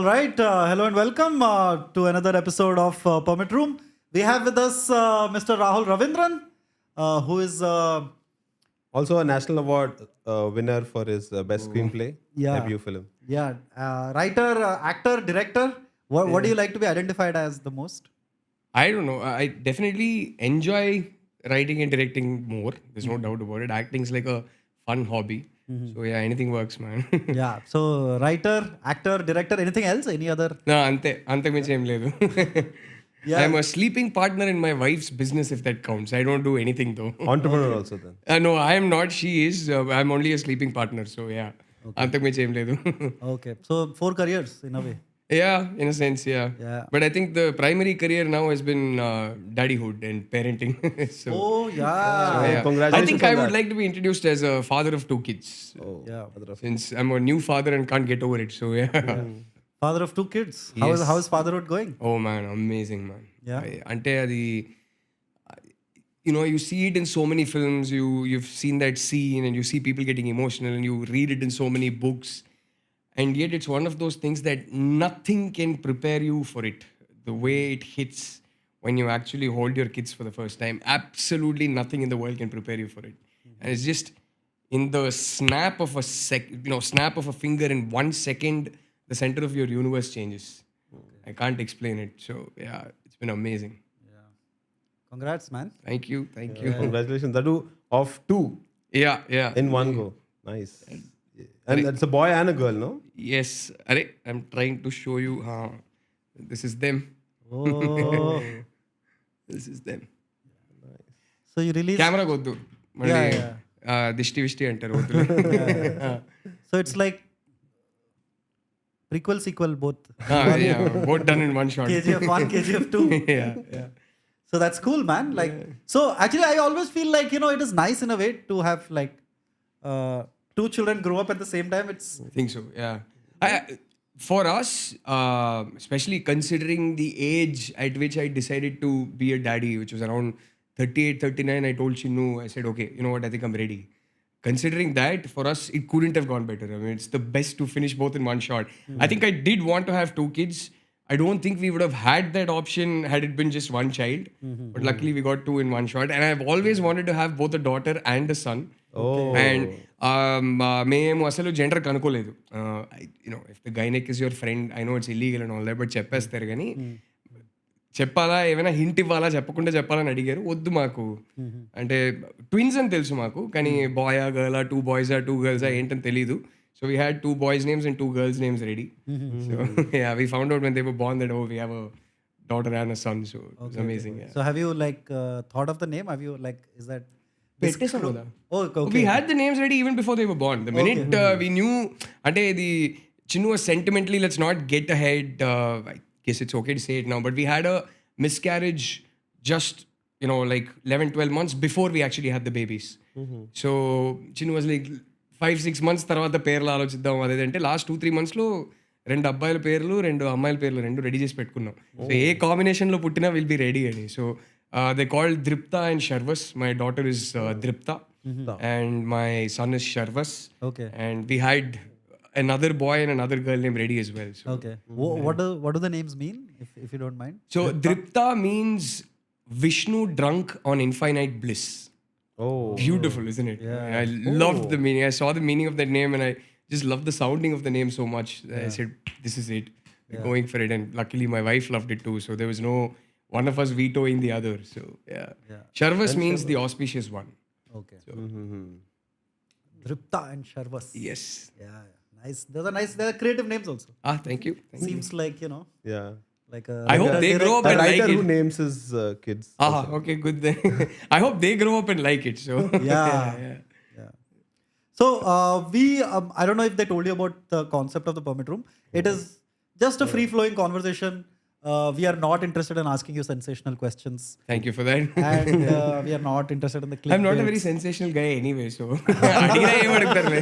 All right. Hello and welcome to another episode of Permit Room. We have with us Mr. Rahul Ravindran, who is Also a national award winner for his best screenplay debut film. writer, actor, director. What do you like to be identified as the most? I don't know. I definitely enjoy writing and directing more. There's no doubt about it. Acting's like a fun hobby. So yeah, anything works, man. Yeah. So writer, actor, director. Anything else? Any other? No, ante మించి ఏం లేదు. I'm a sleeping partner in my wife's business, if that counts. I don't do anything though. Entrepreneur also then. No, I am not. She is. I'm only a sleeping partner. So yeah, అంతకు మించి ఏం లేదు. Okay. So 4 careers in a way. Yeah, in a sense, yeah. But I think the primary career now has been daddyhood and parenting. So, Oh yeah. yeah. Congratulations I think on I would that. like to be introduced as a father of 2 kids. Yeah. Since I'm a new father and can't get over it. So yeah. Father of 2 kids. Yes. How is fatherhood going? Oh man, amazing man. Yeah. Ante adi, you know, you see it in so many films. You've seen that scene and you see people getting emotional and you read it in so many books. And yet it's one of those things that nothing can prepare you for it. The way it hits when you actually hold your kids for the first time. Absolutely nothing in the world can prepare you for it. And it's just in the snap of a snap of a finger in 1 second, the center of your universe changes. I can't explain it. So yeah, it's been amazing. Congrats, man. Thank you. Thank you. Congratulations. That do of 2 Yeah. in one go. Nice. And it's a boy and a girl, no? Yes. I'm trying to show you. This is them. Oh. This is them. So you released. Camera goddu. Yeah. Dishti vishti antaru. So it's like prequel, sequel, both. Yeah, both done in one shot. KGF 1, KGF 2. Yeah. So that's cool, man. Like, so actually, I always feel like, it is nice in a way to have like 2 children grow up at the same time. It's I think so, yeah. For us, especially considering the age at which I decided to be a daddy, which was around 38, 39, I told Chinnu, I said, okay, you know what, I think I'm ready. Considering that, for us, it couldn't have gone better. I mean, it's the best to finish both in one shot. I think I did want to have 2 kids. I don't think we would have had that option had it been just one child. But luckily, we got 2 in one shot. And I've always wanted to have both a daughter and a son. Oh. And మేము అసలు gender కనుక్కోలేదు. If the gynec is your friend, I know it's illegal and all that, but చెప్పేస్తారు కానీ చెప్పాలా ఏమైనా hint ఇవ్వాలా చెప్పకుండా చెప్పాలని అడిగారు. వద్దు మాకు అంటే ట్విన్స్ అని తెలుసు మాకు, కానీ బాయా గర్లా 2 బాయ్సా 2 గర్ల్సా ఏంటని తెలీదు. So we had 2 boys' names and 2 girls' names ready. So yeah, we found out when they were born that we have a daughter and a son. So it's amazing. Yeah. so have you like thought of the name? Have you like is that? Oh, okay. We had the names ready even before they were born. The minute we knew, ante the Chinnu was sentimentally, let's not get ahead. I guess it's okay to say it now, but we had a miscarriage just, like 11-12 months before we actually had the babies. So Chinnu was like 5-6 months తర్వాత పేర్లు ఆలోచిద్దాం అదేంటే last 2-3 monthsలో 2 అబ్బాయిల పేర్లు 2 అమ్మాయిల పేర్లు 2 ready చేసి పెట్టుకున్నాం. సో ఏ కాంబినేషన్లో పుట్టినా విల్ బి రెడీ అని. So they called Dripta and Sharvas. My daughter is Dripta and my son is Sharvas. Okay. And we had another boy and another girl named Ready as well. So, Okay. What do the names mean, if you don't mind? so Dripta means Vishnu drunk on infinite bliss. Oh. Beautiful, isn't it? Yeah. I loved the meaning. I saw the meaning of that name and I just loved the sounding of the name so much. I said, this is it. We're going for it. And luckily my wife loved it too. So there was no one of us vetoing the other. So yeah. Sharvas means the auspicious one. Okay. Dripta and Sharvas. Yes. Yeah. Nice. They're creative names also. Thank you. Seems like, Yeah. like I hope they grow up A and like writer it. who names his kids. Okay, good then. I hope they grow up and like it. So Yeah. So I don't know if they told you about the concept of the permit room. It is just a free-flowing conversation. We are not interested in asking you sensational questions, Thank you for that. and we are not interested in the clickbait. I'm not a very sensational guy anyway, so అడిగినా ఏం అడుగుతారులే.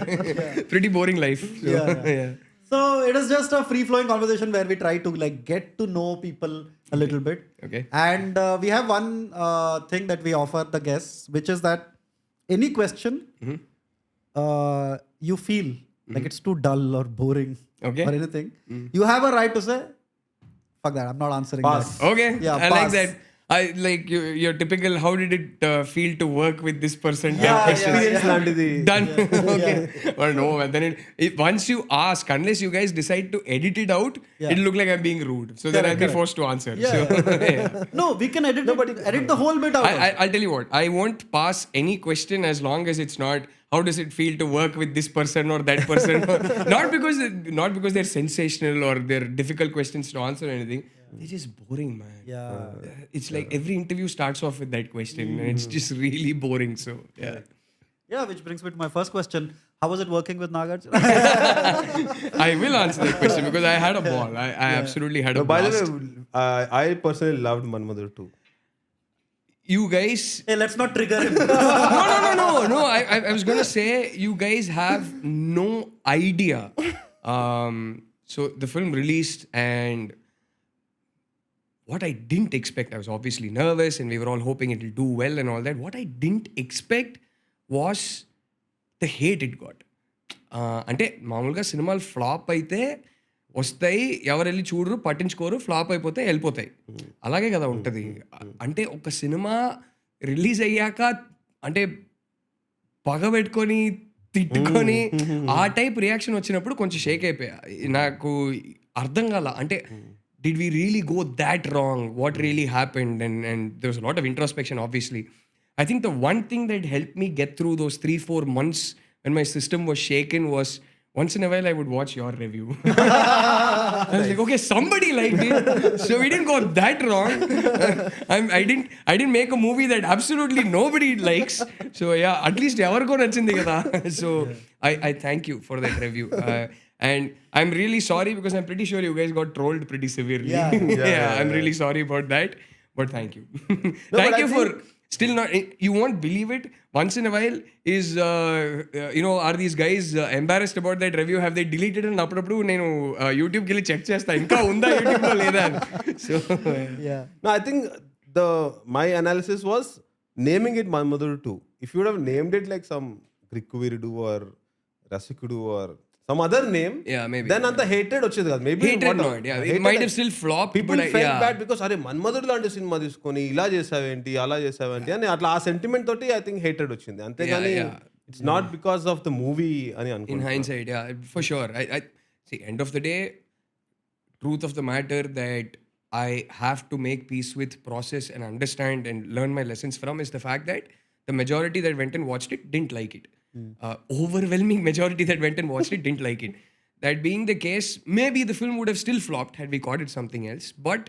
Pretty boring life. So, yeah. So it is just a free-flowing conversation where we try to like get to know people a little bit. Okay. And we have one thing that we offer the guests, which is that any question you feel like it's too dull or boring Okay. or anything, you have a right to say, fuck that, I'm not answering Pass. that. Okay, Yeah, I like pass. that. I like your typical. How did it feel to work with this person? Yeah, Experience లాంటిది. Done. Okay. But no, man. Then once you ask, unless you guys decide to edit it out, it'll look like I'm being rude. So then I'll be forced to answer. Yeah. So, yeah. No, we can edit edit the whole bit out. I'll tell you what. I won't pass any question as long as it's not. How does it feel to work with this person or that person? not because they're sensational or they're difficult questions to answer or anything. They're just boring, man. Yeah. It's like every interview starts off with that question, and it's just really boring. So yeah. Yeah, which brings me to my first question. How was it working with Nagarjuna? I will answer that question because I had a ball. I absolutely had a By blast. the way, I personally loved Manmadhur too. You guys. Hey, let's not trigger him. No. I was gonna say you guys have no idea. So the film released and what I didn't expect. I was obviously nervous and we were all hoping it'll do well and all that. What I didn't expect was the hate it got. అంటే మామూలుగా సినిమాలు flop అయితే వస్తాయి, ఎవరు వెళ్ళి చూడరు, పట్టించుకోరు, flop అయిపోతే వెళ్ళిపోతాయి. అలాగే కదా ఉంటుంది. అంటే ఒక సినిమా రిలీజ్ అయ్యాక అంటే పగబెట్టుకొని తిట్టుకొని ఆ టైప్ రియాక్షన్ వచ్చినప్పుడు కొంచెం షేక్ అయిపోయా. నాకు అర్థం కాల. అంటే did we really go that wrong? What really happened? And there was a lot of introspection, obviously. I think the one thing that helped me get through those 3-4 months when my system was shaken was once in a while I would watch your review. I was like, okay, somebody liked it. So we didn't go that wrong. I didn't make a movie that absolutely nobody likes. So yeah, at least everko nachindi kada. So I thank you for that review. And I'm really sorry because I'm pretty sure you guys got trolled pretty severely. Yeah, I'm really sorry about that. But thank you. Thank you for still not. You won't believe it. Once in a while, is are these guys embarrassed about that review? Have they deleted it? Appudu nenu YouTube ki check chesta. Inka unda YouTube lo leda. So Yeah. No, I think my analysis was naming it Manmadhur 2. If you would have named it like some Grikuviridu or Rasikudu or some other name, yeah, maybe. then anta hatred వచ్చేది కాదు. Maybe hatred not. Yeah, it might have still flopped. People but felt yeah. bad because అరే మన్మధుడు లాంటి cinema తీసుకొని ఇలా చేసావేంటి అలా చేసావేంటి అని అట్లా ఆ సెంటిమెంట్ తోటి ఐ థింక్ hatred వచ్చింది. అంతేగాని it's not because of the movie అని In అనుకుంటున్నా. hindsight, yeah, for sure. I see. End of the day, truth of the matter that I have to make peace with, process, and understand and learn my lessons from is the fact that the majority that went and watched it didn't like it. Overwhelming majority that went and watched it didn't like it. That being the case, maybe the film would have still flopped had we called it something else. But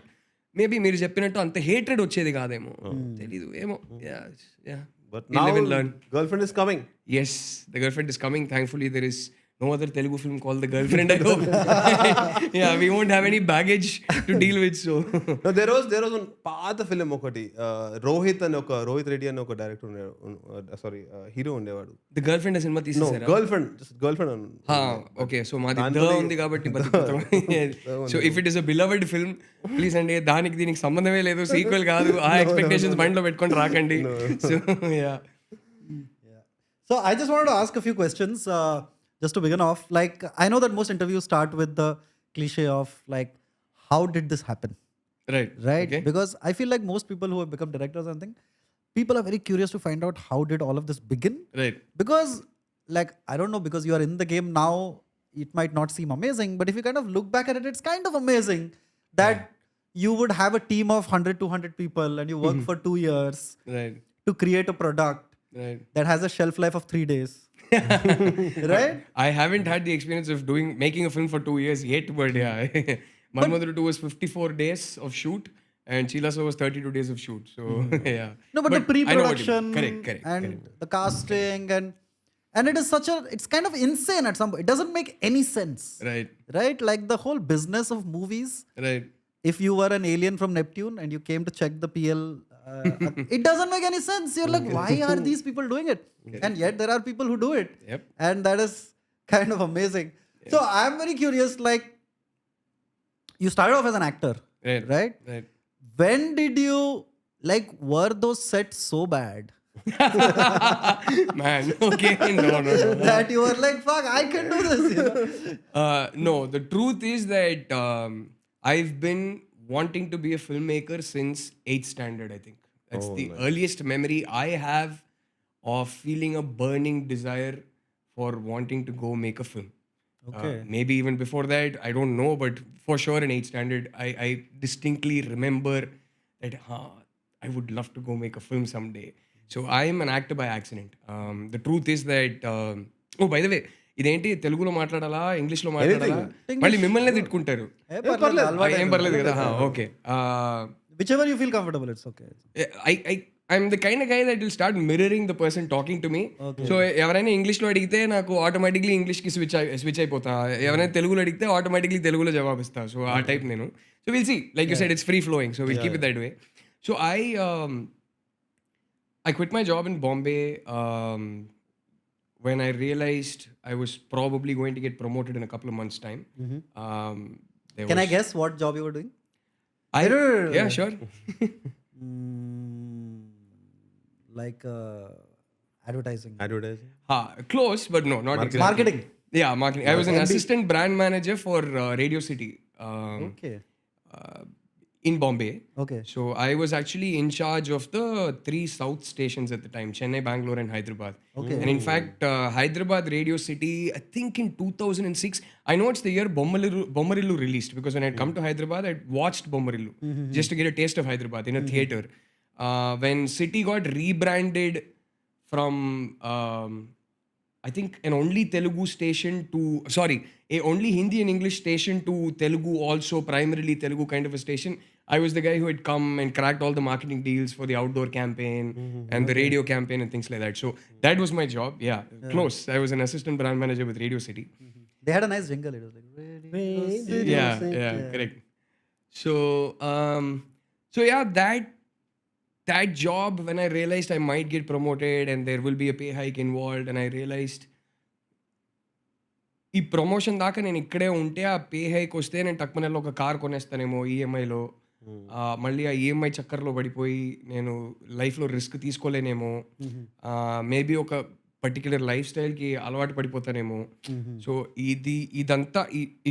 maybe మీరు చెప్పినట్టు అంత hatred వచ్చేది కాదేమో, తెలీదు ఏమో. Yeah. But We now live and learn. girlfriend is coming. Yes, the girlfriend is coming. Thankfully, there is no other Telugu film called The Girlfriend, I hope. Yeah, we won't have any baggage to deal with, so. No, there was one పాత film ఒకటి రోహిత్ రెడ్డి అని ఒక director ఉండేవాడు, sorry hero ఉండేవాడు. The Girlfriend సినిమా No, తీసేసారా? Girlfriend okay, so మాది ద ఉంది కాబట్టి బతుకుతాం. So if it is a beloved film, please అండి, దానికి దీనికి సంబంధమే లేదు, సీక్వెల్ కాదు, ఆ ఎక్స్పెక్టేషన్స్ మైండ్లో పెట్టుకొని రాకండి. So yeah. So I just wanted to ask a few questions just to begin off. Like, I know that most interviews start with the cliche of like, how did this happen? Right. Right? Okay. Because I feel like most people who have become directors and things, people are very curious to find out how did all of this begin. Right. Because like, I don't know, because you are in the game now, it might not seem amazing, but if you kind of look back at it, it's kind of amazing that you would have a team of 100-200 people and you work for 2 years Right. to create a product Right. that has a shelf life of 3 days. Right? I haven't had the experience of making a film for 2 years yet, but yeah. Manmadhur 2 was 54 days of shoot and Chilaso was 32 days of shoot. So yeah. No, but the I know what you mean. pre-production Correct. and the casting and it is it's kind of insane at some point. It doesn't make any sense. Right. Right? Like the whole business of movies. Right. If you were an alien from Neptune and you came to check the PL, it doesn't make any sense. You're like, why are these people doing it? And yet there are people who do it. Yep. And that is kind of amazing. So I'm very curious, like, you started off as an actor, Right. right? Right. When did you, like, were those sets so bad Man, okay, no. That you were like, fuck, I can do this. You know? No, the truth is that I've been wanting to be a filmmaker since 8th standard, I think. That's the earliest memory I have of feeling a burning desire for wanting to go make a film. Okay. Maybe even before that, I don't know, but for sure in 8th standard, I distinctly remember that I would love to go make a film someday. So I am an actor by accident. The truth is that, oh, by the way, ఇదేంటి తెలుగులో మాట్లాడాలా ఇంగ్లీష్లో మాట్లాడాలా మళ్ళీ మిమ్మల్ని తిట్టుకుంటారు ఏం పర్లేదు కదా okay Whichever you feel comfortable, it's okay. I'm the kind of guy that will start mirroring the person talking to me. So ఎవరైనా ఇంగ్లీష్లో అడిగితే నాకు ఆటోమేటిక్లీ ఇంగ్లీష్కి స్విచ్ అయిపోతా ఎవరైనా తెలుగులో అడిగితే ఆటోమేటిక్లీ తెలుగులో జవాబిస్తా సో ఆ టైప్ నేను so will see like you said it's free flowing so will keep it that way so I quit my job in Bombay when I realized I was probably going to get promoted in a couple of months' time. Can I guess what job you were doing? Yeah, sure. Like advertising. Close, but no, not exactly. Marketing. Yeah, marketing. I was an assistant brand manager for Radio City Okay. in Bombay. Okay. So I was actually in charge of the 3 south stations at the time, Chennai, Bangalore and Hyderabad. Okay. And in fact, Hyderabad Radio City, I think in 2006, I know it's the year Bommarillu released because when I'd come to Hyderabad, I'd watched Bommarillu just to get a taste of Hyderabad in a theater. When City got rebranded from, I think an only Telugu station to, a only Hindi and English station to Telugu also, primarily Telugu kind of a station. I was the guy who had come and cracked all the marketing deals for the outdoor campaign and the radio campaign and things like that. So that was my job. Yeah, close. I was an assistant brand manager with Radio City. They had a nice jingle. It was like, Radio City. Yeah, correct. So, yeah, that job, when I realized I might get promoted and there will be a pay hike involved, and I realized ఈ promotion దాకా నేను ఇక్కడే ఉంటే ఆ pay hike వస్తే నేను టక్మనెల్లో ఒక car కొనేస్తానేమో ఈఎంఐలో మళ్ళీ ఆ ఈఎంఐ చక్కర్లో పడిపోయి నేను లైఫ్లో రిస్క్ తీసుకోలేనేమో మేబీ ఒక పర్టిక్యులర్ లైఫ్ స్టైల్కి అలవాటు పడిపోతానేమో సో ఇదంతా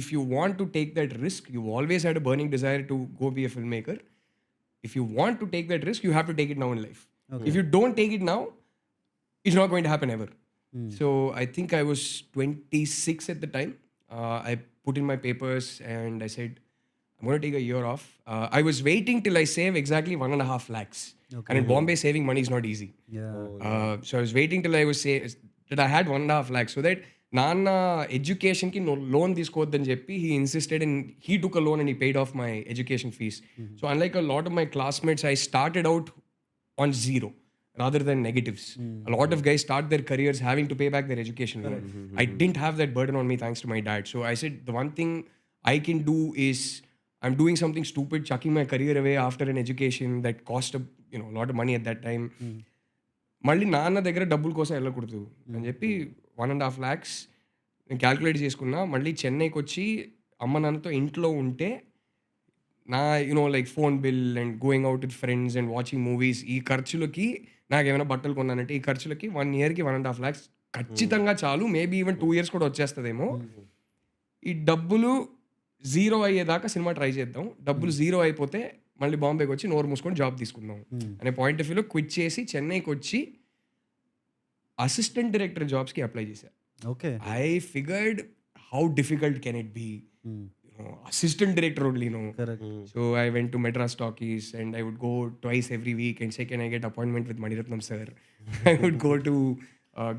if you want to take that risk you always had a burning desire to go be a filmmaker if you want to take that risk, you have to take it now in life. If you don't take it now, it's not going to happen ever. So I think I was 26 at the time. I put in my papers and I said, I'm going to take a year off. I was waiting till I save exactly 1.5 lakhs. And in Bombay, saving money is not easy. So I was waiting till I was that I had 1.5 lakhs so that Nana education ki no loan తీసుకోవద్దని చెప్పి he insisted and he took a loan and he paid off my education fees. So unlike a lot of my classmates, I started out on zero rather than negatives. A lot of guys start their careers having to pay back their education loan. I didn't have that burden on me thanks to my dad. So I said the one thing I can do is I'm doing something stupid, chucking my career away after an education that cost a lot of money at that time. మళ్ళీ నాన్న దగ్గర డబ్బుల కోసం వెళ్ళకూడదు అని చెప్పి 1.5 lakhs నేను calculate చేసుకున్నా మళ్ళీ చెన్నైకి వచ్చి అమ్మ నాన్నతో ఇంట్లో ఉంటే నా like phone bill and going out with friends and watching movies ఈ ఖర్చులకి నాకు ఏమైనా బట్టలు కొన్నానంటే ఈ ఖర్చులకి 1 yearకి 1.5 lakhs ఖచ్చితంగా చాలు మేబీ ఈవెన్ 2 years కూడా వచ్చేస్తుందేమో ఈ డబ్బులు జీరో అయ్యేదాకా సినిమా ట్రై చేద్దాం డబ్బులు జీరో అయిపోతే మళ్ళీ బాంబేకి వచ్చి నోరు మూసుకొని జాబ్ తీసుకుందాం అనే పాయింట్ ఆఫ్ వ్యూలో క్విట్ చేసి చెన్నైకి వచ్చి అసిస్టెంట్ డైరెక్టర్ జాబ్స్కి అప్లై చేశాను I figured how difficult can it be assistant director only, Correct. So I went to Madras Talkies and I would go twice every week and say, can I get appointment with Maniratnam sir? I would go to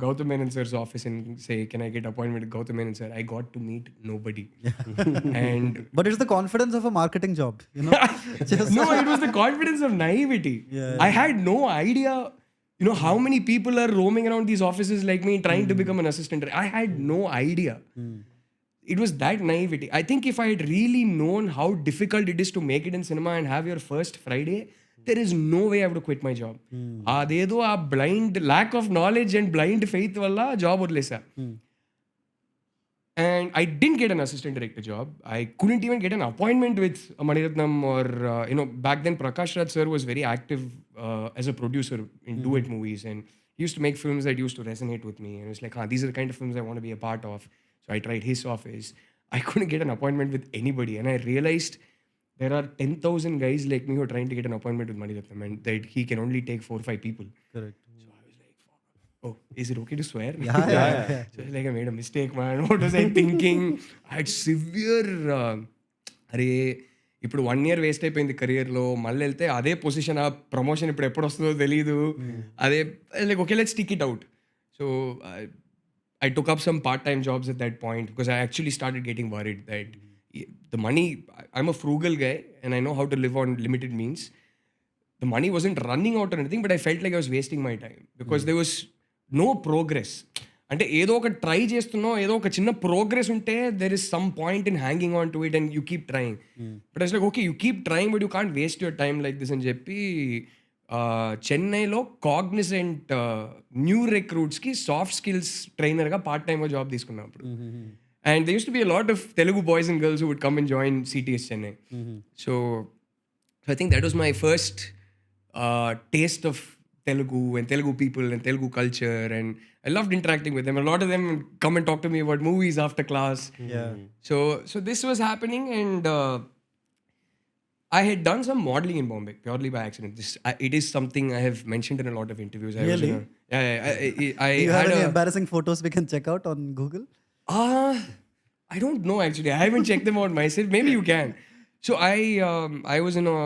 Gautam Menon sir's office and say, can I get appointment with Gautam Menon sir? I got to meet nobody. But it's the confidence of a marketing job, No, it was the confidence of naivety. I had no idea, how many people are roaming around these offices like me trying to become an assistant director. I had no idea. It was that naivety. I think if I had really known how difficult it is to make it in cinema and have your first Friday, there is no way I would have quit my job. Adedo a blind lack of knowledge and blind faith valla job odlesa. And I didn't get an assistant director job. I couldn't even get an appointment with Maniratnam or, back then Prakash Raj sir was very active as a producer in duet movies. And he used to make films that used to resonate with me. And it was like, these are the kind of films I want to be a part of. So I tried his office. I couldn't get an appointment with anybody. And I realized there are 10,000 guys like me who are trying to get an appointment with Maniratnam and that he can only take 4 or 5 people. Correct. So I was like, oh, is it okay to swear? Yeah. So I was like, I made a mistake, man. What was I thinking? I had severe, అరే ఇప్పుడు 1 year waste అయిపోయింది కెరియర్లో, మళ్ళీ వెళ్తే అదే position, ఆ promotion ఇప్పుడు ఎప్పుడు వస్తుందో తెలియదు, అదే like okay let's stick it out. So I took up some part-time jobs at that point because I actually started getting worried that the money, I'm a frugal guy and I know how to live on limited means. The money wasn't running out or anything, but I felt like I was wasting my time because there was no progress. అంటే ఏదో ఒక try చేస్తున్నావు, ఏదో ఒక చిన్న progress ఉంటే there is some point in hanging on to it and you keep trying. But it's like okay you keep trying but you can't waste your time like this అని చెప్పి చెన్నైలో కాగ్నిసెంట్ న్యూ రిక్రూట్స్కి soft skills ట్రైనర్గా part టైమ్గా job తీసుకున్నాం అప్పుడు. And there used to be a lot of Telugu boys and girls who would come and join CTS Chennai. So I think that was my first taste of Telugu and Telugu people and Telugu culture. And I loved interacting with them. A lot of them would come and talk to me about movies after class. Yeah. So this was happening, and I had done some modeling in Bombay purely by accident. It is something I have mentioned in a lot of interviews. Really? I Do you have had any embarrassing photos we can check out on Google? I don't know actually. I haven't checked them out myself. Maybe you can. So I was in a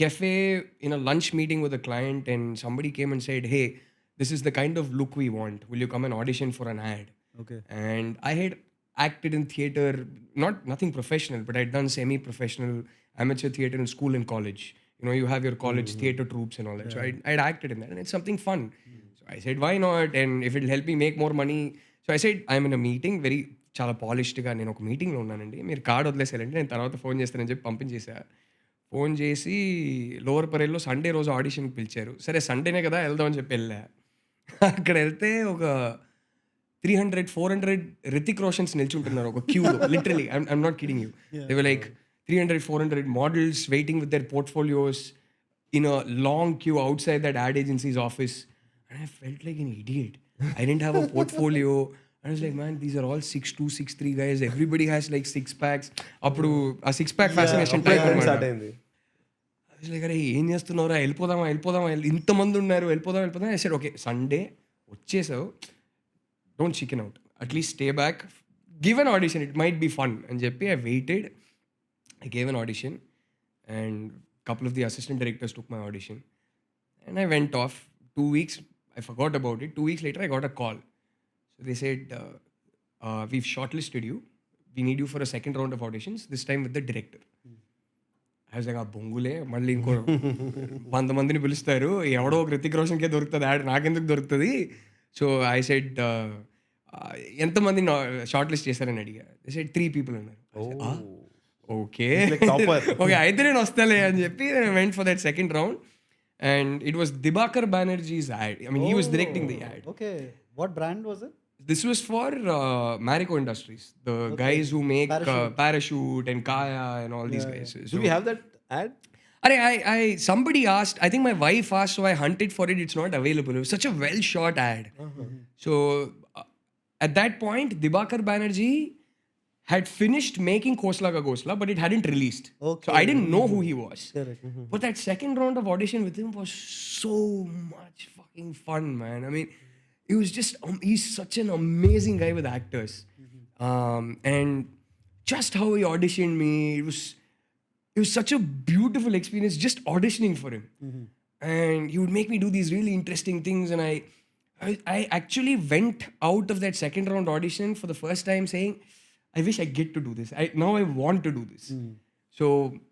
cafe in a lunch meeting with a client, and somebody came and said, "Hey, this is the kind of look we want. Will you come and audition for an ad?" Okay. And I had acted in theater, nothing professional, but I'd done semi-professional amateur theater in school and college. You have your college theater troupes and all that. So I'd acted in that, and it's something fun. So I said, why not? And if it'll help me make more money. So I said, I'm in a meeting, చాలా పాలిష్డ్గా నేను ఒక మీటింగ్లో ఉన్నానండి, మీరు card వదిలేసారంటే నేను తర్వాత phone చేస్తానని చెప్పి పంపించేసా. ఫోన్ చేసి లోవర్ పరేల్లో సండే రోజు ఆడిషన్కి పిలిచారు. సరే సండేనే కదా వెళ్దామని చెప్పి వెళ్ళా. అక్కడ వెళ్తే ఒక 300-400 రితిక్ రోషన్స్ నిల్చుంటున్నారు ఒక క్యూలో. Literally I'm not kidding you. They were like 300-400 models waiting with their portfolios in a long queue outside that ad agency's office. And I felt like an idiot. I didn't have a portfolio. I was like, man, these are all 6'2", 6'3" guys. Everybody has like 6 packs. అప్పుడు ఆ 6 pack fascination type start అయింది. I was like, అరే ఏం చేస్తున్నారా, వెళ్ళిపోదామా ఇంతమంది ఉన్నారు, వెళ్ళిపోదాం. I said, okay, సండే వచ్చేసావు, don't chicken out, at least stay back, give an audition, it might be fun అని చెప్పి I waited. I gave an audition, and a couple of the assistant directors took my audition, and I went off. 2 weeks, I forgot about it. 2 weeks later, I got a call. So they said, we've shortlisted you. We need you for a second round of auditions, this time with the director. I was like, బొంగులే, మళ్ళీ ఇంకో 100 మందిని పిలుస్తారు, ఎవడో ఒక రితిక్ రోషన్కే దొరుకుతుంది ad, నాకెందుకు దొరుకుతుంది? So I said, ఎంతమంది షార్ట్ లిస్ట్ చేశారని అడిగా. దే సెడ్ 3 people అన్నారు. ఓకే ఓకే అయితే నేను వస్తాలే అని చెప్పి went for that second round, and it was Dibakar Banerjee's ad. I mean he was directing the ad. Okay. What brand was it? This was for Marico Industries, the guys who make Parachute and Kaya and all these guys. Do we have that ad? I somebody asked, I think my wife asked, so I hunted for it. It's not available. It was such a well shot ad. So at that point, Dibakar Banerjee had finished making Khosla Ka Ghosla, but it hadn't released. Okay. So I didn't know who he was. Correct. But that second round of audition with him was so much fucking fun, man. I mean, it was just, he's such an amazing guy with actors. And just how he auditioned me, it was such a beautiful experience just auditioning for him. And he would make me do these really interesting things, and I actually went out of that second round audition for the first time saying, I wish I get to do this. Now I want to do this. So,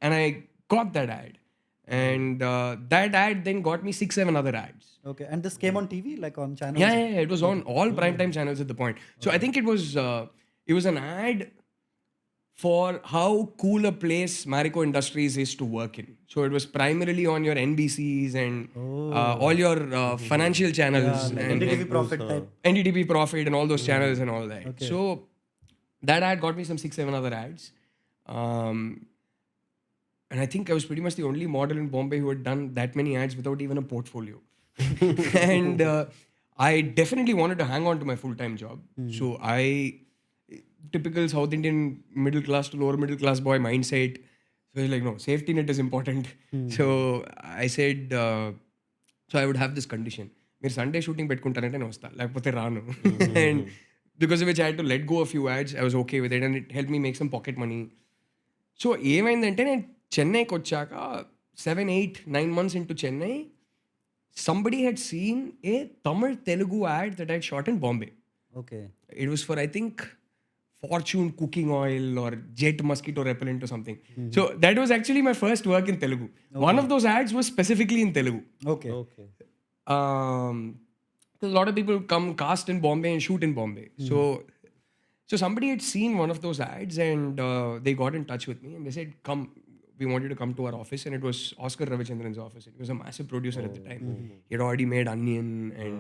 and I got that ad. And that ad then got me 6-7 other ads. Okay. And this came on TV, like on channels? Yeah. It was on all primetime channels at the point. So I think it was an ad for how cool a place Marico Industries is to work in. So it was primarily on your NBCs and all your financial channels. Like and NDTV Profit type. NDTV Profit and all those channels and all that. Okay. So That ad got me some 6-7 other ads. And I think I was pretty much the only model in Bombay who had done that many ads without even a portfolio. And I definitely wanted to hang on to my full-time job. So typical South Indian middle class to lower middle class boy mindset. So I was like, no, safety net is important. So I said, so I would have this condition. మీరు Sunday shooting పెట్టుకుంటానంటే నేను వస్తా లేకపోతే రాను and because which I had to let go a few ads I was okay with it and it help me make some pocket money. So ఏమైందంటే నేను చెన్నైకి వచ్చాక 7-8-9 months into Chennai, somebody had seen a Tamil Telugu ad that I had shot in Bombay. Okay. It was for, I think, Fortune cooking oil or Jet mosquito repellent or something. So that was actually my first work in Telugu. One of those ads was specifically in Telugu. Okay. Because a lot of people come cast in Bombay and shoot in Bombay. So somebody had seen one of those ads and they got in touch with me and they said, come, we want you to come to our office. And it was Oscar Ravichandran's office. He was a massive producer at the time. He had already made Onion and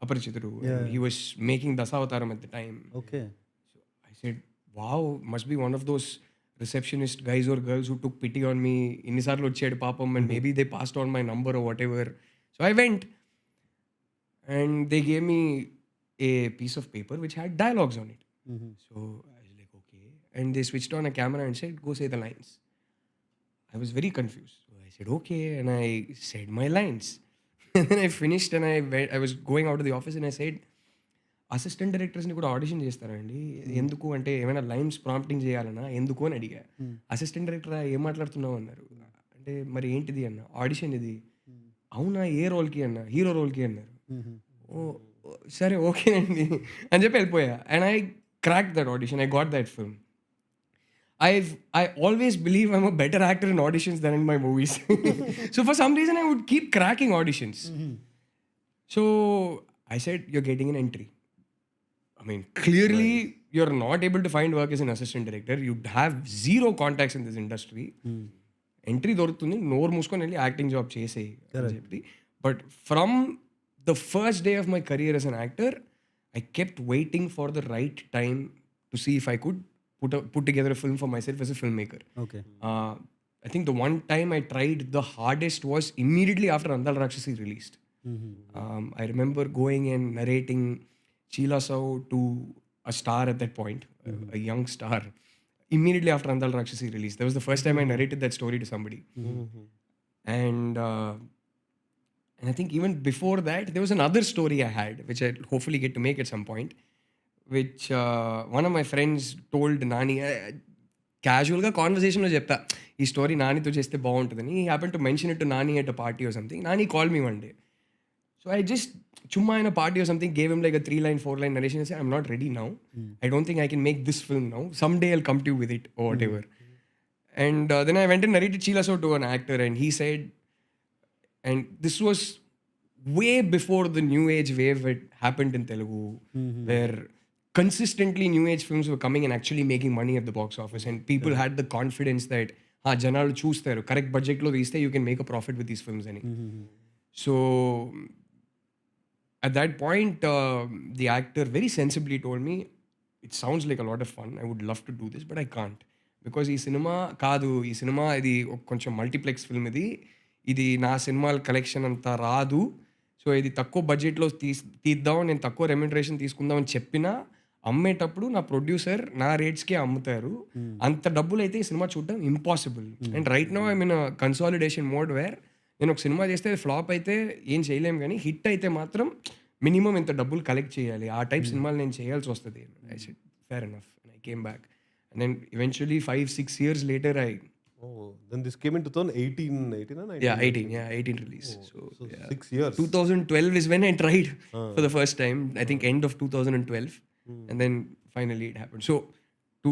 Aparichitru. And he was making Dasavataram at the time. Okay. So I said, wow, must be one of those receptionist guys or girls who took pity on me. Innisarlo vachadu papam and maybe they passed on my number or whatever. So I went and they gave me a piece of paper which had dialogues on it. So I was like, okay. And they switched on a camera and said, go say the lines. I was very confused. So I said, okay. And I said my lines. And then I finished and I was going out of the office and I said, assistant డైరెక్టర్స్ని కూడా audition చేస్తారండి ఎందుకు అంటే ఏమైనా lines prompting చేయాలన్నా ఎందుకు అని అడిగా. అసిస్టెంట్ డైరెక్టర్ ఏం మాట్లాడుతున్నావు అన్నారు. అంటే మరి ఏంటిది అన్న ఆడిషన్ ఇది. అవునా ఏ రోల్కి అన్న హీరో రోల్కి అన్నారు. ఓ సరే ఓకే అండి అని చెప్పి వెళ్ళిపోయా. And I cracked that audition. I got that film. I always believe I'm a better actor in auditions than in my movies. So for some reason, I would keep cracking auditions. So I said, you're getting an entry. I mean, clearly you're not able to find work as an assistant director. You have zero contacts in this industry. Entry దొరుకుతుంది నోరు మూసుకొని వెళ్ళి acting job చేసేయి అని చెప్పి. But from the first day of my career as an actor, I kept waiting for the right time to see if I could put together a film for myself as a filmmaker. Okay. I think the one time I tried the hardest was immediately after Andal Rakshasi released. I remember going and narrating Sheila Saw to a star at that point, a young star, immediately after Andal Rakshasi released. That was the first time I narrated that story to somebody. And I think even before that, there was another story I had, which I hopefully get to make at some point, which one of my friends told Nani. Casualగా కాన్వర్సేషన్లో చెప్పా ఈ story నానితో చేస్తే బాగుంటుందని. He happened to mention it to Nani at a party or something. Nani called me one day. So I just, chumma in a party or something, gave him like a 3-line, 4-line narration and said, I'm not ready now. I don't think I can make this film now. Someday I'll come to you with it or whatever. And then I went and narrated Sheila Saw to an actor and he said, and this was way before the new age wave had happened in Telugu, where consistently new age films were coming and actually making money at the box office, and people had the confidence that janalu చూస్తారు correct బడ్జెట్లో తీస్తే you can make a profit with these films అని. So at that point, the actor very sensibly told me, it sounds like a lot of fun, I would love to do this, but I can't, because ఈ cinema కాదు, ఈ cinema ఇది కొంచెం multiplex film, ఇది నా సినిమాల collection అంతా రాదు, సో ఇది తక్కువ బడ్జెట్లో తీద్దాం, నేను తక్కువ రెమ్యునరేషన్ తీసుకుందాం అని చెప్పినా అమ్మేటప్పుడు నా ప్రొడ్యూసర్ నా రేట్స్కే అమ్ముతారు, అంత డబ్బులు అయితే ఈ సినిమా చూడడం impossible. And right now I mean consolidation mode where నేను ఒక సినిమా చేస్తే ఫ్లాప్ అయితే ఏం చేయలేము, కానీ హిట్ అయితే మాత్రం మినిమం ఇంత డబ్బులు కలెక్ట్ చేయాలి, ఆ టైప్ సినిమాలు నేను చేయాల్సి వస్తుంది. I said fair enough and I came back and then eventually 5-6 years later then this came in 2018 or 19? 18 release. So 6 years. 2012 is when I tried for the first time. I think end of 2012. And then finally it happened. So to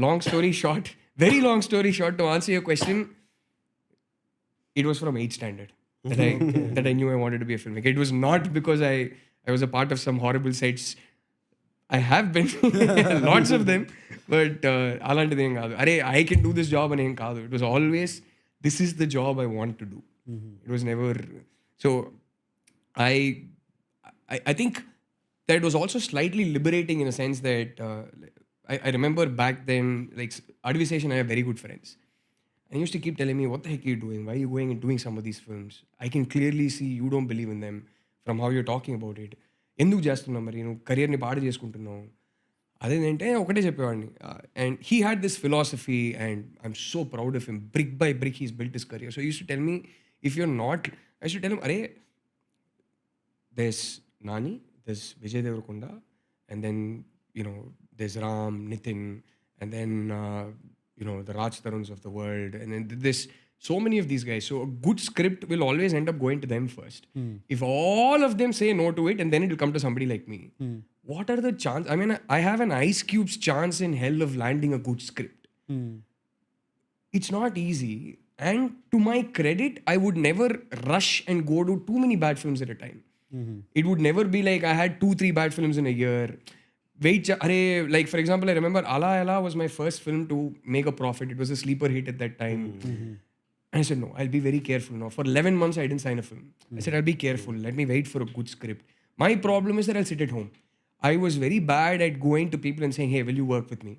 long story short, very long story short, to answer your question, it was from 8th standard that I knew I wanted to be a filmmaker. It was not because I was a part of some horrible sets. I have been lots of them, but అలాంటిది ఏం కాదు, అరే I can do this job అని ఏం కాదు. It was always, this is the job I want to do. It was never, so I think that was also slightly liberating in a sense that I remember back then, like Advisesh and I are very good friends. And he used to keep telling me, what the heck are you doing? Why are you going and doing some of these films? I can clearly see you don't believe in them from how you're talking about it. ఎందుకు చేస్తున్నావు మరి నువ్వు కెరియర్ని పాడు చేసుకుంటున్నావు అదేంటంటే ఒకటే చెప్పేవాడిని and he had this philosophy and I'm so proud of him brick by brick he's built his career so use to tell me if you're not I should tell him అరే there's Nani, there's Vijay Devarakonda, and then, there's Ram, Nitin, and then, the Raj Taruns of the world, and then this, so many of these guys. So a good script will always end up going to them first. If all of them say no to it, and then it will come to somebody like me. What are the chances? I mean, I have an ice cube's chance in hell of landing a good script. It's not easy. And to my credit, I would never rush and go to too many bad films at a time. It would never be like I had 2-3 bad films in a year. Like for example, I remember Ala Ala was my first film to make a profit. It was a sleeper hit at that time. And I said, no, I'll be very careful now. For 11 months, I didn't sign a film. I said, I'll be careful. Let me wait for a good script. My problem is that I'll sit at home. I was very bad at going to people and saying, hey, will you work with me?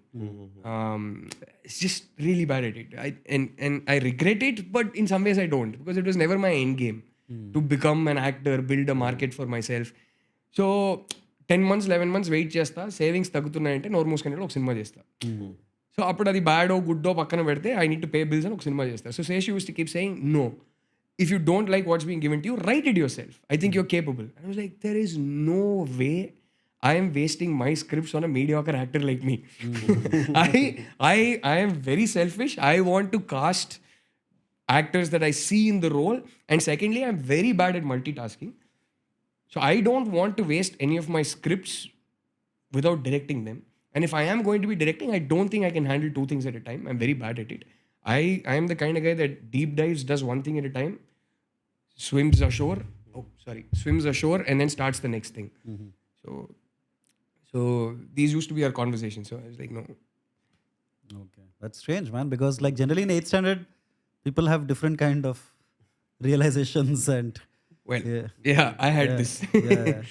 It's just really bad at it. And I regret it, but in some ways I don't, because it was never my end game to become an actor, build a market for myself. So 10 months, 11 months wait చేస్తా, savings తగ్గుతున్నాయంటే నోరు మూసుకొని ఒక సినిమా చేస్తా. So అప్పుడు అది bad or గుడ్డో పక్కన పెడితే I need to pay bills అని ఒక సినిమా చేస్తా. So Sesh used to keep saying no, if you don't like what's being given to you, write it yourself. I think you're capable. I was like, there is no way I am wasting my scripts on a mediocre actor like me. I am very selfish. I want to cast actors that I see in the role. And secondly, I'm very bad at multitasking. So I don't want to waste any of my scripts without directing them. And if I am going to be directing, I don't think I can handle 2 things at a time. I'm very bad at it. I am the kind of guy that deep dives, does 1 thing at a time, swims ashore, and then starts the next thing. So these used to be our conversations. So I was like, no. Okay, that's strange, man. Because like generally in 8th standard, people have different kind of realizations and. Well, yeah, I had this. Yeah.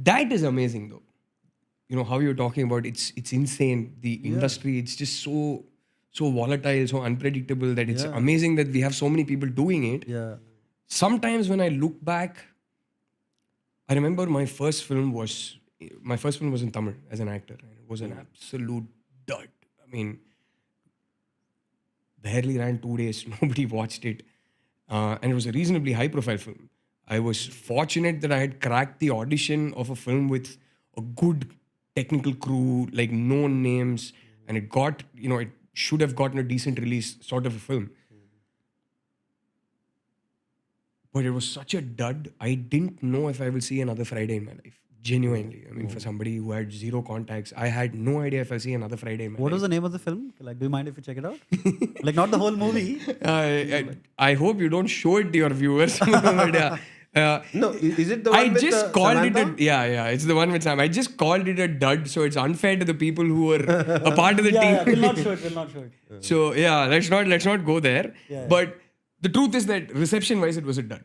That is amazing, though. How you're talking about it's insane. The industry, it's just so volatile, so unpredictable that it's amazing that we have so many people doing it. Yeah. Sometimes when I look back, I remember my first film was in Tamil as an actor. It was an absolute dud. I mean, barely ran 2 days. Nobody watched it. And it was a reasonably high-profile film. I was fortunate that I had cracked the audition of a film with a good technical crew, like known names. And it got, it should have gotten a decent release sort of a film. But it was such a dud. I didn't know if I will see another Friday in my life. Genuinely. I mean, for somebody who had 0 contacts, I had no idea if I'll see another Friday in my life. What was the name of the film? Like, do you mind if you check it out? Like, not the whole movie. I hope you don't show it to your viewers. But, No, is it the one I with just called Samantha? it it's the one with Sam. I just called it a dud, so it's unfair to the people who were a part of the team. Will not show it. So let's not go there. But the truth is that reception-wise, it was a dud.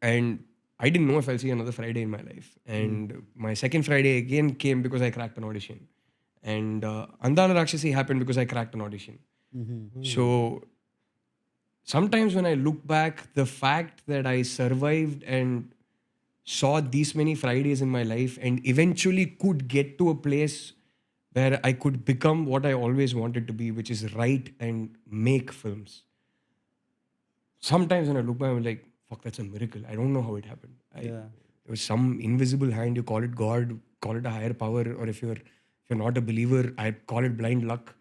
And I didn't know if I'll see another Friday in my life. And my second Friday again came because I cracked an audition. And Andala Rakshasi happened because I cracked an audition. So sometimes when I look back, the fact that I survived and saw these many Fridays in my life and eventually could get to a place where I could become what I always wanted to be, which is write and make films. Sometimes when I look back, I'm like, fuck, that's a miracle. I don't know how it happened. There was some invisible hand. You call it God, call it a higher power, or if you're not a believer, I call it blind luck.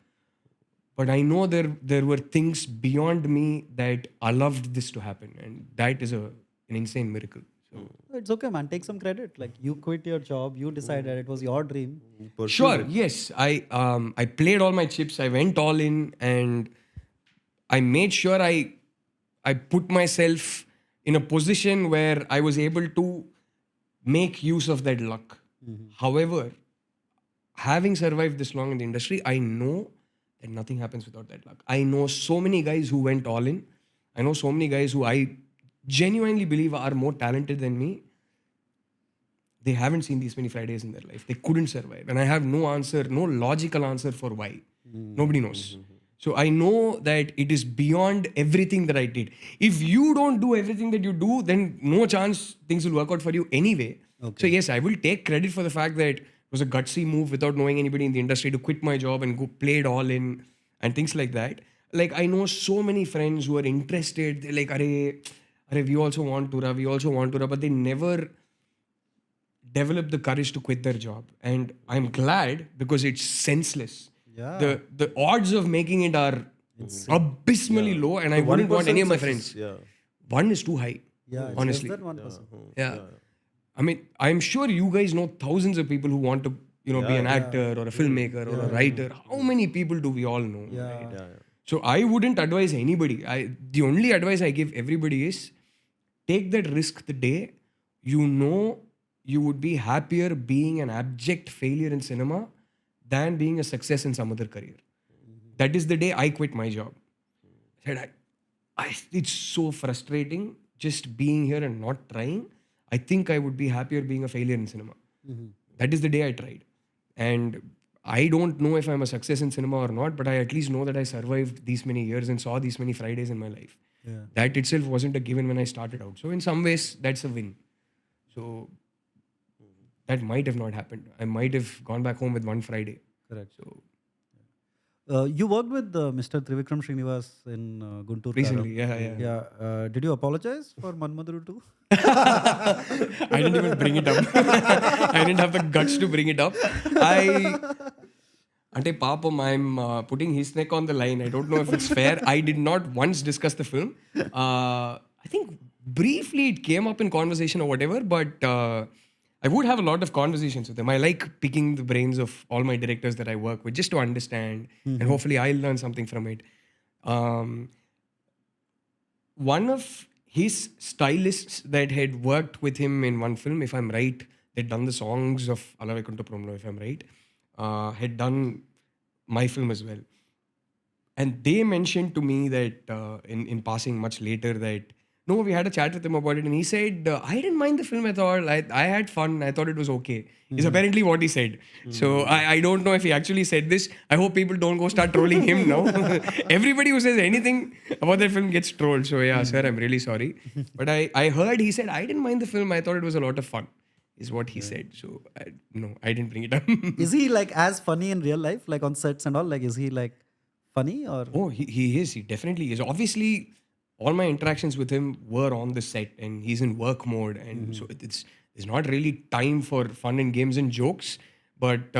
But I know there were things beyond me that allowed this to happen, and that is an insane miracle. So, It's okay, man. Take some credit. Like, you quit your job. You decided it was your dream. sure, yes, I played all my chips. I went all in, and I made sure I put myself in a position where I was able to make use of that luck. However, having survived this long in the industry, I know that nothing happens without that luck. I know so many guys who went all in. I know so many guys who I genuinely believe are more talented than me. they haven't seen these many Fridays in their life. They couldn't survive. And I have no answer, no logical answer for why. Nobody knows. So I know that it is beyond everything that I did. If you don't do everything that you do, then no chance things will work out for you anyway. So yes, I will take credit for the fact that it was a gutsy move without knowing anybody in the industry to quit my job and go play it all in and things like that. Like I know so many friends who are interested. They're like, Arey, we also want to, but they never develop the courage to quit their job. And I'm glad because it's senseless. Yeah. The odds of making it are abysmally low, and I wouldn't want any of my friends. Yeah. One is too high. Yeah, it's honestly. less than 1%. Yeah. I mean, I'm sure you guys know thousands of people who want to, be an actor or a filmmaker or a writer. How many people do we all know? Right? Yeah. So I wouldn't advise anybody. The only advice I give everybody is take that risk the day you know you would be happier being an abject failure in cinema than being a success in some other career. That is the day I quit my job. I said, it's so frustrating just being here and not trying. I think I would be happier being a failure in cinema. That is the day I tried. And I don't know if I'm a success in cinema or not, but I at least know that I survived these many years and saw these many Fridays in my life. Yeah. That itself wasn't a given when I started out. So in some ways, that's a win. So that might have not happened. I might have gone back home with one Friday. Correct. So You worked with Mr. Trivikram Srinivas in Guntur. recently, Karam. yeah. Yeah. Did you apologize for Manmaduru too? I didn't even bring it up. I didn't have the guts to bring it up. Ante papam, I'm putting his neck on the line. I don't know if it's fair. I did not once discuss the film. I think briefly it came up in conversation or whatever, but I would have a lot of conversations with him. I like picking the brains of all my directors that I work with just to understand, and hopefully I'll learn something from it. One of his stylists that had worked with him in one film, if I'm right, they'd done the songs of Ala Vaikunta Promlo, if I'm right, had done my film as well. And they mentioned to me that in passing much later that, no, we had a chat with him about it and he said, I didn't mind the film at all. I had fun. I thought it was okay. Is apparently what he said. So I don't know if he actually said this. I hope people don't go start trolling him now. Everybody who says anything about that film gets trolled. So yeah, sir, I'm really sorry. But I heard he said, I didn't mind the film. I thought it was a lot of fun, is what he said. So no, I didn't bring it up. Is he like as funny in real life, like on sets and all? Like, is he like funny or? Oh, he is. He definitely is. Obviously, all my interactions with him were on the set and he's in work mode. And so it's not really time for fun and games and jokes. But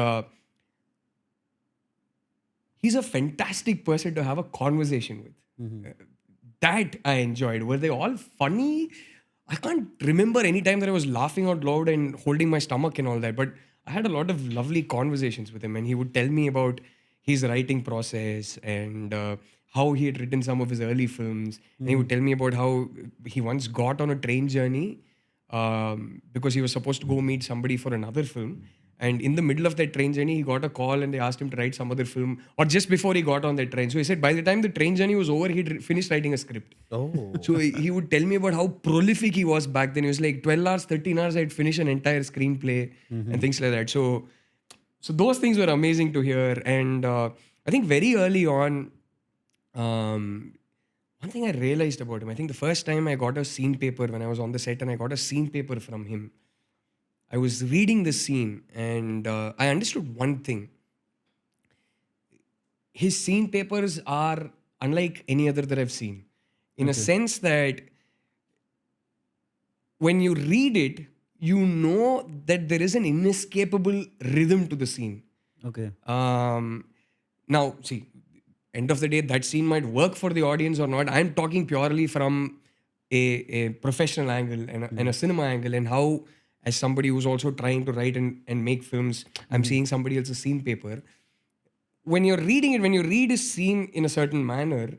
he's a fantastic person to have a conversation with. That I enjoyed. Were they all funny? I can't remember any time that I was laughing out loud and holding my stomach and all that. But I had a lot of lovely conversations with him and he would tell me about his writing process and how he had written some of his early films. And he would tell me about how he once got on a train journey because he was supposed to go meet somebody for another film. And in the middle of that train journey, he got a call and they asked him to write some other film or just before he got on that train. So he said by the time the train journey was over, he'd finished writing a script. Oh. So he would tell me about how prolific he was back then. He was like 12 hours, 13 hours, I'd finish an entire screenplay and things like that. So those things were amazing to hear. And I think very early on, one thing I realized about him, I think the first time I got a scene paper when I was on the set and I got a scene paper from him, I was reading the scene and I understood one thing. His scene papers are unlike any other that I've seen in a sense that when you read it, you know that there is an inescapable rhythm to the scene. Okay. Now, see, end of the day, that scene might work for the audience or not. I'm talking purely from a professional angle and a cinema angle and how, as somebody who's also trying to write and make films, I'm seeing somebody else's scene paper. When you're reading it, when you read his scene in a certain manner,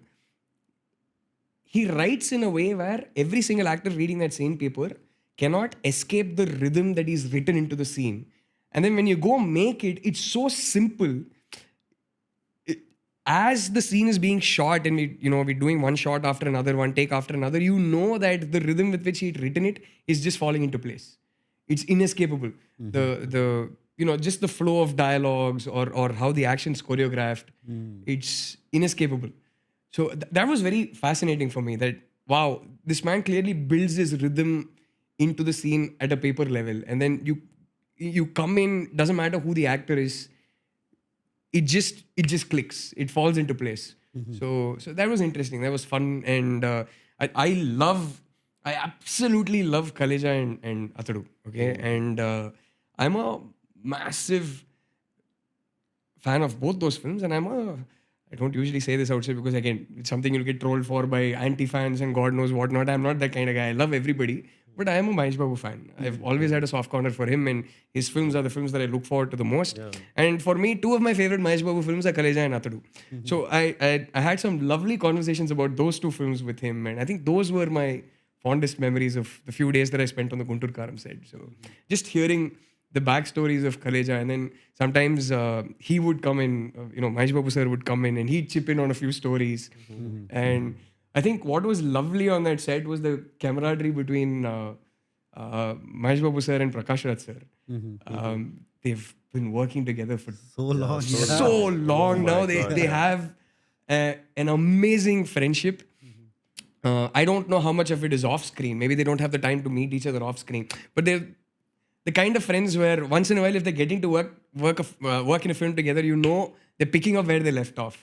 he writes in a way where every single actor reading that scene paper cannot escape the rhythm that is written into the scene. And then when you go make it, it's so simple. As the scene is being shot and we're doing one shot after another, one take after another, you know that the rhythm with which he'd written it is just falling into place. it's inescapable. The just the flow of dialogues or how the action's choreographed, it's inescapable. So that was very fascinating for me. That wow, this man clearly builds his rhythm into the scene at a paper level, and then you come in. Doesn't matter who the actor is. It just clicks. It falls into place. So that was interesting. That was fun, and I absolutely love Kaleja and Atadu. Okay, and I'm a massive fan of both those films, and I don't usually say this outside because again, it's something you'll get trolled for by anti-fans and God knows what not. I'm not that kind of guy. I love everybody, but I am a Mahesh Babu fan. I've always had a soft corner for him, and his films are the films that I look forward to the most. And for me, two of my favorite Mahesh Babu films are Kaleja and Atadu. So I had some lovely conversations about those two films with him, and I think those were my fondest memories of the few days that I spent on the Guntur Karam set. So just hearing the backstories of Kaleja, and then sometimes he would come in, Mahesh Babu sir would come in and he'd chip in on a few stories. And I think what was lovely on that set was the camaraderie between Mahesh Babu sir and Prakash Raj sir. They've been working together for so long now. They have an amazing friendship. I don't know how much of it is off screen. Maybe they don't have the time to meet each other off screen, but they're the kind of friends where once in a while, if they're getting to work in a film together, they're picking up where they left off.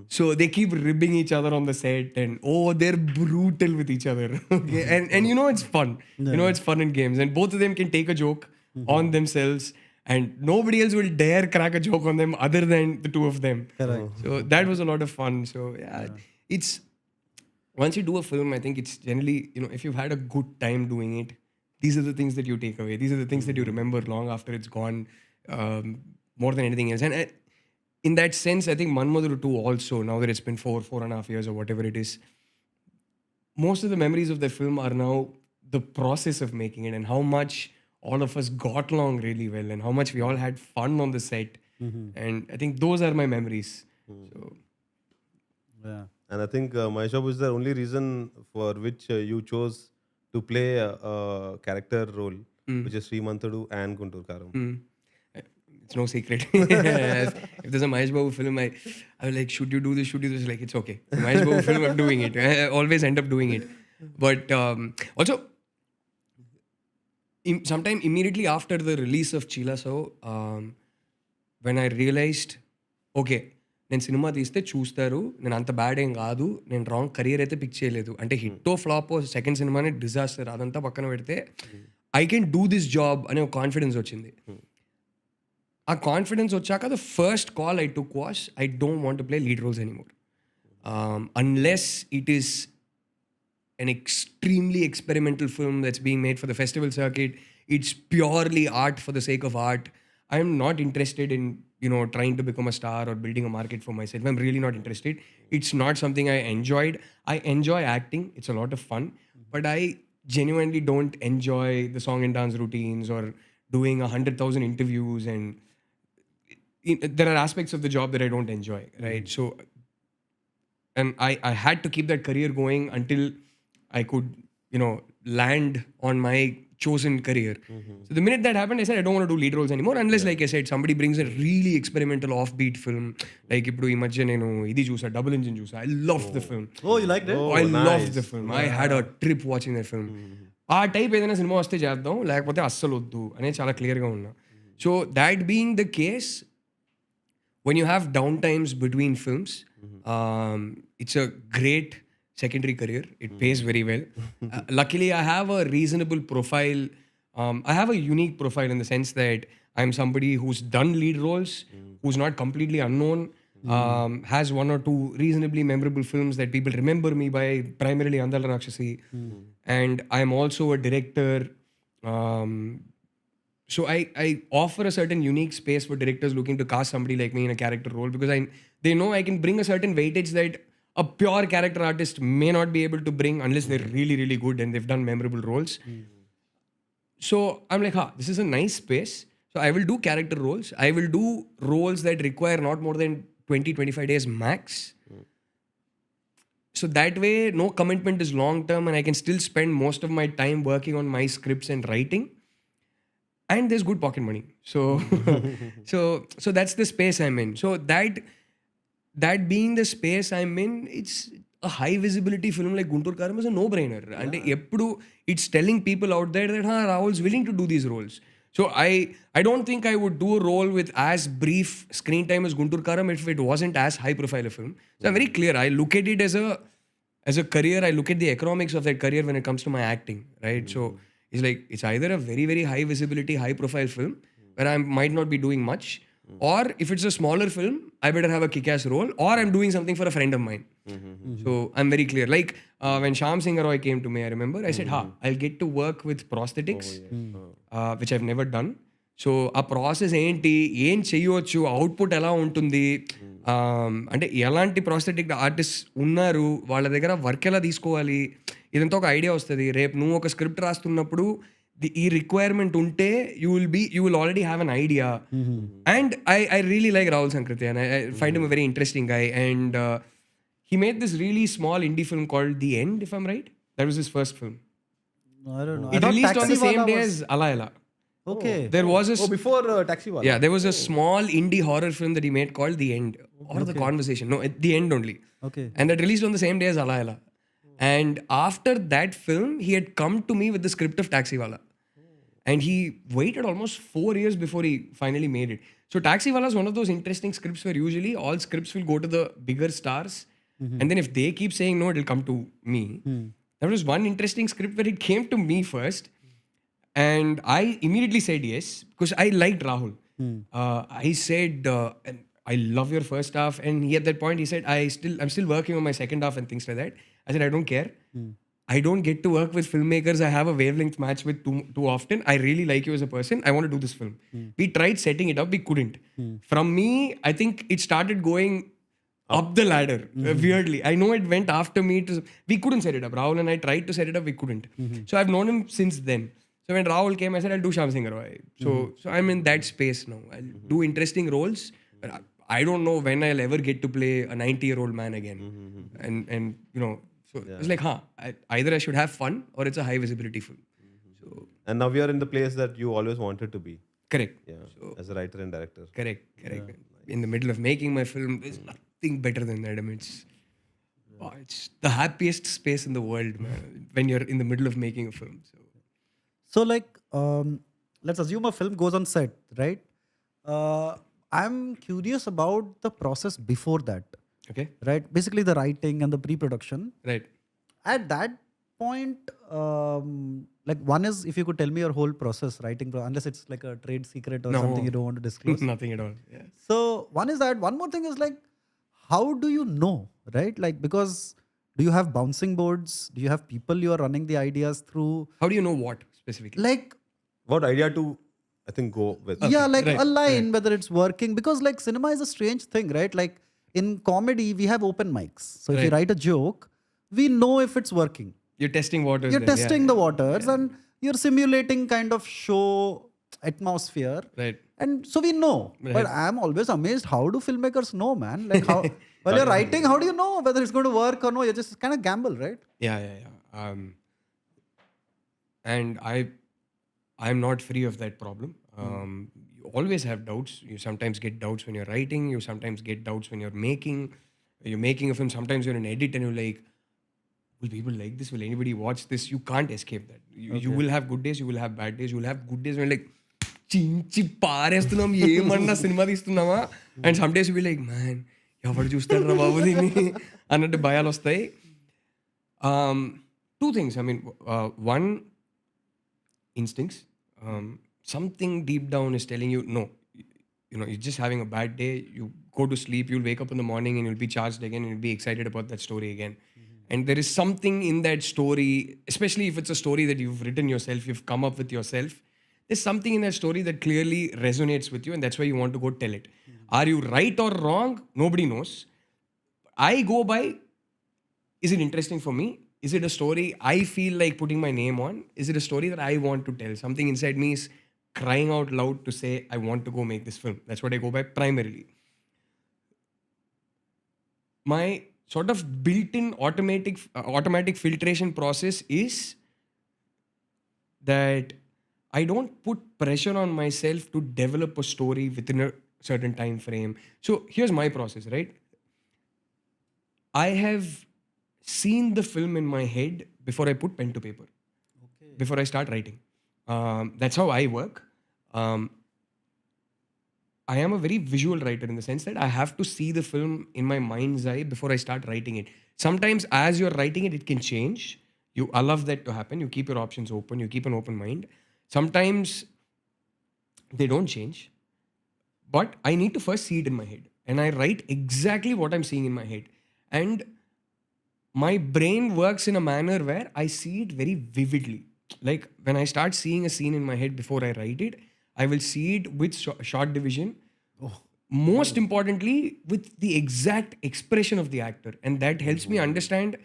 So they keep ribbing each other on the set, and they're brutal with each other. Okay? and it's fun. It's fun in games, and both of them can take a joke on themselves, and nobody else will dare crack a joke on them other than the two of them. Correct. So that was a lot of fun. So it's once you do a film, I think it's generally if you've had a good time doing it. These are the things that you take away. These are the things that you remember long after it's gone, more than anything else. And in that sense, I think Manmaduru 2 also, now that it's been 4.5 years or whatever it is, most of the memories of the film are now the process of making it and how much all of us got along really well and how much we all had fun on the set. And I think those are my memories. So, Yeah. And I think Mahesh Babu is the only reason for which you chose to play a character role, which is Srimantadu and Guntur Karam. It's no secret. If there's a Mahesh Babu film, I was like, should you do this? Should you do this? Like, it's okay. The Mahesh Babu film, I'm doing it. I always end up doing it. But also, sometime immediately after the release of Chila So, when I realized, okay, నేను cinema తీస్తే చూస్తారు, నేను అంత bad ఏం కాదు, నేను wrong career అయితే pick చేయలేదు, అంటే హిట్టో ఫ్లాపో సెకండ్ సినిమానే డిజాస్టర్ అదంతా పక్కన పెడితే I can do this job అనే ఒక కాన్ఫిడెన్స్ వచ్చింది. ఆ కాన్ఫిడెన్స్ వచ్చాక the first call I took was I don't want to play lead roles anymore unless it is an extremely experimental film that's being made for the festival circuit. It's purely art for the sake of art. I'm not interested in trying to become a star or building a market for myself. I'm really not interested. It's not something I enjoyed. I enjoy acting. It's a lot of fun. But I genuinely don't enjoy the song and dance routines or doing 100,000 interviews. And there are aspects of the job that I don't enjoy, right? So, and I had to keep that career going until I could, land on my chosen career. So the minute that happened, I said, I don't want to do lead roles anymore unless, like I said, somebody brings a really experimental offbeat film. Like, ippudu ee madhya nenu idi chusa, Double Engine chusa. I loved the film. Oh, you liked it? I loved the film. I had a trip watching that film. ఆ type ఏదైనా cinema వస్తే చేద్దాం, లేకపోతే అస్సలు వద్దు అనేది చాలా క్లియర్గా ఉన్నా. So that being the case, when you have downtimes between films, it's a great secondary career. It pays very well. Luckily, I have a reasonable profile. I have a unique profile in the sense that I'm somebody who's done lead roles, who's not completely unknown, has one or two reasonably memorable films that people remember me by, primarily Andala Rakshasi. And I'm also a director. So I offer a certain unique space for directors looking to cast somebody like me in a character role because they know I can bring a certain weightage that a pure character artist may not be able to bring unless they're really, really good and they've done memorable roles. So I'm like, this is a nice space. So I will do character roles. I will do roles that require not more than 20-25 days max. So that way, no commitment is long term and I can still spend most of my time working on my scripts and writing. and there's good pocket money. So, so that's the space I'm in. So that being the space I'm in, it's a high visibility film like Guntur Karam is a no-brainer. And it's telling people out there that Rahul's willing to do these roles. So I don't think I would do a role with as brief screen time as Guntur Karam if it wasn't as high profile a film. So I'm very clear. I look at it as a career. I look at the economics of that career when it comes to my acting, right? So it's like, it's either a very, very high visibility, high profile film where I might not be doing much, or if it's a smaller film, I better have a kick-ass role, or I'm doing something for a friend of mine. So I'm very clear. Like when Shyam Singh Roy came to me, I remember, I said, I'll get to work with prosthetics, which I've never done. So ఆ process ఏంటి, ఏం చెయ్యొచ్చు, output ఎలా ఉంటుంది, అంటే ఎలాంటి prosthetic artist ఉన్నారు, వాళ్ళ దగ్గర వర్క్ ఎలా తీసుకోవాలి, ఇదంతా ఒక ఐడియా వస్తుంది. రేపు నువ్వు ఒక స్క్రిప్ట్ రాస్తున్నప్పుడు ఈ రిక్వైర్మెంట్ ఉంటే you will already have an idea. And I really like Rahul Sankrityan and I find him a very interesting guy. And he made this really small indie film called The End, if I'm right. That was his first film. I don't know. It released on the same day as Ala Ela. Okay. There was a before Taxi Wala. there was a small indie horror film that he made called The End or The Conversation. No, The End only. Okay. And that released on the same day as Ala Ela. And after that film, he had come to me with the script of Taxi Wala. And he waited almost 4 years before he finally made it. So Taxi Wala is one of those interesting scripts where usually all scripts will go to the bigger stars. And then if they keep saying no, it'll come to me. There was one interesting script where it came to me first. And I immediately said yes because I liked Rahul. I said, I love your first half. And he, at that point, he said, I'm still working on my second half and things like that. I said, I don't care. I don't get to work with filmmakers I have a wavelength match with too often. I really like you as a person. I want to do this film. We tried setting it up. We couldn't. From me, I think it started going up the ladder, weirdly. I know it went after me. We couldn't set it up. Rahul and I tried to set it up. We couldn't. So I've known him since then. So when Rahul came, I said, I'll do Shyam Singh Roy. So I'm in that space now. I'll do interesting roles. But I don't know when I'll ever get to play a 90-year-old man again. And you know, so it's like, either I should have fun or it's a high visibility film. So, And now we are in the place that you always wanted to be. correct. Yeah. So, As a writer and director. correct. In the middle of making my film, there's nothing better than that. I mean, it's the happiest space in the world, man, when you're in the middle of making a film. So like, let's assume a film goes on set, right? I'm curious about the process before that, Okay? right? Basically the writing and the pre-production. Right. At that point, like one is if you could tell me your whole process, writing, unless it's like a trade secret or No. something you don't want to disclose. Nothing at all. Yeah. So one is that. One more thing is like, how do you know, right? Like, because do you have bouncing boards? Do you have people you are running the ideas through? How do you know what specifically? Like, What idea to, I think, go with? yeah, like right, a line, whether it's working. Because like cinema is a strange thing, right? Like in comedy, we have open mics. So if you Right. write a joke, we know if it's working. You're testing waters. You're then, testing the waters and you're simulating kind of show atmosphere. Right. And so we know. But I'm always amazed, how do filmmakers know, man? Like how, while you're writing, how do you know whether it's going to work or no? You're just kind of gamble, right? Yeah. And I'm not free of that problem. You always have doubts. You sometimes get doubts when you're writing. You sometimes get doubts when you're making a film. Sometimes you're an edit and you're like, will people like this? Will anybody watch this? You can't escape that. You will have good days. You will have bad days. You will have good days when you're like, చించి పారేస్తున్నాం ఏమన్నా సినిమా తీస్తున్నామా. And some days be like, man ఎవరు చూస్తాడు రా బాబు దీన్ని అన్నట్టు భయాలు వస్తాయి. Two things. I mean, one, instincts. Something deep down is telling you, no, you know, you're just having a bad day. You go to sleep, you'll wake up in the morning and you'll be charged again and you'll be excited about that story again. And there is something in that story, especially if it's a story that you've written yourself, you've come up with yourself. There's something in that story that clearly resonates with you, and that's why you want to go tell it. Are you right or wrong? Nobody knows. I go by, is it interesting for me? Is it a story I feel like putting my name on? Is it a story that I want to tell? Something inside me is crying out loud to say, I want to go make this film. That's what I go by primarily. My sort of built-in automatic filtration process is that I don't put pressure on myself to develop a story within a certain time frame. So here's my process, right? I have seen the film in my head before I put pen to paper, before I start writing. That's how I work. I am a very visual writer in the sense that I have to see the film in my mind's eye before I start writing it. Sometimes, as you're writing it, it can change. You allow that to happen. You keep your options open. You keep an open mind. Sometimes they don't change, but I need to first see it in my head, and I write exactly what I'm seeing in my head. And my brain works in a manner where I see it very vividly. Like when I start seeing a scene in my head before I write it, I will see it with short division. Most importantly, with the exact expression of the actor. And that helps me understand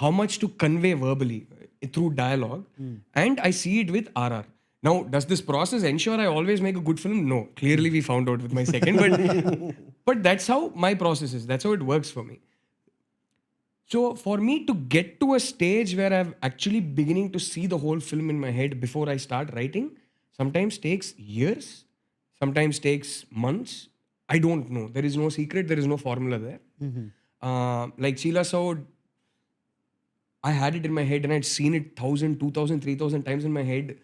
how much to convey verbally through dialogue. And I see it with RR. Now, does this process ensure I always make a good film? No. Clearly, we found out with my second. But that's how my process is. That's how it works for me. So for me to get to a stage where I'm actually beginning to see the whole film in my head before I start writing, sometimes takes years, sometimes takes months. I don't know. There is no secret. There is no formula there. Like Sheila Soud, I had it in my head and I'd seen it 1,000, 2,000, 3,000 times in my head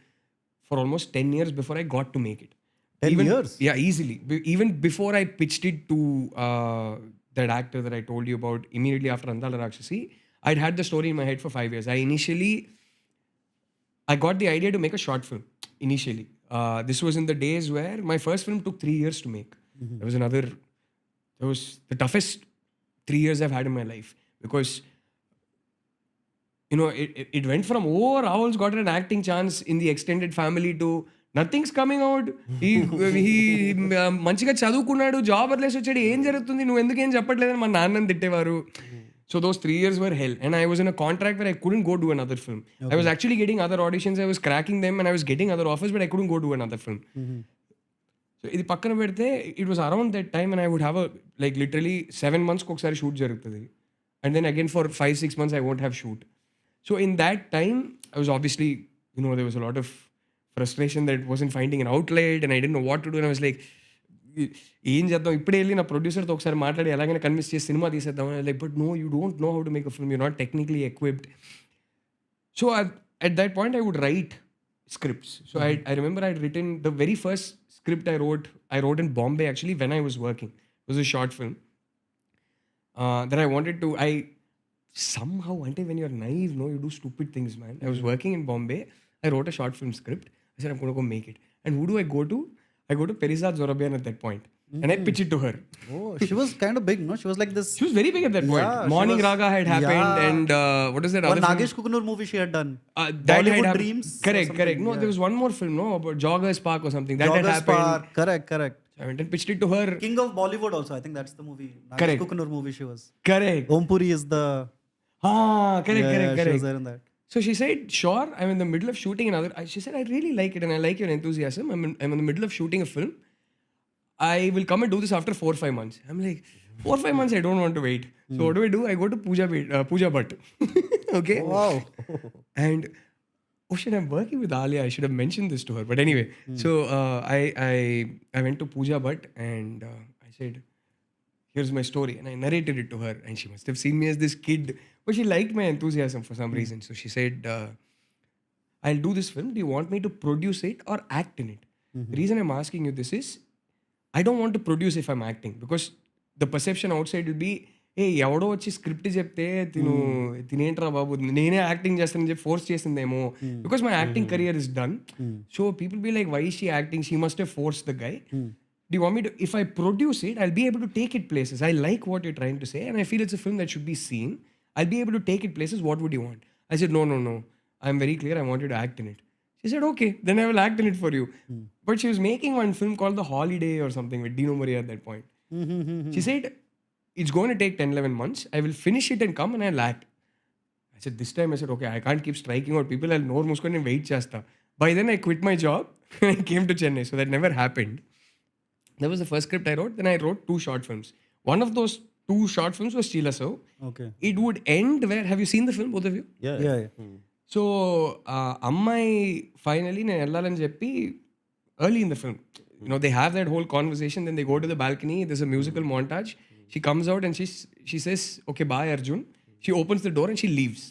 for almost 10 years before I got to make it. 10 years? Yeah, easily. Even before I pitched it to that actor that I told you about immediately after Andala Rakshasi, I'd had the story in my head for 5 years. I got the idea to make a short film initially. This was in the days where my first film took 3 years to make. That was the toughest 3 years I've had in my life, because it went from, oh, Rahul's got an acting chance in the extended family to nothing's coming out. He మంచిగా చదువుకున్నాడు, job వదిలేసి వచ్చాడు, ఏం జరుగుతుంది, నువ్వు ఎందుకు ఏం చెప్పట్లేదని మా నాన్నని తిట్టేవారు. So those 3 years were hell. And I was in a contract where I couldn't go do another film. I was actually getting other auditions. I was cracking them and I was getting other offers, but I couldn't go do another film. So ఇది పక్కన పెడితే, it was around that time and I would have literally 7 months ఒకసారి shoot జరుగుతుంది. And then again for 5-6 months I won't have shoot. So in that time, I was obviously, there was a lot of frustration that wasn't finding an outlet and I didn't know what to do. And I was like, ఏం చేద్దాం, ఇప్పుడే వెళ్ళి నా ప్రొడ్యూసర్తో ఒకసారి మాట్లాడి ఎలాగైనా convince చేసి cinema తీసేద్దాం. Like, but no, you don't know how to make a film, you're not technically equipped. So at that point I would write scripts. So I remember I'd written the very first script I wrote in Bombay actually when I was working. It was a short film that I wanted to, somehow, when you're naive, you do stupid things, man. I was working in Bombay. I wrote a short film script. I said, I'm going to go make it. And who do I go to? I go to Perizad Zorabian at that point. And I pitch it to her. Oh, she was kind of big, no? She was like this. She was very big at that point. Yeah, Morning Raga had happened. Yeah. And what is that One other film? Nagesh Kukunur movie she had done. That Bollywood had happened. Dreams. Correct. No, there was one more film, no? About Joggers Park or something. That Joggers had happened. Park. Correct. So I went and pitched it to her. King of Bollywood also. I think that's the movie. Nagesh Correct. Kukunur movie she was. Correct. Om Puri is the... Correct. She was there in that. So she said, sure, I'm in the middle of shooting another. She said, I really like it and I like your enthusiasm. I'm in the middle of shooting a film. I will come and do this after 4 or 5 months. I'm like, 4 or 5 months, I don't want to wait. So what do? I go to Pooja Bhatt. Okay? Wow. And, oh shit, I'm working with Alia. I should have mentioned this to her. But anyway, so I went to Pooja Bhatt and I said, here's my story. And I narrated it to her. And she must have seen me as this kid. But she liked my enthusiasm for some reason. So she said, I'll do this film. Do you want me to produce it or act in it? The reason I'm asking you this is, I don't want to produce if I'm acting. Because the perception outside will be, hey, ఎవడో వచ్చి script చెప్తే తినేంట్రా బాబు, నేనే acting చేస్తానని చెప్పి force చేసిందేమో. Because my acting career is done. So people be like, why she acting, she must have forced the guy. Do you want me to, if I produce it, I'll be able to take it places. I like what you're trying to say and I feel it's a film that should be seen. I'll be able to take it places. What would you want? I said, no. I'm very clear. I want you to act in it. She said, okay, then I will act in it for you. But she was making one film called The Holiday or something with Dino Maria at that point. She said, it's going to take 10-11 months. I will finish it and come and I'll act. I said, this time I said, okay, I can't keep striking out people. I'll nor muskoni wait chesta. By then I quit my job and I came to Chennai. So that never happened. That was the first script I wrote. Then I wrote 2 short films. One of those 2 short films was Chila So. Okay. It would end where, have you seen the film, both of you? Yeah. So అమ్మాయి finally నేను వెళ్ళాలని చెప్పి early in the film, they have that whole conversation, then they go to the balcony, there's a musical montage, she comes out and she says, okay, bye Arjun. She opens the door and she leaves.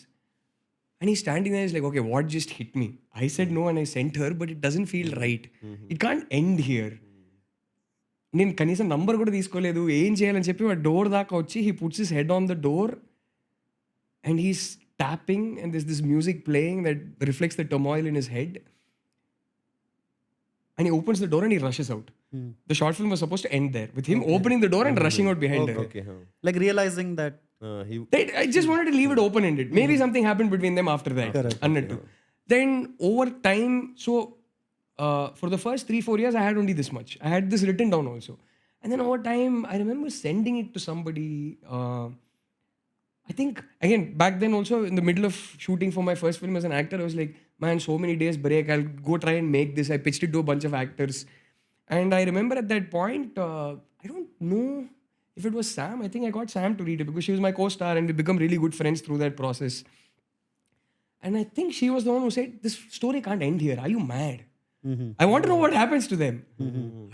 And he's standing there, he's like, okay, what just hit me? I said no and I sent her, but it doesn't feel right. It can't end here. నేను కనీసం number కూడా తీసుకోలేదు, ఏం చేయాలని చెప్పి ఆ door దాకా వచ్చి he puts his head on the door and he's tapping and there's this music playing that reflects the turmoil in his head, and he opens the door and he rushes out. The short film was supposed to end there with him opening the door and rushing out behind her. Okay. Like realizing that. I just wanted to leave it open-ended. Maybe something happened between them after that. Correct. Annattu. Then over time, so for the first 3-4 years, I had only this much. I had this written down also. And then over time, I remember sending it to somebody. I think, again, back then also, in the middle of shooting for my first film as an actor, I was like, man, so many days break, I'll go try and make this. I pitched it to a bunch of actors. And I remember at that point, I don't know if it was Sam. I think I got Sam to read it because she was my co-star and we become really good friends through that process. And I think she was the one who said, this story can't end here. Are you mad? I want to know what happens to them.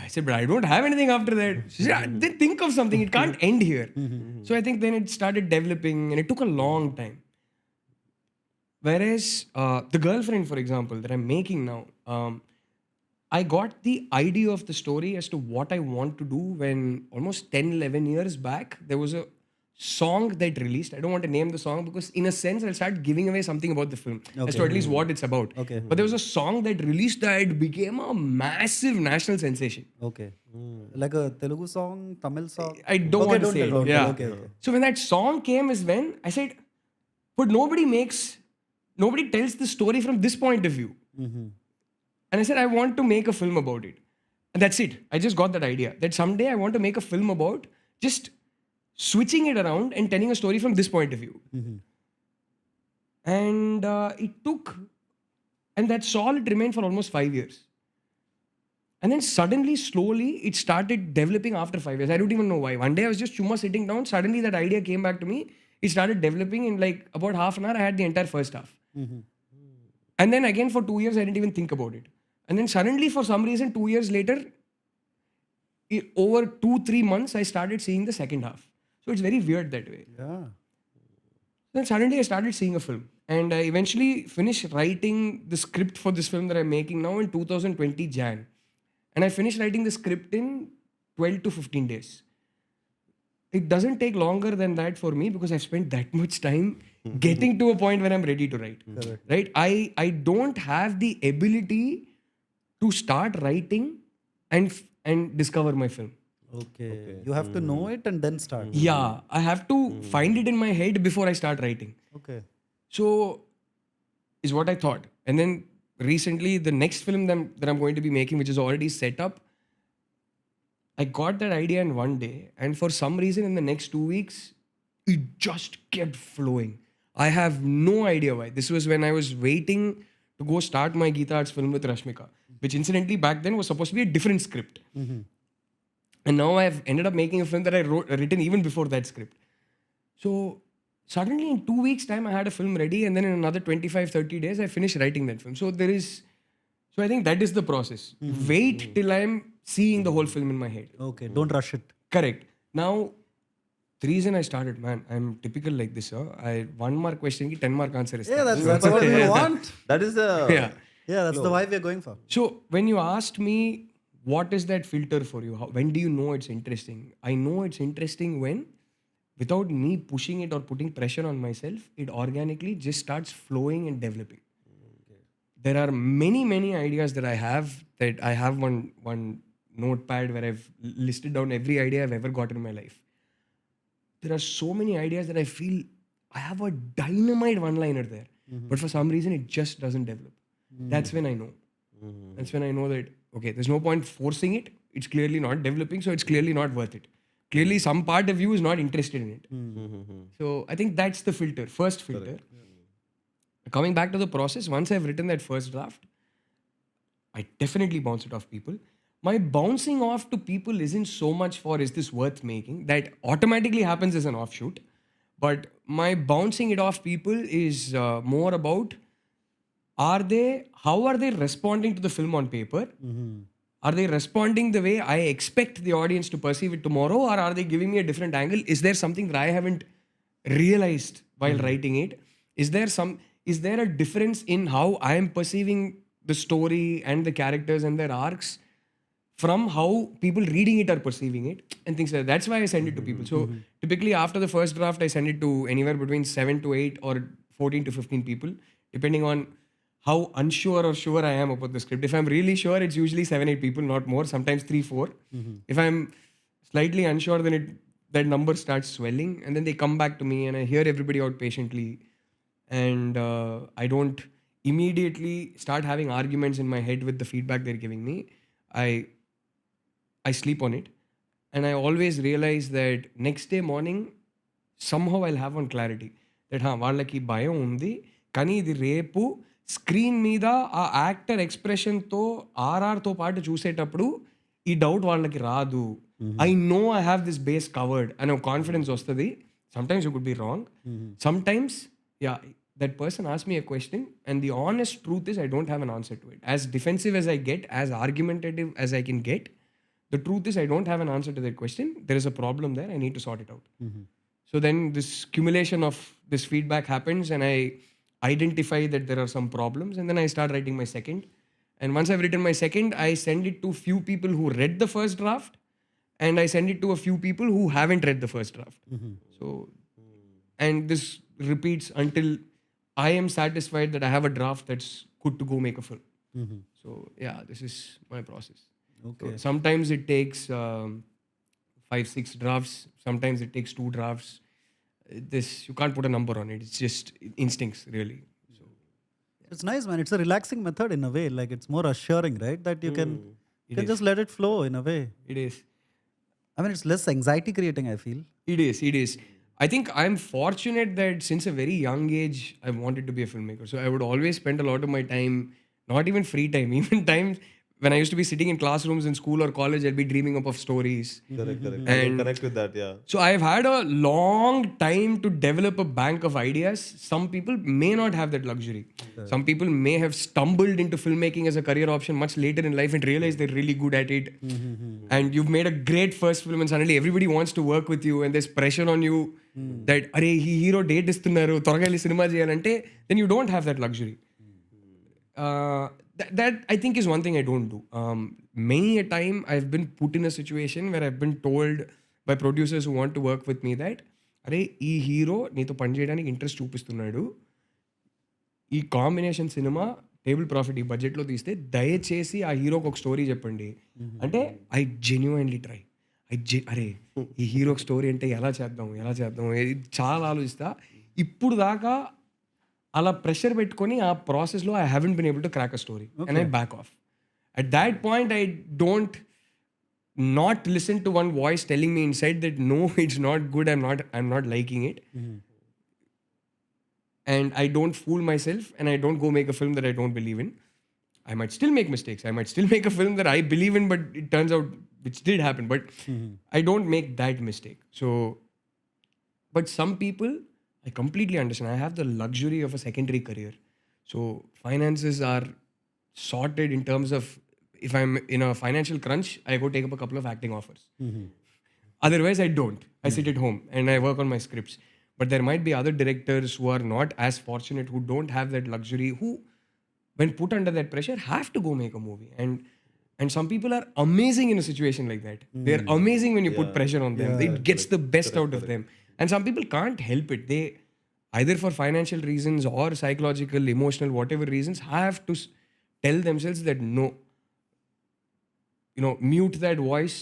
I said, but I don't have anything after that. She said, then think of something. It can't end here. So I think then it started developing and it took a long time. Whereas the girlfriend, for example, that I'm making now, I got the idea of the story as to what I want to do when almost 10-11 years back, there was a song that released. I don't want to name the song because in a sense I'll start giving away something about the film as to at least what it's about. Okay. But there was a song that released that became a massive national sensation. Okay. Like a Telugu song, Tamil song. I don't want to say it. Okay, Yeah. okay. So when that song came is when I said, but nobody tells the story from this point of view. And I said, I want to make a film about it. And that's it. I just got that idea that someday I want to make a film about just switching it around and telling a story from this point of view. And it took, and that solid remained for almost 5 years. And then suddenly, slowly, it started developing after 5 years. I don't even know why. One day I was just chumma sitting down. Suddenly that idea came back to me. It started developing in like about half an hour. I had the entire first half. And then again for 2 years, I didn't even think about it. And then suddenly, for some reason, 2 years later, over 2-3 months, I started seeing the second half. So it's very weird that way. Yeah. Then suddenly I started seeing a film. And I eventually finished writing the script for this film that I'm making now in 2020 Jan. And I finished writing the script in 12 to 15 days. It doesn't take longer than that for me because I've spent that much time getting to a point where I'm ready to write. Right? I don't have the ability to start writing and discover my film. Okay. You have to know it and then start. Yeah, I have to find it in my head before I start writing. Okay. So, is what I thought. And then recently, the next film that I'm going to be making, which is already set up, I got that idea in one day. And for some reason, in the next 2 weeks, it just kept flowing. I have no idea why. This was when I was waiting to go start my Geeta Arts film with Rashmika, which incidentally back then was supposed to be a different script. And now I've ended up making a film that I written even before that script. So suddenly in 2 weeks time, I had a film ready. And then in another 25-30 days, I finished writing that film. So I think that is the process. Wait till I'm seeing the whole film in my head. Okay. Don't rush it. Correct. Now, the reason I started, man, I'm typical like this. One mark question ki 10 mark answer is. Yeah, that's what we want. That is the Yeah. Yeah, that's the vibe we're going for. So when you asked me, what is that filter for you? When do you know it's interesting? I know it's interesting when, without me pushing it or putting pressure on myself, it organically just starts flowing and developing. There are many ideas that I have. That I have one notepad where I've listed down every idea I've ever got in my life. There are so many ideas that I feel I have a dynamite one-liner there. But for some reason, it just doesn't develop. That's when I know. That's when I know that, okay, there's no point forcing it. It's clearly not developing, so it's clearly not worth it. Clearly, some part of you is not interested in it. So I think that's the filter, first filter. Coming back to the process, once I've written that first draft, I definitely bounce it off people. My bouncing off to people isn't so much for is this worth making. That automatically happens as an offshoot. But my bouncing it off people is more about how are they responding to the film on paper? Are they responding the way I expect the audience to perceive it tomorrow, or are they giving me a different angle? Is there something that I haven't realized while writing it? Is there a difference in how I am perceiving the story and the characters and their arcs from how people reading it are perceiving it and things like that? That's why I send it to people. So typically after the first draft, I send it to anywhere between 7 to 8 or 14 to 15 people, depending on how unsure or sure I am about the script. If I'm really sure, it's usually 7, 8 people, not more, sometimes 3, 4. If I'm slightly unsure, then that number starts swelling, and then they come back to me and I hear everybody out patiently. And I don't immediately start having arguments in my head with the feedback they're giving me. I sleep on it, and I always realize that next day morning somehow I'll have one clarity that వాళ్ళకి భయం ఉంది కానీ ఇది రేపు screen మీద ఆ actor ఎక్స్ప్రెషన్తో ఆర్ఆర్తో పాటు చూసేటప్పుడు ఈ డౌట్ వాళ్ళకి రాదు. I know I have this base covered అనే కాన్ఫిడెన్స్ వస్తుంది. Sometimes you could be wrong, sometimes yeah that person asked me a question and the honest truth is I don't have an answer to it. As defensive as I get, as argumentative as I can get, the truth is I don't have an answer to that question. There is a problem there, I need to sort it out. So then this accumulation of this feedback happens and I identify that there are some problems, and then I start writing my second. And once I've written my second, I send it to few people who read the first draft, and I send it to a few people who haven't read the first draft. So, and this repeats until I am satisfied that I have a draft that's good to go make a film. So yeah, this is my process. Okay. So sometimes it takes 5, 6 drafts. Sometimes it takes 2 drafts. This you can't put a number on it. It's just instincts, really. So It's nice, man. It's a relaxing method in a way. Like it's more assuring, right? That you can just let it flow in a way. it is. I mean, it's less anxiety creating, I feel. It is. It is. I think I'm fortunate that since a very young age, I wanted to be a filmmaker. So I would always spend a lot of my time, not even free time, even times when I used to be sitting in classrooms in school or college, I'd be dreaming up of stories. Correct. I can connect with that, yeah. So I've had a long time to develop a bank of ideas. Some people may not have that luxury. Some people may have stumbled into filmmaking as a career option much later in life and realized they're really good at it. And you've made a great first film and suddenly everybody wants to work with you and there's pressure on you that అరే ఈ hero date ఇస్తున్నారు త్వరగా వెళ్ళి cinema చేయాలంటే then you don't have that luxury. That I think is one thing I don't do. Many a time I've been put in a situation where I've been told by producers who want to work with me that అరే ఈ hero నీతో పని చేయడానికి interest చూపిస్తున్నాడు, ఈ combination cinema table profit ఈ బడ్జెట్లో తీస్తే దయచేసి ఆ హీరోకి ఒక స్టోరీ చెప్పండి అంటే ఐ జెన్యున్లీ ట్రై. అరే ఈ హీరోకి స్టోరీ అంటే ఎలా చేద్దాం చాలా ఆలోచిస్తా. ఇప్పుడు దాకా అలా ప్రెషర్ పెట్టుకొని ఆ ప్రాసెస్లో I haven't been able to crack a story and I back off. At that point I don't not listen to one voice telling me inside that no, it's not good, I'm not liking it. And I don't fool myself and I don't go make a film that I don't believe in. I might still make mistakes. I might still make a film that I believe in, but it turns out, which did happen, but I don't make that mistake. So, but some people, I completely understand. I have the luxury of a secondary career. So finances are sorted in terms of, if I'm in a financial crunch, I go take up a couple of acting offers. Otherwise, I don't. I sit at home and I work on my scripts. But there might be other directors who are not as fortunate, who don't have that luxury, who, when put under that pressure, have to go make a movie. And some people are amazing in a situation like that. They're amazing when you put pressure on them. It gets the best out of them. And some people can't help it. They, either for financial reasons or psychological, emotional, whatever reasons, have to tell themselves that no, mute that voice,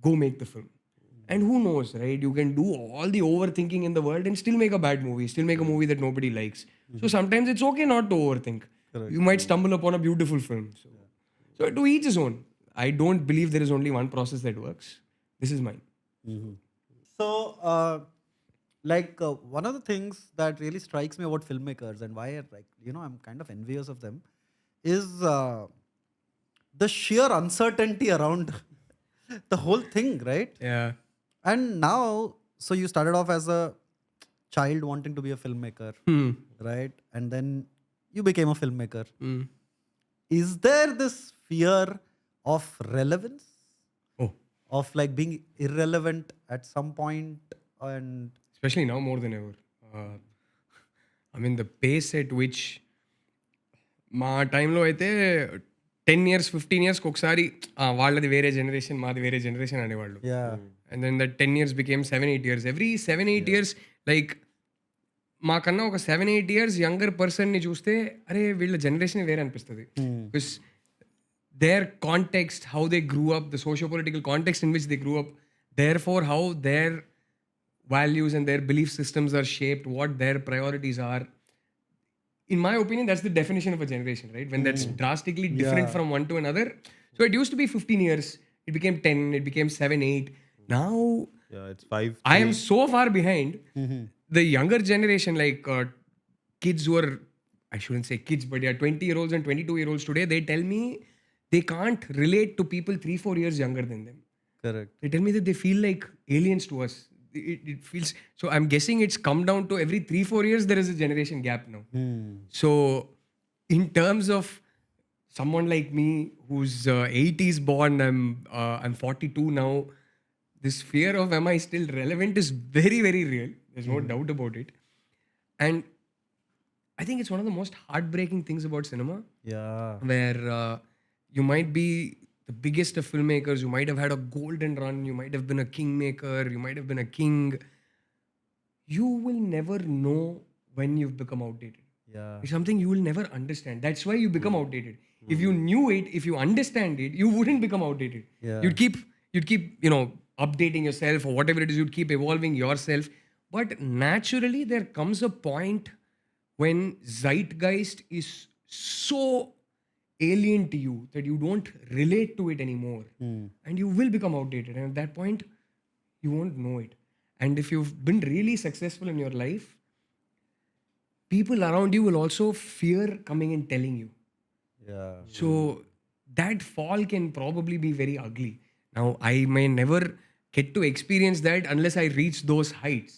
go make the film. And who knows, right? You can do all the overthinking in the world and still make a bad movie, still make a movie that nobody likes. So sometimes it's okay not to overthink. Correct. You might stumble upon a beautiful film. So to each his own. I don't believe there is only one process that works. This is mine. So, one of the things that really strikes me about filmmakers and why I'm kind of envious of them is the sheer uncertainty around the whole thing, right? Yeah. And now, so you started off as a child wanting to be a filmmaker, right? And then you became a filmmaker. Mm. Is there this fear of relevance, Oh, of like being irrelevant at some point? And especially now more than ever. I mean, the pace at which మా టైంలో అయితే 10 years 15 years ఒకసారి వాళ్ళది వేరే generation మాది వేరే generation అనేవాళ్ళు. yeah, And then that 10 years became 7-8 years. Every 7-8 years, like మాకన్నా ఒక 7-8 years యంగర్ పర్సన్ని చూస్తే అరే వీళ్ళ జనరేషన్ వేరే అనిపిస్తుంది. Because their context, how they grew up, the socio-political context in which they grew up, therefore how their values and their belief systems are shaped, what their priorities are. In my opinion, that's the definition of a generation, right? When that's drastically different from one to another. So it used to be 15 years, it became 10, it became 7-8. Now Yeah, it's 5. I am so far behind. The younger generation, like kids who are, I shouldn't say kids, but yeah, 20-year-olds and 22-year-olds today, they tell me they can't relate to people 3-4 years younger than them. correct. They tell me that they feel like aliens to us. It feels so. I'm guessing it's come down to every 3-4 years there is a generation gap now. So, in terms of someone like me who's 80s born, I'm 42 now. This fear of am I still relevant is very, very real. There's no doubt about it. And I think it's one of the most heartbreaking things about cinema, Yeah, where you might be the biggest of filmmakers, you might have had a golden run, you might have been a kingmaker, you might have been a king. You will never know when you've become outdated. yeah, It's something you will never understand. That's why you become outdated. If you knew it, if you understand it, you wouldn't become outdated. Yeah. You'd keep updating yourself or whatever it is. You'd keep evolving yourself. But naturally, there comes a point when zeitgeist is so alien to you that you don't relate to it anymore, and you will become outdated. And at that point, you won't know it. And if you've been really successful in your life, people around you will also fear coming and telling you. yeah, So that fall can probably be very ugly. Now, I may never get to experience that unless I reach those heights.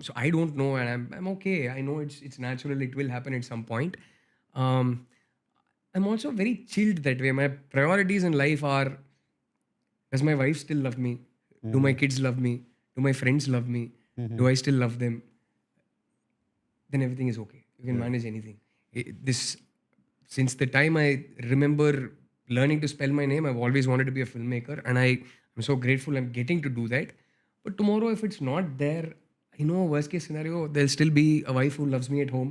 So I don't know, and I'm okay. I know it's natural. It will happen at some point. I'm also very chilled that way. My priorities in life are: does my wife still love me? Do my kids love me? Do my friends love me? Do I still love them? Then everything is okay. You can manage anything. Since the time I remember learning to spell my name, I've always wanted to be a filmmaker, and I'm so grateful I'm getting to do that. But tomorrow, if it's not there, I know worst case scenario, there'll still be a wife who loves me at home,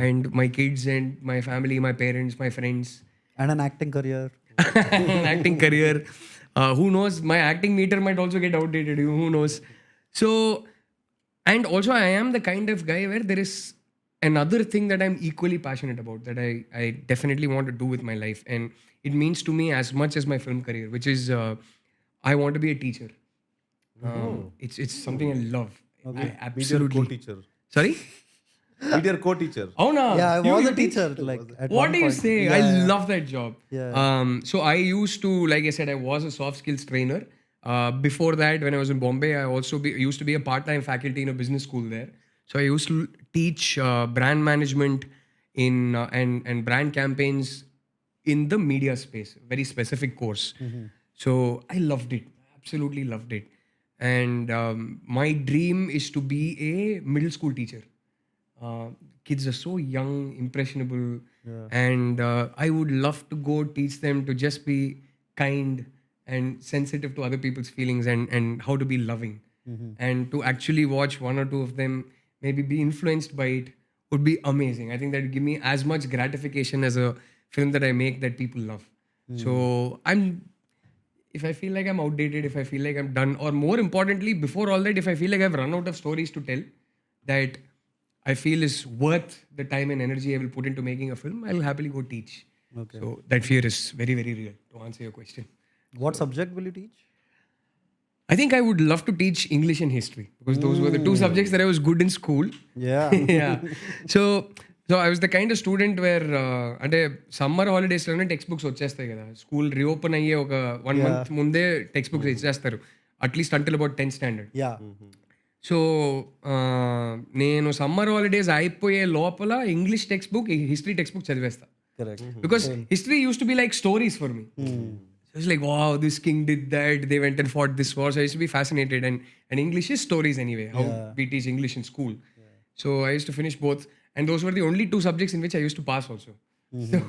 and my kids and my family, my parents, my friends. and an acting career. An acting career. Who knows? My acting meter might also get outdated. Who knows? So, and also I am the kind of guy where there is another thing that I'm equally passionate about, that I definitely want to do with my life. And it means to me as much as my film career, which is I want to be a teacher. It's something I love. I Meet your absolutely. co-teacher. Sorry? Meet your co-teacher. Oh no. Yeah, I You was a teach? teacher. Like, at What one do you point. say? Yeah, I yeah. love that job. Yeah. So I used to, like I said, I was a soft skills trainer. Before that, when I was in Bombay, I also used to be a part-time faculty in a business school there. So I used to teach brand management in and brand campaigns in the media space, very specific course. So I loved it, absolutely loved it. And my dream is to be a middle school teacher. Kids are so young, impressionable, and I would love to go teach them to just be kind and sensitive to other people's feelings, and how to be loving. And to actually watch one or two of them maybe be influenced by it would be amazing. I think that would give me as much gratification as a film that I make that people love. So if I feel like I'm outdated, if I feel like I'm done, or more importantly, before all that, if I feel like I've run out of stories to tell that I feel is worth the time and energy I will put into making a film, I'll happily go teach. Okay. So that fear is very, very real, to answer your question. What subject will you teach? I think I would love to teach English and history, because those were the two subjects that I was good in school. Yeah. Yeah. So I was the kind of student where అంటే summer హాలిడేస్లోనే text books వచ్చేస్తాయి కదా, school reopen అయ్యే ఒక 1 month ముందే text books ఇచ్చేస్తారు, at least until about 10th standard. Yeah. So నేను summer holidays అయిపోయే లోపల English text book history text book చదివేస్తా Correct. Because history used to be like stories for me it's like wow this king did that, they went and fought this war, so I used to be fascinated, and English is stories anyway, how we teach English in school. So I used to finish both, and those were the only two subjects in which I used to pass also. So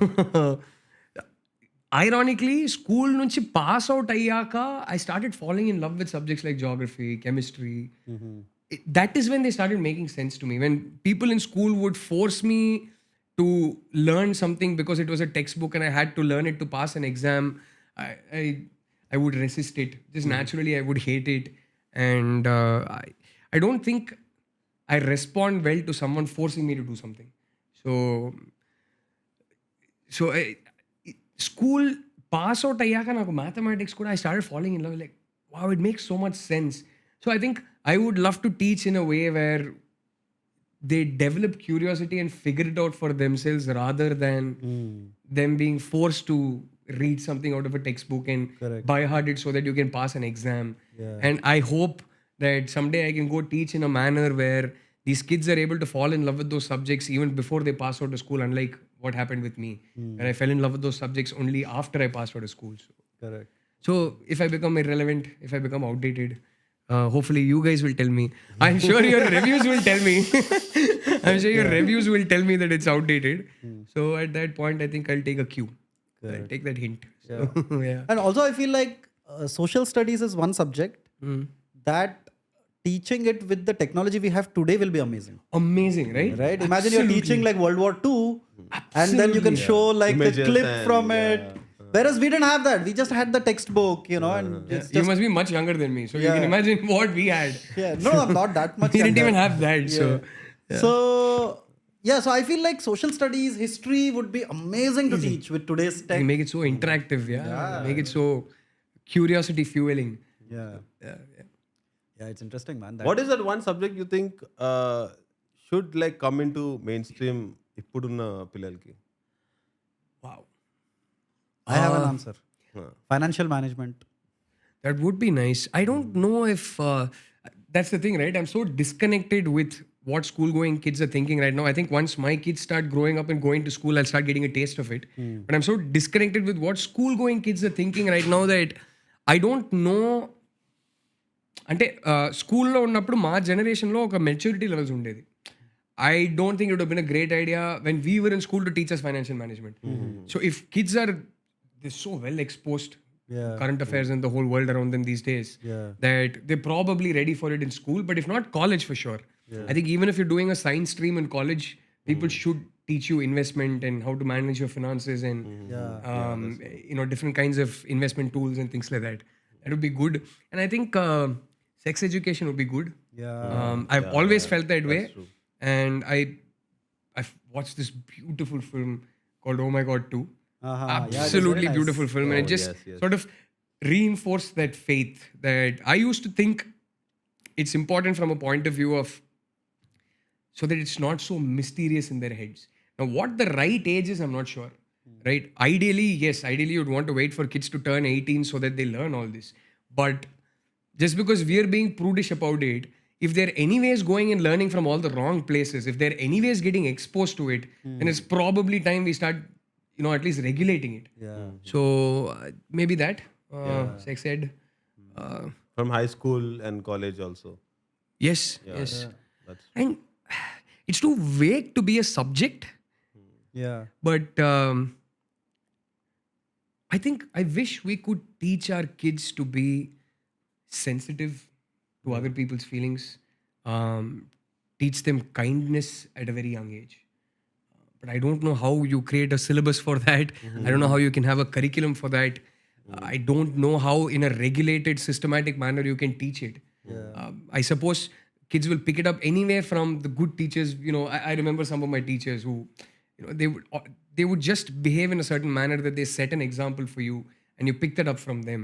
ironically, school nunchi pass out ayyaka, I started falling in love with subjects like geography, chemistry. That is when they started making sense to me. When people in school would force me to learn something because it was a textbook and I had to learn it to pass an exam, I would resist it. Just naturally, I would hate it. And I don't think I respond well to someone forcing me to do something. So school pass out అయ్యాక నాకు mathematics కూడా I started following in love, like wow it makes so much sense. So I think I would love to teach in a way where they develop curiosity and figure it out for themselves rather than them being force to read something out of a textbook and by heart it so that you can pass an exam. And I hope that someday I can go teach in a manner where these kids are able to fall in love with those subjects even before they pass out of school, unlike what happened with me, where I fell in love with those subjects only after I passed out of school. Correct. So if I become irrelevant, if I become outdated, hopefully you guys will tell me. I'm sure your reviews will tell me. I'm sure your reviews will tell me that it's outdated. So at that point, I think I'll take a cue. I'll take that hint. So, yeah. And also, I feel like social studies is one subject that teaching it with the technology we have today will be amazing. Amazing, right? Right? Imagine you're teaching like World War II and then you can show like Images a clip and, from it. Whereas we didn't have that. We just had the textbook, you know, and it's You just... must be much younger than me, so you can imagine what we had. Yeah, no, I'm not that much We didn't younger. even have that. So, So, yeah, so I feel like social studies, history would be amazing to teach with today's tech. make it so interactive, make it so curiosity fueling. Yeah. Yeah, it's interesting, man. What is that one subject you think should like come into mainstream ippudunna pillalki? Wow. I have an answer. Financial management. That would be nice. I don't know if that's the thing, right? I'm so disconnected with what school going kids are thinking right now. I think once my kids start growing up and going to school, I'll start getting a taste of it. But I'm so disconnected with what school going kids are thinking right now that I don't know. అంటే స్కూల్లో ఉన్నప్పుడు మా జనరేషన్లో ఒక maturity levels ఉండేది. I don't think it would have been a great idea when we were in school to teach us financial management. So if kids are they're so well exposed current affairs and the whole world around them these days that they're probably ready for it in school, but if not college for sure. I think even if you're doing a science stream in college, people should teach you investment and how to manage your finances and different kinds of investment tools and things like that. That would be good. And I think sex education would be good. I've always felt that way. True. And I've watched this beautiful film called Oh My God 2. Absolutely beautiful film. And it just sort of reinforced that faith that I used to think it's important from a point of view of so that it's not so mysterious in their heads. Now, what the right age is, I'm not sure. Right? Ideally, yes. Ideally, you'd want to wait for kids to turn 18 so that they learn all this. But just because we're being prudish about it, if they're anyways going and learning from all the wrong places, if they're anyways getting exposed to it, then it's probably time we start, at least regulating it. So maybe that sex ed. From high school and college also. Yes. That's And it's too vague to be a subject. Yeah. But I think I wish we could teach our kids to be sensitive to other people's feelings, teach them kindness at a very young age. But I don't know how you create a syllabus for that. I don't know how you can have a curriculum for that. I don't know how in a regulated, systematic manner you can teach it. I suppose kids will pick it up anyway from the good teachers. I remember some of my teachers who, they would just behave in a certain manner that they set an example for you and you pick that up from them.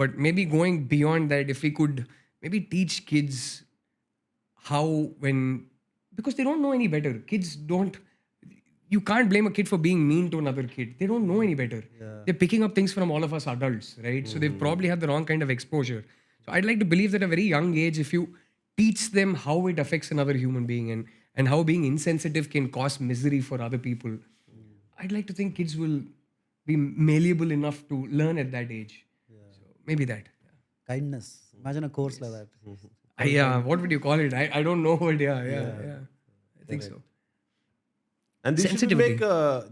But maybe going beyond that, if we could maybe teach kids how because they don't know any better. Kids don't, you can't blame a kid for being mean to another kid. They don't know any better. They're picking up things from all of us adults, right? So they've probably had the wrong kind of exposure. So I'd like to believe that at a very young age, if you teach them how it affects another human being and how being insensitive can cause misery for other people, I'd like to think kids will be malleable enough to learn at that age. So maybe that. Kindness. Imagine a course like that. What would you call it? I don't know, but yeah. I think so. And Sensitivity.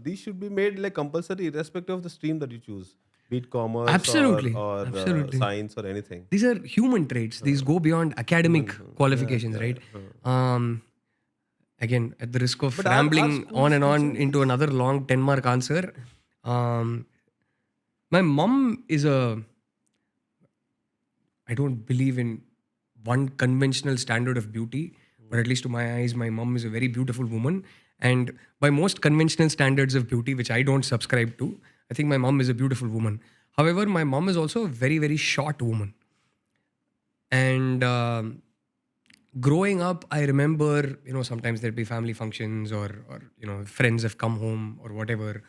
these should be made like compulsory irrespective of the stream that you choose, be it commerce Absolutely. or Absolutely. science or anything. These are human traits. These go beyond academic qualifications, right? Again, at the risk of But our rambling schools on and on teaching into another long 10-mark answer, my mom is I don't believe in one conventional standard of beauty, but at least to my eyes, my mom is a very beautiful woman. And by most conventional standards of beauty, which I don't subscribe to, I think my mom is a beautiful woman. However, my mom is also a very, very short woman. And growing up, I remember, sometimes there'd be family functions or friends have come home or whatever.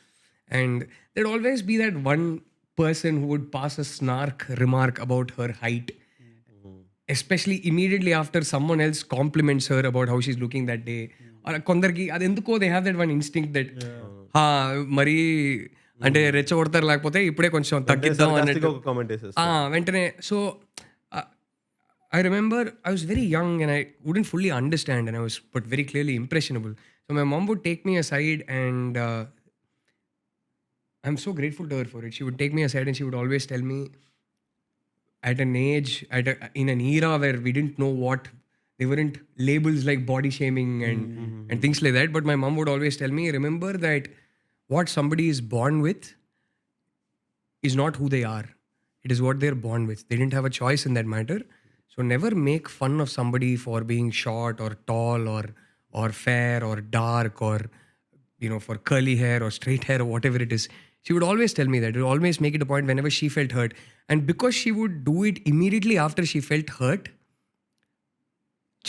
And there'd always be that one person who would pass a snark remark about her height, especially immediately after someone else compliments her about how she's looking that day. Or కొందరికి అది ఎందుకో they have that one instinct that మరి అంటే రెచ్చగొడతారు లేకపోతే ఇప్పుడే కొంచెం తగ్గిద్దాం Sarcastic అన్నట్టు ఒక comment వేసేస్తారు. వెంటనే so I remember I was very young and I wouldn't fully understand and I was but very clearly impressionable. So my mom would take me aside and I'm so grateful to her for it. She would take me aside and she would always tell me at an age, in an era where we didn't know what, there weren't labels like body shaming and things like that. But my mom would always tell me, remember that what somebody is born with is not who they are. It is what they're born with. They didn't have a choice in that matter. So never make fun of somebody for being short or tall or fair or dark or for curly hair or straight hair or whatever it is. She would always tell me that. It would always make it a point whenever she felt hurt. And because she would do it immediately after she felt hurt,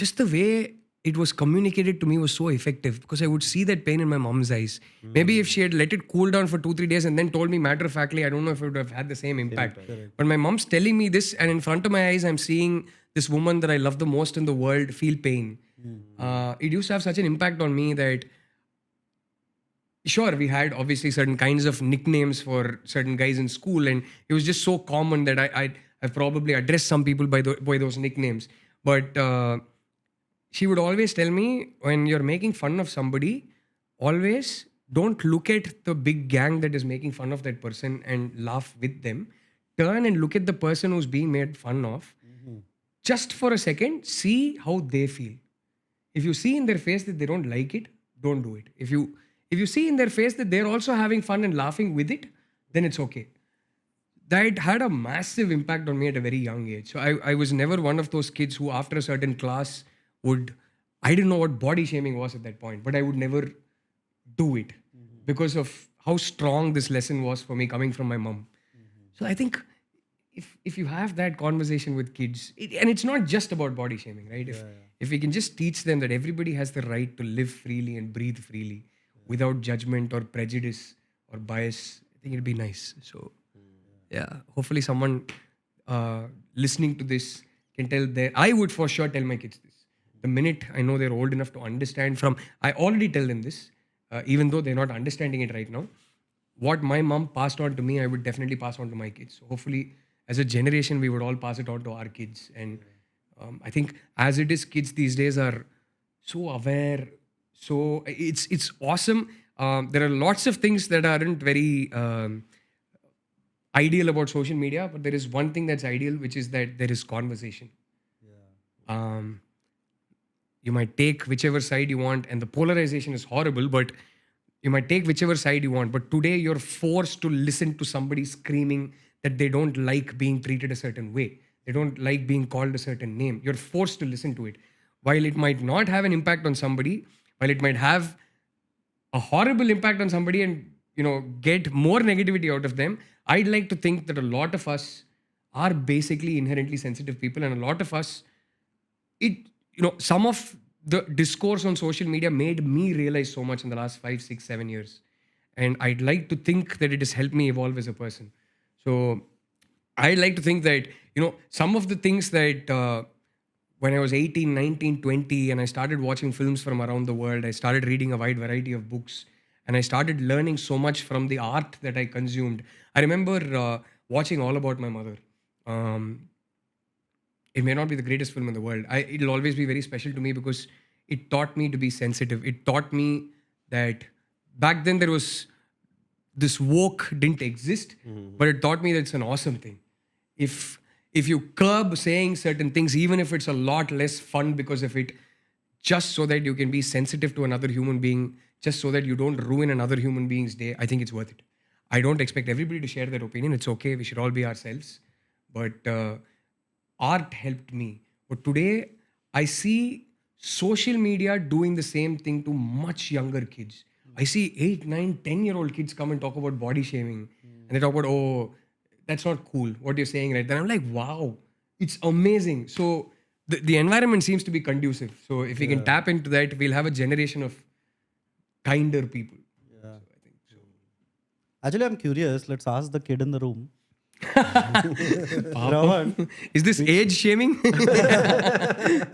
just the way it was communicated to me was so effective because I would see that pain in my mom's eyes. Maybe if she had let it cool down for 2-3 days and then told me matter-of-factly, I don't know if it would have had the same impact. But my mom's telling me this and in front of my eyes, I'm seeing this woman that I love the most in the world feel pain. It used to have such an impact on me that sure, we had obviously certain kinds of nicknames for certain guys in school and it was just so common that I've probably addressed some people by those nicknames. But she would always tell me, when you're making fun of somebody, always don't look at the big gang that is making fun of that person and laugh with them. Turn and look at the person who's being made fun of. Just for a second, see how they feel. If you see in their face that they don't like it, don't do it. If you see in their face that they're also having fun and laughing with it, then it's okay. That had a massive impact on me at a very young age. So I was never one of those kids who after a certain class I didn't know what body shaming was at that point, but I would never do it because of how strong this lesson was for me coming from my mom. So I think if you have that conversation with kids, and it's not just about body shaming, right? If we can just teach them that everybody has the right to live freely and breathe freely without judgment or prejudice or bias, I think it'd be nice. So yeah, hopefully someone listening to this can I would for sure tell my kids this. The minute I know they're old enough to understand I already tell them this, even though they're not understanding it right now. What my mom passed on to me, I would definitely pass on to my kids. So hopefully, as a generation, we would all pass it on to our kids. And I think as it is, kids these days are so aware. So it's awesome. There are lots of things that aren't very ideal about social media, but there is one thing that's ideal, which is that there is conversation. You might take whichever side you want, and the polarization is horrible, but you might take whichever side you want. But today you're forced to listen to somebody screaming that they don't like being treated a certain way. They don't like being called a certain name. You're forced to listen to it. While it might not have an impact on somebody, while it might have a horrible impact on somebody and, get more negativity out of them, I'd like to think that a lot of us are basically inherently sensitive people, and a lot of us, some of the discourse on social media made me realize so much in the last 5, 6, 7 years. And I'd like to think that it has helped me evolve as a person. So I'd like to think that some of the things that when I was 18, 19, 20, and I started watching films from around the world, I started reading a wide variety of books, and I started learning so much from the art that I consumed. I remember watching All About My Mother. It may not be the greatest film in the world. It'll always be very special to me because it taught me to be sensitive. It taught me that back then there was this woke didn't exist, but it taught me that it's an awesome thing. If you curb saying certain things, even if it's a lot less fun because of it, just so that you can be sensitive to another human being, just so that you don't ruin another human being's day, I think it's worth it. I don't expect everybody to share their opinion. It's okay. We should all be ourselves. But art helped me. But today, I see social media doing the same thing to much younger kids. I see 8, 9, 10-year-old kids come and talk about body shaming. And they talk about, oh, that's not cool, what you're saying right then. I'm like, wow, it's amazing. So the environment seems to be conducive. So if we can tap into that, we'll have a generation of kinder people. Yeah. So I think so. Actually, I'm curious. Let's ask the kid in the room. Rahul. Is this age shaming?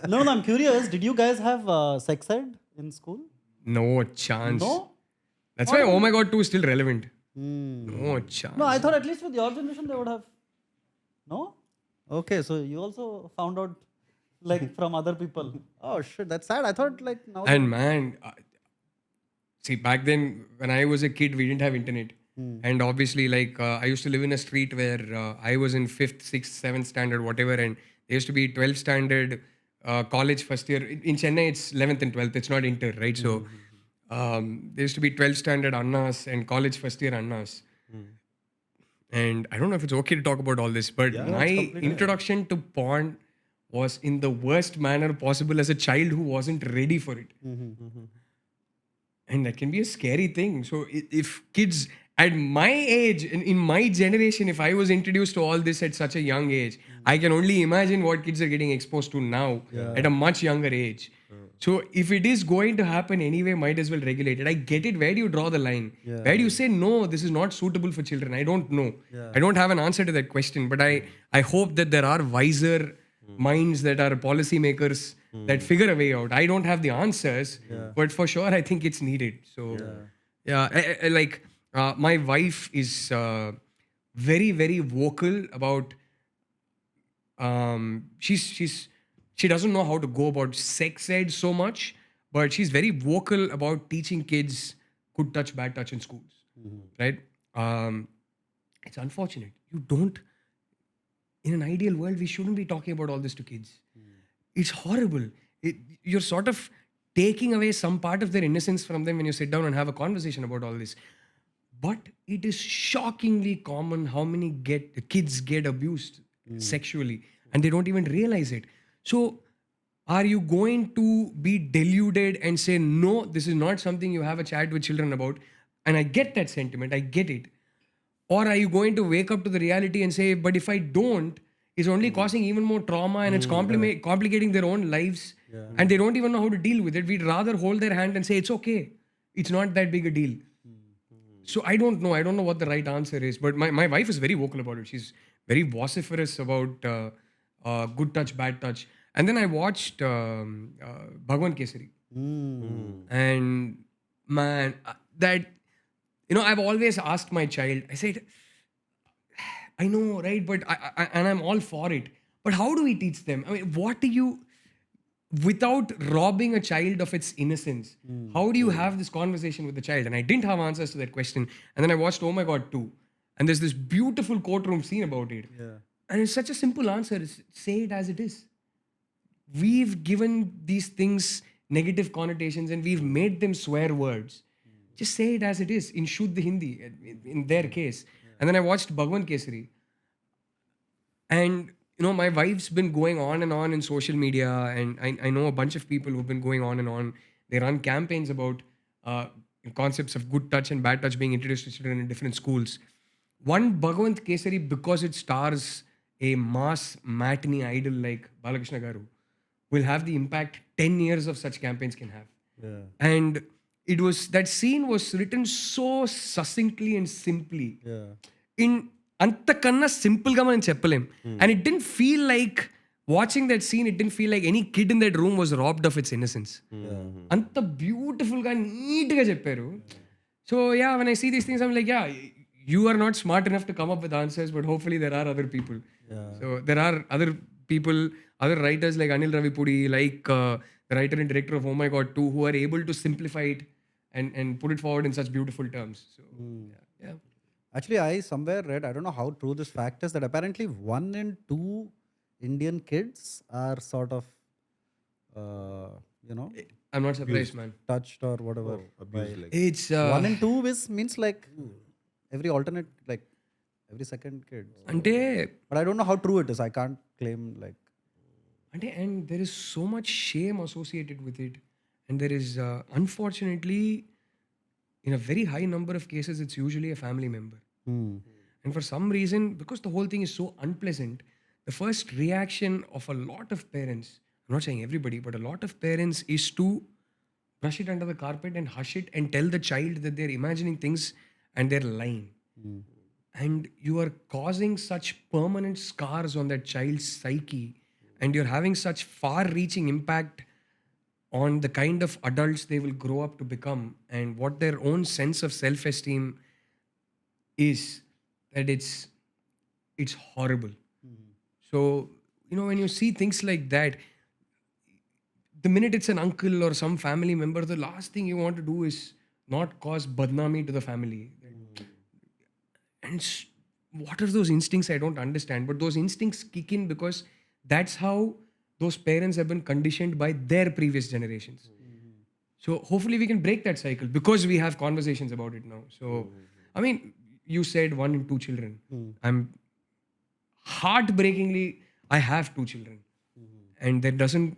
No, I'm curious. Did you guys have sex ed in school? No chance. No? That's why Oh My God 2 is still relevant. Hmm. No chance. No, I thought at least with your generation they would have. No? Okay, so you also found out like from other people. Oh shit, that's sad. I thought like now. And man, see, back then when I was a kid, we didn't have internet. And obviously, like I used to live in a street where I was in 5th, 6th, 7th standard, whatever, and there used to be 12th standard college first year. In Chennai, it's 11th and 12th. It's not inter, right? So there used to be 12th standard Annas and college first year Annas. And I don't know if it's okay to talk about all this, but my introduction to porn was in the worst manner possible as a child who wasn't ready for it. And that can be a scary thing. So if kids at my age, in my generation, if I was introduced to all this at such a young age, I can only imagine what kids are getting exposed to now at a much younger age. So if it is going to happen anyway, might as well regulate it. I get it. Where do you draw the line? Where do you say, no, this is not suitable for children? I don't know. I don't have an answer to that question. But I hope that there are wiser minds that are policymakers that figure a way out. I don't have the answers, but for sure, I think it's needed. So, my wife is very, very vocal about. She doesn't know how to go about sex ed so much, but she's very vocal about teaching kids good touch, bad touch in schools. Right? It's unfortunate. You don't. In an ideal world, we shouldn't be talking about all this to kids. It's horrible. You're sort of taking away some part of their innocence from them when you sit down and have a conversation about all this. But it is shockingly common how many kids get abused sexually and they don't even realize it. So are you going to be deluded and say, no, this is not something you have a chat with children about? And I get that sentiment. I get it. Or are you going to wake up to the reality and say, but if I don't, it's only causing even more trauma and it's complicating their own lives and they don't even know how to deal with it. We'd rather hold their hand and say, it's okay. It's not that big a deal. So I don't know. I don't know what the right answer is. But my wife is very vocal about it. She's very vociferous about good touch, bad touch. And then I watched Bhagwan Kesari. And man, that... I've always asked my child, I said, I know, right? But and I'm all for it. But how do we teach them? I mean, what do you, without robbing a child of its innocence, how do you have this conversation with the child? And I didn't have answers to that question. And then I watched Oh My God 2. And there's this beautiful courtroom scene about it. And it's such a simple answer. It's, say it as it is. We've given these things negative connotations and we've made them swear words. Just say it as it is, in Shuddha Hindi, in their case. And then I watched Bhagwan Kesari. And, my wife's been going on and on in social media. And I know a bunch of people who've been going on and on. They run campaigns about concepts of good touch and bad touch being introduced to children in different schools. One, Bhagwan Kesari, because it stars a mass matinee idol like Balakrishna Garu, will have the impact 10 years of such campaigns can have. And that scene was written so succinctly and simply. In అంతకన్నా సింపుల్గా మనం చెప్పలేం. And it didn't feel like watching that scene, it didn't feel like any kid in that room was robbed of its innocence. అంత బ్యూటిఫుల్గా నీట్గా చెప్పారు. So yeah, when I see these things I'm like, yeah, you are not smart enough to come up with answers, but hopefully there are other people. So there are other people, other writers like Anil Ravipudi, like the writer and director of Oh My God 2, who are able to simplify it and put it forward in such beautiful terms. So yeah. Actually, I somewhere read, I don't know how true this fact is, that apparently 1 in 2 Indian kids are sort of, I'm not surprised, man. touched or whatever. Abuse, like. It's 1 in 2 means like every alternate, like every second kid. ante But I don't know how true it is. I can't claim like. and there is so much shame associated with it, and there is unfortunately, in a very high number of cases, it's usually a family member. And for some reason, because the whole thing is so unpleasant, the first reaction of a lot of parents, I'm not saying everybody, but a lot of parents, is to brush it under the carpet and hush it and tell the child that they're imagining things and they're lying. And you are causing such permanent scars on that child's psyche, and you're having such far-reaching impact on the kind of adults they will grow up to become and what their own sense of self-esteem is, that it's horrible. So, when you see things like that, the minute it's an uncle or some family member, the last thing you want to do is not cause badnami to the family. And what are those instincts? I don't understand. But those instincts kick in because that's how those parents have been conditioned by their previous generations. So hopefully we can break that cycle because we have conversations about it now. So, I mean, you said 1 in 2 children. I'm heartbreakingly, I have 2 children. And there doesn't,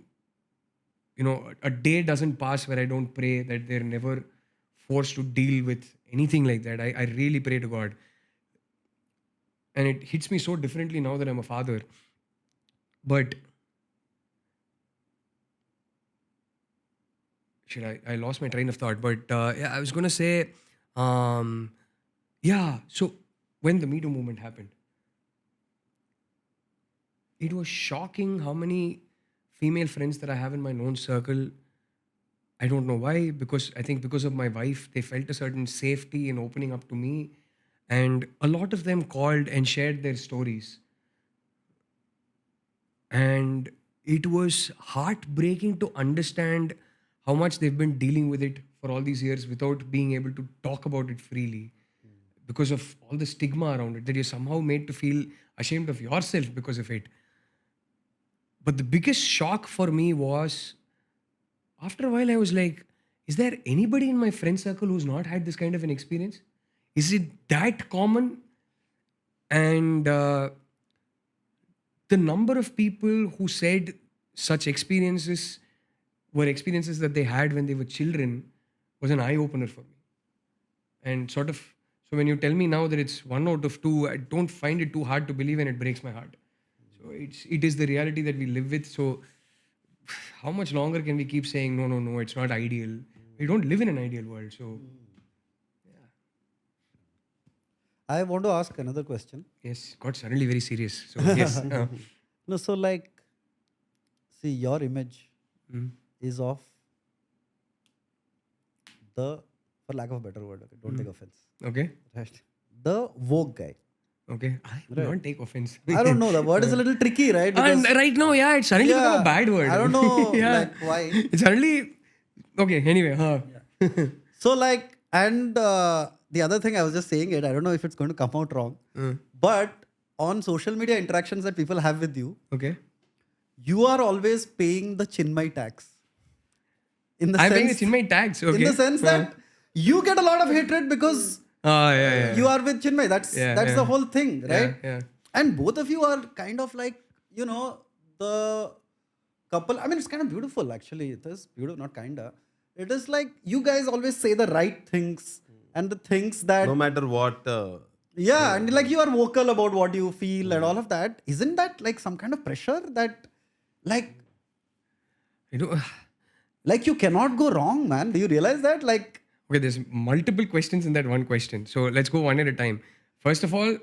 a day doesn't pass where I don't pray that they're never forced to deal with anything like that. I really pray to God. And it hits me so differently now that I'm a father. But I lost my train of thought. But yeah, I was going to say, so when the Me Too movement happened, it was shocking how many female friends that I have in my known circle, I don't know why, I think because of my wife, they felt a certain safety in opening up to me. And a lot of them called and shared their stories. And it was heartbreaking to understand how much they've been dealing with it for all these years without being able to talk about it freely because of all the stigma around it, that you're somehow made to feel ashamed of yourself because of it. But the biggest shock for me was, after a while, I was like, is there anybody in my friend circle who's not had this kind of an experience? Is it that common? And the number of people who said such experiences were experiences that they had when they were children was an eye-opener for me. And so when you tell me now that it's 1 out of 2, I don't find it too hard to believe, and it breaks my heart. So it is the reality that we live with. So how much longer can we keep saying, no, it's not ideal? We don't live in an ideal world. So I want to ask another question. yes, got suddenly very serious. So yes. No, so like, see, your image is of the, for lack of a better word, okay, don't take offense, Okay. right? The Vogue guy. Okay. I will not take offense. I don't know, the word is a little tricky, right? And right now, yeah, it's suddenly become a bad word. I don't know Yeah. like why. It's suddenly okay. Anyway, So like, and the other thing, I was just saying it, I don't know if it's going to come out wrong, but on social media interactions that people have with you, okay. you are always paying the Chinmayi tax. In the I'm paying the sense, Chinmayi tags. Okay. in the sense that you get a lot of hatred because yeah. you are with Chinmayi. That's the whole thing, right? Yeah. And both of you are kind of like, the couple. I mean, it's kind of beautiful, actually. It is beautiful, not kinda. It is like you guys always say the right things and the things that. No matter what. Yeah, and like you are vocal about what you feel and all of that. Isn't that like some kind of pressure that, like, like you cannot go wrong, man? Do you realize that? Like, Okay, there's multiple questions in that one question. So let's go one at a time. First of all,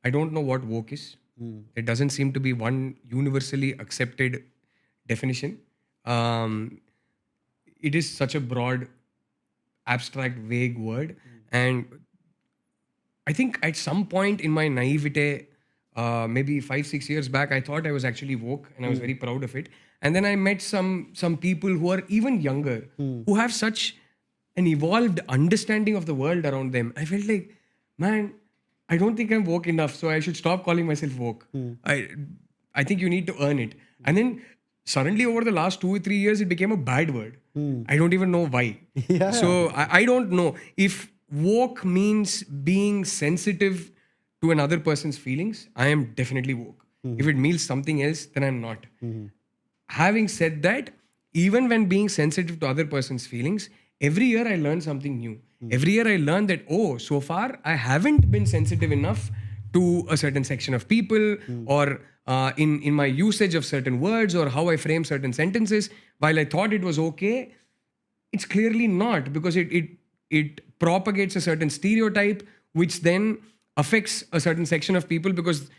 I don't know what woke is. There doesn't seem to be one universally accepted definition. It is such a broad, abstract, vague word. And I think at some point in my naivete, maybe 5-6 years back, I thought I was actually woke and I was very proud of it. And then I met some people who are even younger, who have such an evolved understanding of the world around them. I felt like, man, I don't think I'm woke enough, so I should stop calling myself woke. I think you need to earn it. And then suddenly over the last 2 or 3 years, it became a bad word. I don't even know why. So I don't know. If woke means being sensitive to another person's feelings, I am definitely woke. If it means something else, then I'm not. Having said that, even when being sensitive to other person's feelings, every year I learn something new. Every year I learn that, oh, so far I haven't been sensitive enough to a certain section of people, or in my usage of certain words, or how I frame certain sentences. While I thought it was okay, it's clearly not, because it propagates a certain stereotype, which then affects a certain section of people, because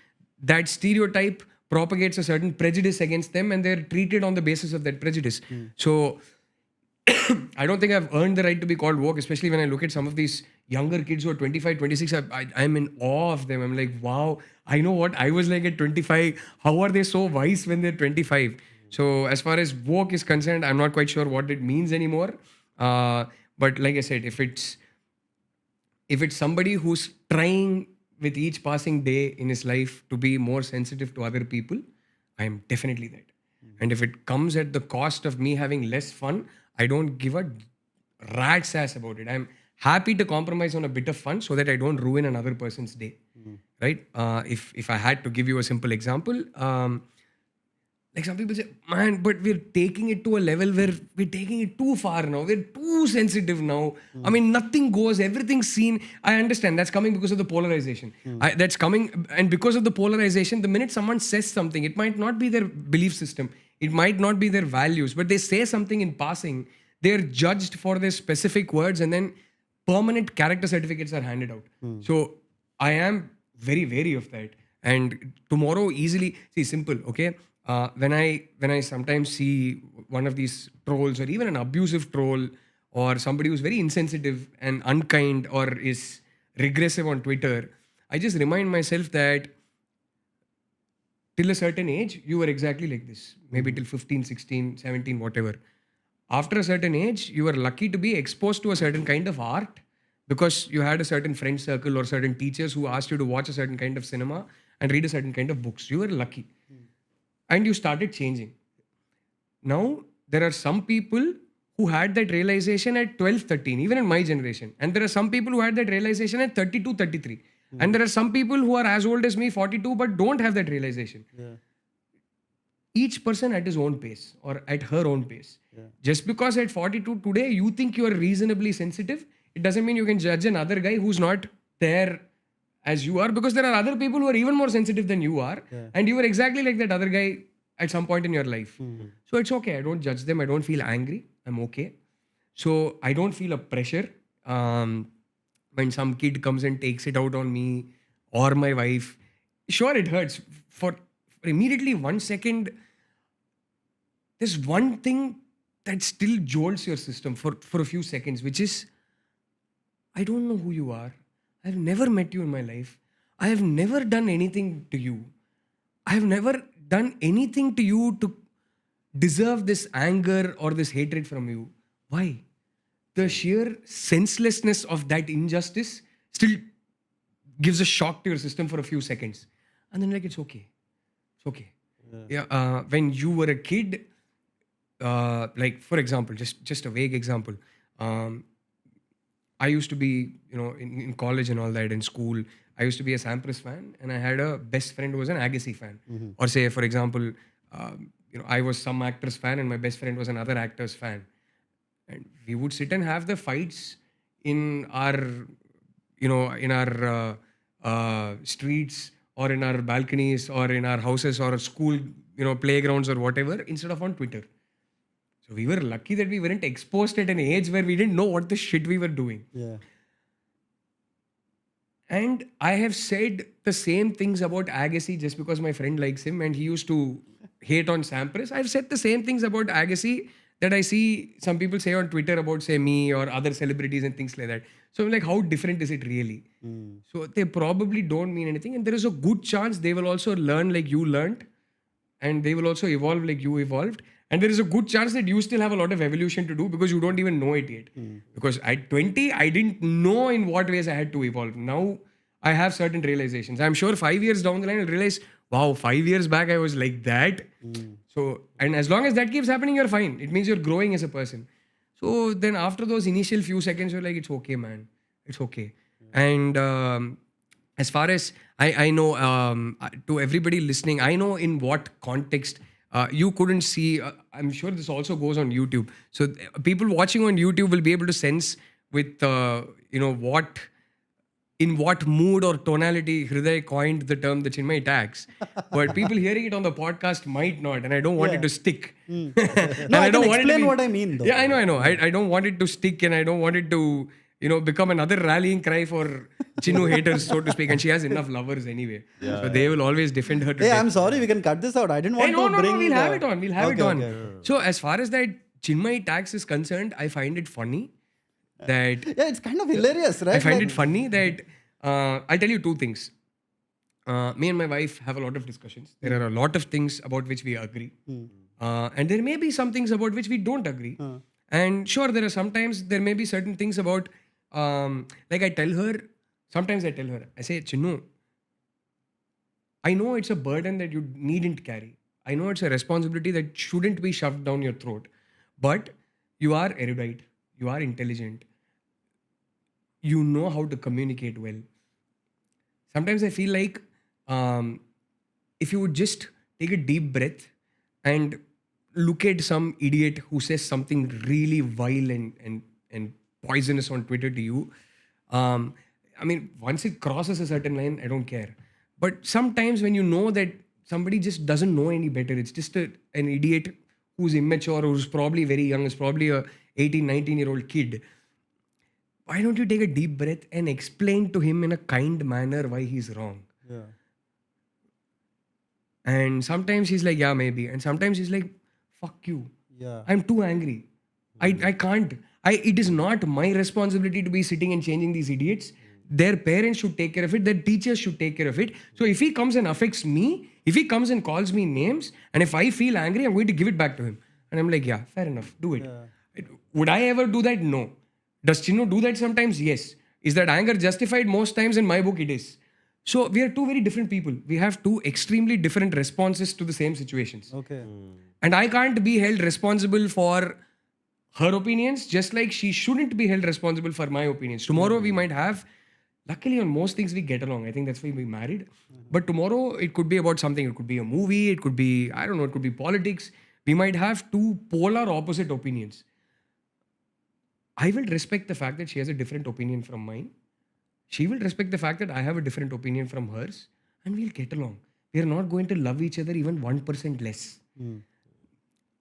that stereotype propagates a certain prejudice against them, and they're treated on the basis of that prejudice. So I don't think I've earned the right to be called woke, especially when I look at some of these younger kids who are 25, 26. I'm in awe of them. I'm like, wow, I know what I was like at 25. How are they so wise when they're 25? So as far as woke is concerned, I'm not quite sure what it means anymore. But like I said, if it's somebody who's trying with each passing day in his life to be more sensitive to other people, I'm definitely that. And if it comes at the cost of me having less fun, I don't give a rat's ass about it. I'm happy to compromise on a bit of fun so that I don't ruin another person's day. Right? If I had to give you a simple example, like some people say, man, but we're taking it to a level where we're taking it too far now. We're too sensitive now. I mean, nothing goes, everything's seen. I understand that's coming because of the polarization. That's coming, and because of the polarization, the minute someone says something, it might not be their belief system, it might not be their values, but they say something in passing, they're judged for their specific words, and then permanent character certificates are handed out. So I am very wary of that. And tomorrow easily, see, simple, okay? When I sometimes see one of these trolls, or even an abusive troll, or somebody who's very insensitive and unkind, or is regressive on Twitter, I just remind myself that till a certain age, you were exactly like this. Maybe till 15, 16, 17, whatever. After a certain age, you were lucky to be exposed to a certain kind of art, because you had a certain friend circle or certain teachers who asked you to watch a certain kind of cinema and read a certain kind of books. You were lucky. And you started changing. Now, there are some people who had that realization at 12, 13, even in my generation. And there are some people who had that realization at 32, 33. And there are some people who are as old as me, 42, but don't have that realization. Each person at his own pace, or at her own pace. Just because at 42 today, you think you are reasonably sensitive, it doesn't mean you can judge another guy who's not there as you are, because there are other people who are even more sensitive than you are, and you were exactly like that other guy at some point in your life. So it's okay. I don't judge them. I don't feel angry. I'm okay. So I don't feel a pressure when some kid comes and takes it out on me or my wife. Sure, it hurts. For immediately 1 second, there's one thing that still jolts your system for a few seconds, which is, I don't know who you are. I've never met you in my life. I have never done anything to you. I have never done anything to you to deserve this anger or this hatred from you. Why? The sheer senselessness of that injustice still gives a shock to your system for a few seconds. And then like, it's okay. It's okay. When you were a kid, like for example, just a vague example. I used to be, in college and all that, in school, I used to be a Sampras fan, and I had a best friend who was an Agassi fan. Or say, for example, I was some actor's fan, and my best friend was another actor's fan. And we would sit and have the fights in our, streets, or in our balconies, or in our houses, or school, playgrounds, or whatever, instead of on Twitter. So we were lucky that we weren't exposed at an age where we didn't know what the shit we were doing. And I have said the same things about Agassi just because my friend likes him and he used to hate on Sampras. I've said the same things about Agassi that I see some people say on Twitter about, say, me or other celebrities and things like that. So I'm like, how different is it really? So they probably don't mean anything. And there is a good chance they will also learn like you learned, and they will also evolve like you evolved. And there is a good chance that you still have a lot of evolution to do because you don't even know it yet. Because at 20, I didn't know in what ways I had to evolve. Now I have certain realizations. I'm sure 5 years down the line, I'll realize, wow, 5 years back I was like that. So, and as long as that keeps happening, you're fine. It means you're growing as a person. So then after those initial few seconds, you're like, it's okay, man. It's okay. And as far as I know, to everybody listening, I know in what context you couldn't see. I'm sure this also goes on YouTube. So people watching on YouTube will be able to sense with, what, in what mood or tonality Hriday coined the term the Chinmayi tax. But people hearing it on the podcast might not, and I don't want it to stick. No, And I don't can want it to explain be- what I mean, though. Yeah, I know. I don't want it to stick, and I don't want it to, become another rallying cry for Chinu haters, so to speak. And she has enough lovers anyway. So they will always defend her to Hey, death. I'm sorry, we can cut this out. I didn't want Hey, to no, bring... we'll have it on. We'll have it Okay, on. okay. So as far as that Chinmayi tax is concerned, I find it funny that... Yeah, it's kind of hilarious, right? I find Like- it funny that I'll tell you two things. Me and my wife have a lot of discussions. There are a lot of things about which we agree. And there may be some things about which we don't agree. And sure, there may be certain things about, like sometimes I tell her, I say, Chinnu, I know it's a burden that you needn't carry. I know it's a responsibility that shouldn't be shoved down your throat. But you are erudite. You are intelligent. You know how to communicate well. Sometimes I feel like if you would just take a deep breath and look at some idiot who says something really vile and poisonous on Twitter to you, once it crosses a certain line, I don't care. But sometimes when you know that somebody just doesn't know any better, it's just an idiot who's immature, who's probably very young, is probably a 18, 19-year-old kid, why don't you take a deep breath and explain to him in a kind manner why he's wrong? Yeah. And sometimes he's like, yeah, maybe. And sometimes he's like, fuck you. Yeah. I'm too angry. I can't. It is not my responsibility to be sitting and changing these idiots. Their parents should take care of it. Their teachers should take care of it. So if he comes and affects me, if he comes and calls me names, and if I feel angry, I'm going to give it back to him. And I'm like, yeah, fair enough. Do it. Would I ever do that? No. Does Chinnu do that sometimes? Yes. Is that anger justified? Most times in my book, it is. So we are two very different people. We have two extremely different responses to the same situations. Okay. And I can't be held responsible for her opinions, just like she shouldn't be held responsible for my opinions. Tomorrow we might have, luckily on most things we get along. I think that's why we married. But tomorrow it could be about something. It could be a movie. It could be, I don't know, it could be politics. We might have two polar opposite opinions. I will respect the fact that she has a different opinion from mine. She will respect the fact that I have a different opinion from hers. And we'll get along. We are not going to love each other even 1% less.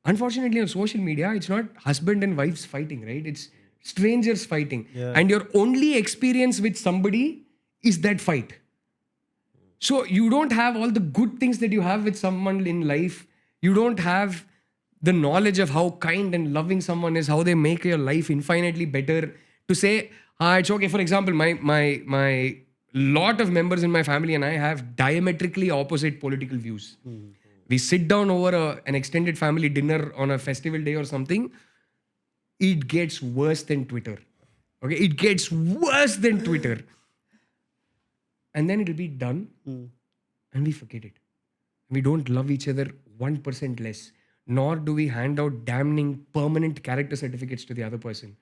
Unfortunately, on social media, it's not husband and wives fighting, right? It's strangers fighting. Yeah. And your only experience with somebody is that fight. So you don't have all the good things that you have with someone in life. You don't have the knowledge of how kind and loving someone is, how they make your life infinitely better. To say, it's okay. For example, my lot of members in my family and I have diametrically opposite political views. We sit down over an extended family dinner on a festival day or something. It gets worse than Twitter. Okay, it gets worse than Twitter. And then it'll be done and we forget it. We don't love each other 1% less, nor do we hand out damning permanent character certificates to the other person.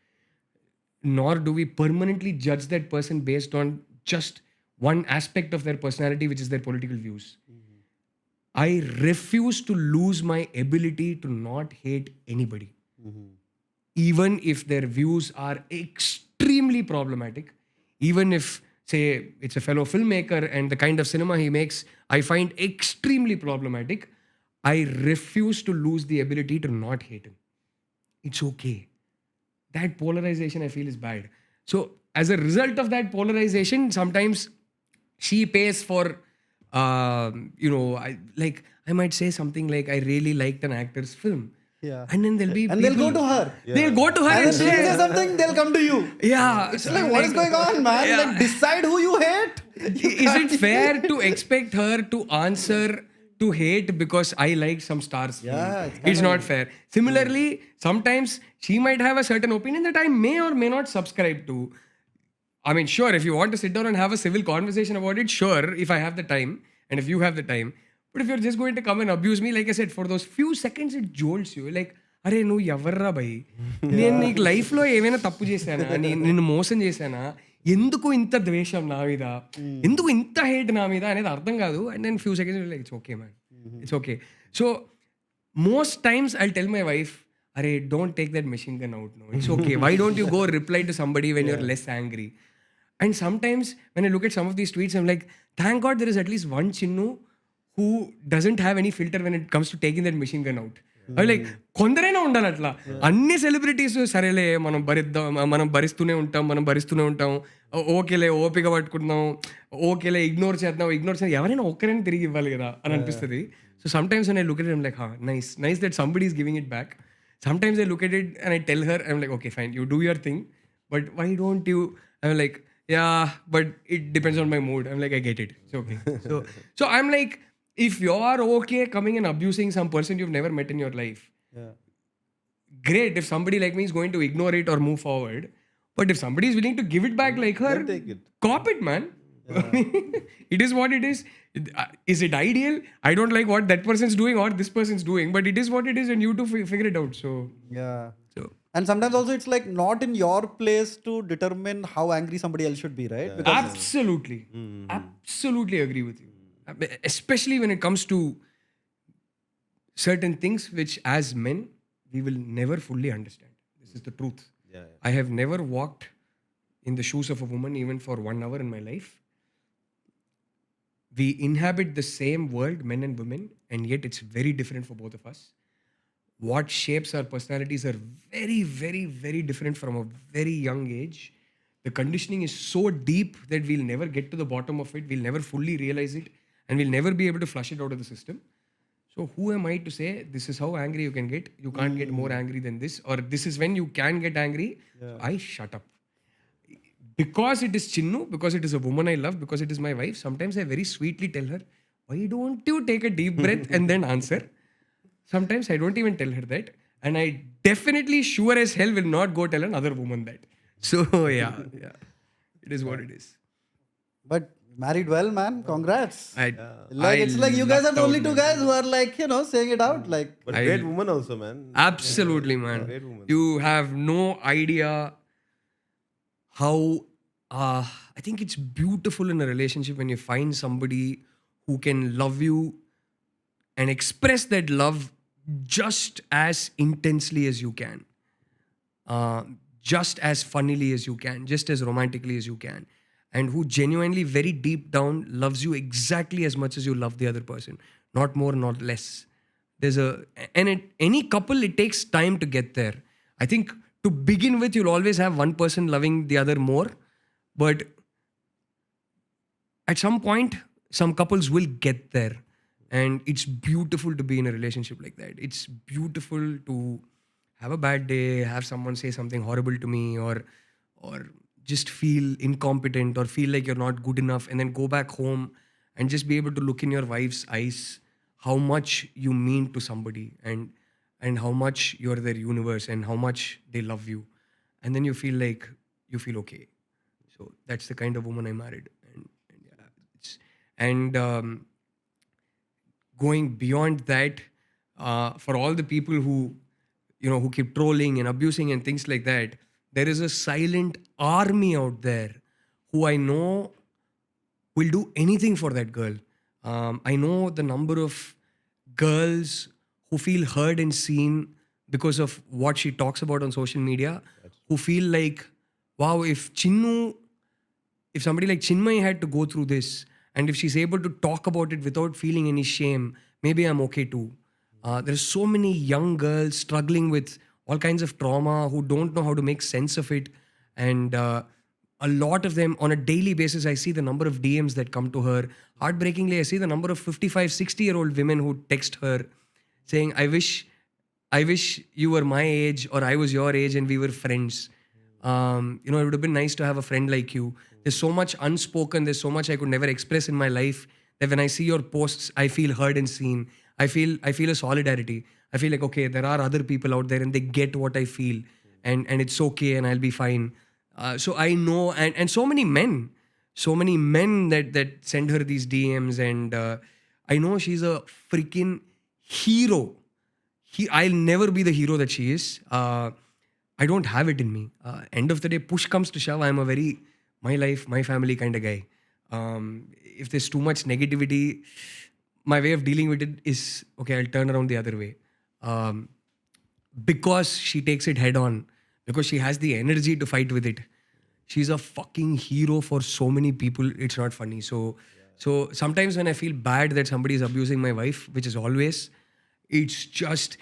Nor do we permanently judge that person based on just one aspect of their personality, which is their political views. I refuse to lose my ability to not hate anybody. Even if their views are extremely problematic, even if, say, it's a fellow filmmaker and the kind of cinema he makes, I find extremely problematic, I refuse to lose the ability to not hate him. It's okay. That polarization I feel is bad. So as a result of that polarization, sometimes she pays for, I might say something like, I really liked an actor's film. Yeah. And then there'll be And they'll go people- to her. They'll go to her And and then she'll say, say something, they'll come to you. yeah. It's like, what is going on, man? Yeah. Like, decide who you hate. Is it fair to expect her to answer to hate because I like some stars? Yeah, It's not fair. Similarly, sometimes she might have a certain opinion that I may or may not subscribe to. I mean, sure, if you want to sit down and have a civil conversation about it, sure, if I have the time and if you have the time. But if you're just going to come and abuse me, like I said, for those few seconds, it jolts you. Like, అరే నువ్వు ఎవర్రా భయ్, నేను నీకు లైఫ్లో ఏమైనా తప్పు చేశానా, నిన్ను మోసం చేశానా, ఎందుకు ఇంత ద్వేషం నా మీద, ఎందుకు ఇంత హేట్ నా మీద అనేది అర్థం కాదు. And then few seconds like it's okay man, it's okay. So most times I tell my wife, అరే don't take that machine gun out no, it's okay, why don't you go reply to somebody when you're less angry. And sometimes when I look at some of these tweets, I'm like, thank God there is at least one Chinnu who doesn't have any filter when it comes to taking that machine gun out. I'm like, కొందరైనా ఉండాలి అట్లా. అన్ని celebrities సరేలే మనం భరిస్తూనే ఉంటాం, ఓకేలే ఓపిక పట్టుకుంటున్నాం, ఓకేలే ignore చేద్దాం, ఎవరైనా ఒక్కరైనా తిరిగి ఇవ్వాలి కదా అని అనిపిస్తుంది. So sometimes when I look at it, I'm like, nice that somebody is giving it back. Sometimes I look at it and I tell her, I'm like, okay fine, you do your thing, but why don't you, I'm like, yeah, but it depends on my mood. I'm like, I get it. It's okay. So I'm like, if you're okay coming and abusing some person you've never met in your life, great. If somebody like me is going to ignore it or move forward, but if somebody is willing to give it back like her, Then take it. cop it, man. It is what it is. Is it ideal? I don't like what that person's doing or this person's doing, but it is what it is, and you to figure it out. So Yeah. so And sometimes also it's like not in your place to determine how angry somebody else should be, right? Because absolutely agree with you. Especially when it comes to certain things which as men we will never fully understand. This is the truth. Yeah. I have never walked in the shoes of a woman even for 1 hour in my life. We inhabit the same world, men and women, and yet it's very different for both of us. What shapes our personalities are very, very, very different from a very young age. The conditioning is so deep that we'll never get to the bottom of it. We'll never fully realize it, and we'll never be able to flush it out of the system. So who am I to say this is how angry you can get? You can't get more angry than this, or this is when you can get angry. I shut up. Because it is Chinnu, because it is a woman I love, because it is my wife, sometimes I very sweetly tell her, why don't you take a deep breath and then answer? Sometimes I don't even tell her that. And I definitely sure as hell will not go tell another woman that. So yeah. It is what it is. but married well, man. Congrats. I It's like you guys are the only two lucked out, guys who are like, saying it out. Like, But great woman also, man. Absolutely, man. Great woman. You have no idea how I think it's beautiful in a relationship when you find somebody who can love you and express that love just as intensely as you can, just as funnily as you can, just as romantically as you can, and who genuinely very deep down loves you exactly as much as you love the other person, not more, not less. Any couple, it takes time to get there. I think to begin with, you'll always have one person loving the other more, but at some point, some couples will get there. And it's beautiful to be in a relationship like that. It's beautiful to have a bad day, have someone say something horrible to me, or just feel incompetent or feel like you're not good enough, and then go back home and just be able to look in your wife's eyes how much you mean to somebody, and how much you're their universe, and how much they love you. And then you feel like you feel okay. So that's the kind of woman I married. Going beyond that, for all the people who keep trolling and abusing and things like that, there is a silent army out there who I know will do anything for that girl. I know the number of girls who feel heard and seen because of what she talks about on social media, who feel like, wow, if somebody like Chinmayi had to go through this, and if she's able to talk about it without feeling any shame, maybe I'm okay too. There's so many young girls struggling with all kinds of trauma who don't know how to make sense of it. And a lot of them on a daily basis. I see the number of DMs that come to her. Heartbreakingly, I see the number of 55, 60-year-old women who text her saying, I wish you were my age or I was your age and we were friends. It would have been nice to have a friend like you. There's so much unspoken. There's so much I could never express in my life that when I see your posts, I feel heard and seen. I feel a solidarity. I feel like, okay, there are other people out there and they get what I feel, and it's okay and I'll be fine. So I know, and so many men that send her these DMs, and I know she's a freaking hero. I'll never be the hero that she is. I don't have it in me. End of the day, push comes to shove, I'm a very my life, my family kind of guy. If there's too much negativity, my way of dealing with it is, okay, I'll turn around the other way. Because she takes it head on, because she has the energy to fight with it. She's a fucking hero for so many people. It's not funny. So sometimes when I feel bad that somebody is abusing my wife, which is always, it's just,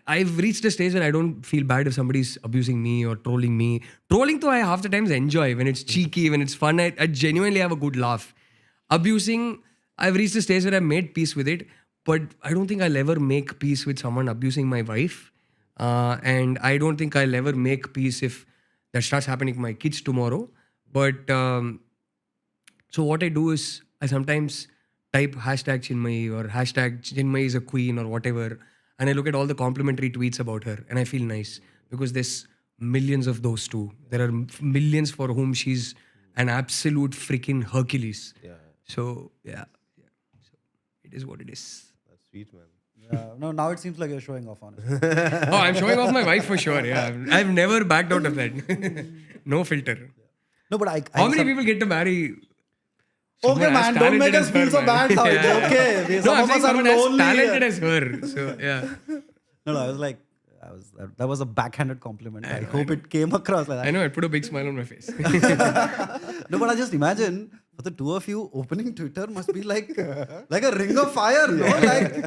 I've reached a stage where I don't feel bad if somebody's abusing me or trolling me. Trolling though I half the times enjoy. When it's cheeky, when it's fun, I genuinely have a good laugh. Abusing, I've reached a stage where I've made peace with it, but I don't think I'll ever make peace with someone abusing my wife. And I don't think I'll ever make peace if that starts happening to my kids tomorrow. But so what I do is I sometimes type hashtag Chinmayi or hashtag Chinmayi is a queen or whatever, and I look at all the complimentary tweets about her and I feel nice because there's millions of those too. There are millions for whom she's an absolute freaking Hercules. Yeah. So yeah. So it is what it is. That's sweet, man. No, now it seems like you're showing off, honestly. Oh, I'm showing off my wife for sure. Yeah, I've never backed out of that. No filter. No, but How many people get to marry? Okay, someone as man, don't make talented us as feel her, so man? bad now. It's Yeah. okay. No, Some I'm of saying us are someone as lonely. talented as her. So yeah, No, I was like, that was a backhanded compliment. I hope it came across like that. I know. It put a big smile on my face. No, but I just imagine for the two of you opening Twitter must be like a ring of fire, no?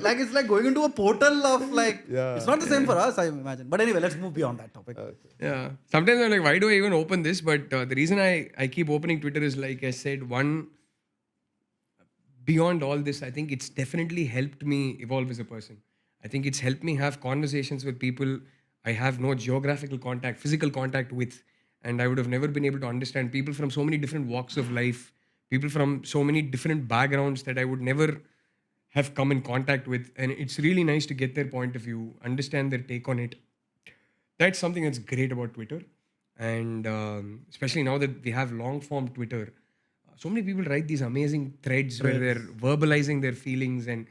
Like it's like going into a portal of like. Yeah. It's not the same for us, I imagine. But anyway, let's move beyond that topic. Yeah. Sometimes I'm like, why do I even open this? But the reason I keep opening Twitter is, like I said, one, beyond all this, I think it's definitely helped me evolve as a person. I think it's helped me have conversations with people I have no geographical contact, physical contact with. And I would have never been able to understand people from so many different walks of life, people from so many different backgrounds that I would never have come in contact with. And it's really nice to get their point of view, understand their take on it. That's something that's great about Twitter. And especially now that we have long form Twitter, so many people write these amazing threads where they're verbalizing their feelings. And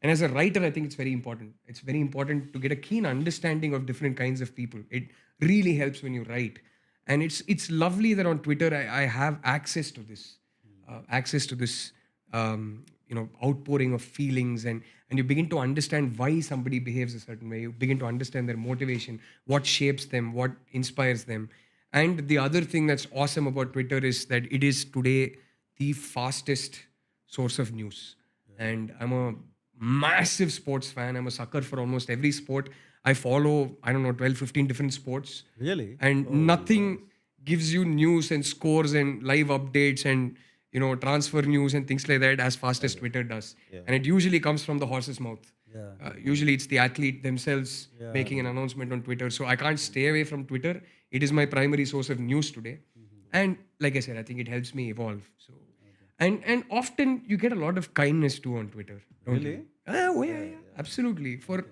as a writer, I think it's very important. It's very important to get a keen understanding of different kinds of people. It really helps when you write. And it's lovely that on Twitter I have access to this, outpouring of feelings, and you begin to understand why somebody behaves a certain way. You begin to understand their motivation, what shapes them, what inspires them. And the other thing that's awesome about Twitter is that it is today the fastest source of news. And I'm a massive sports fan. I'm a sucker for almost every sport. I follow, 12, 15 different sports. Really? And nothing gives you news and scores and live updates and transfer news and things like that as fast as Twitter does. Yeah. And it usually comes from the horse's mouth. Yeah. Usually it's the athlete themselves making an announcement on Twitter. So I can't stay away from Twitter. It is my primary source of news today. And like I said, I think it helps me evolve. So and often you get a lot of kindness too on Twitter. Don't Really? you? Yeah. Absolutely. For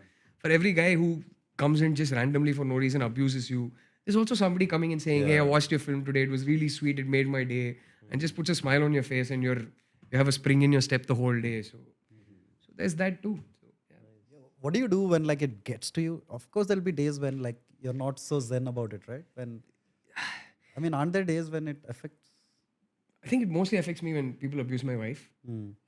every guy who comes in just randomly for no reason abuses you, there's also somebody coming and saying, hey, I watched your film today. It was really sweet. It made my day. And just puts a smile on your face, and you have a spring in your step the whole day. So there's that too. So, yeah. What do you do when like it gets to you? Of course, there'll be days when like you're not so zen about it, right? Aren't there days when it affects? I think it mostly affects me when people abuse my wife.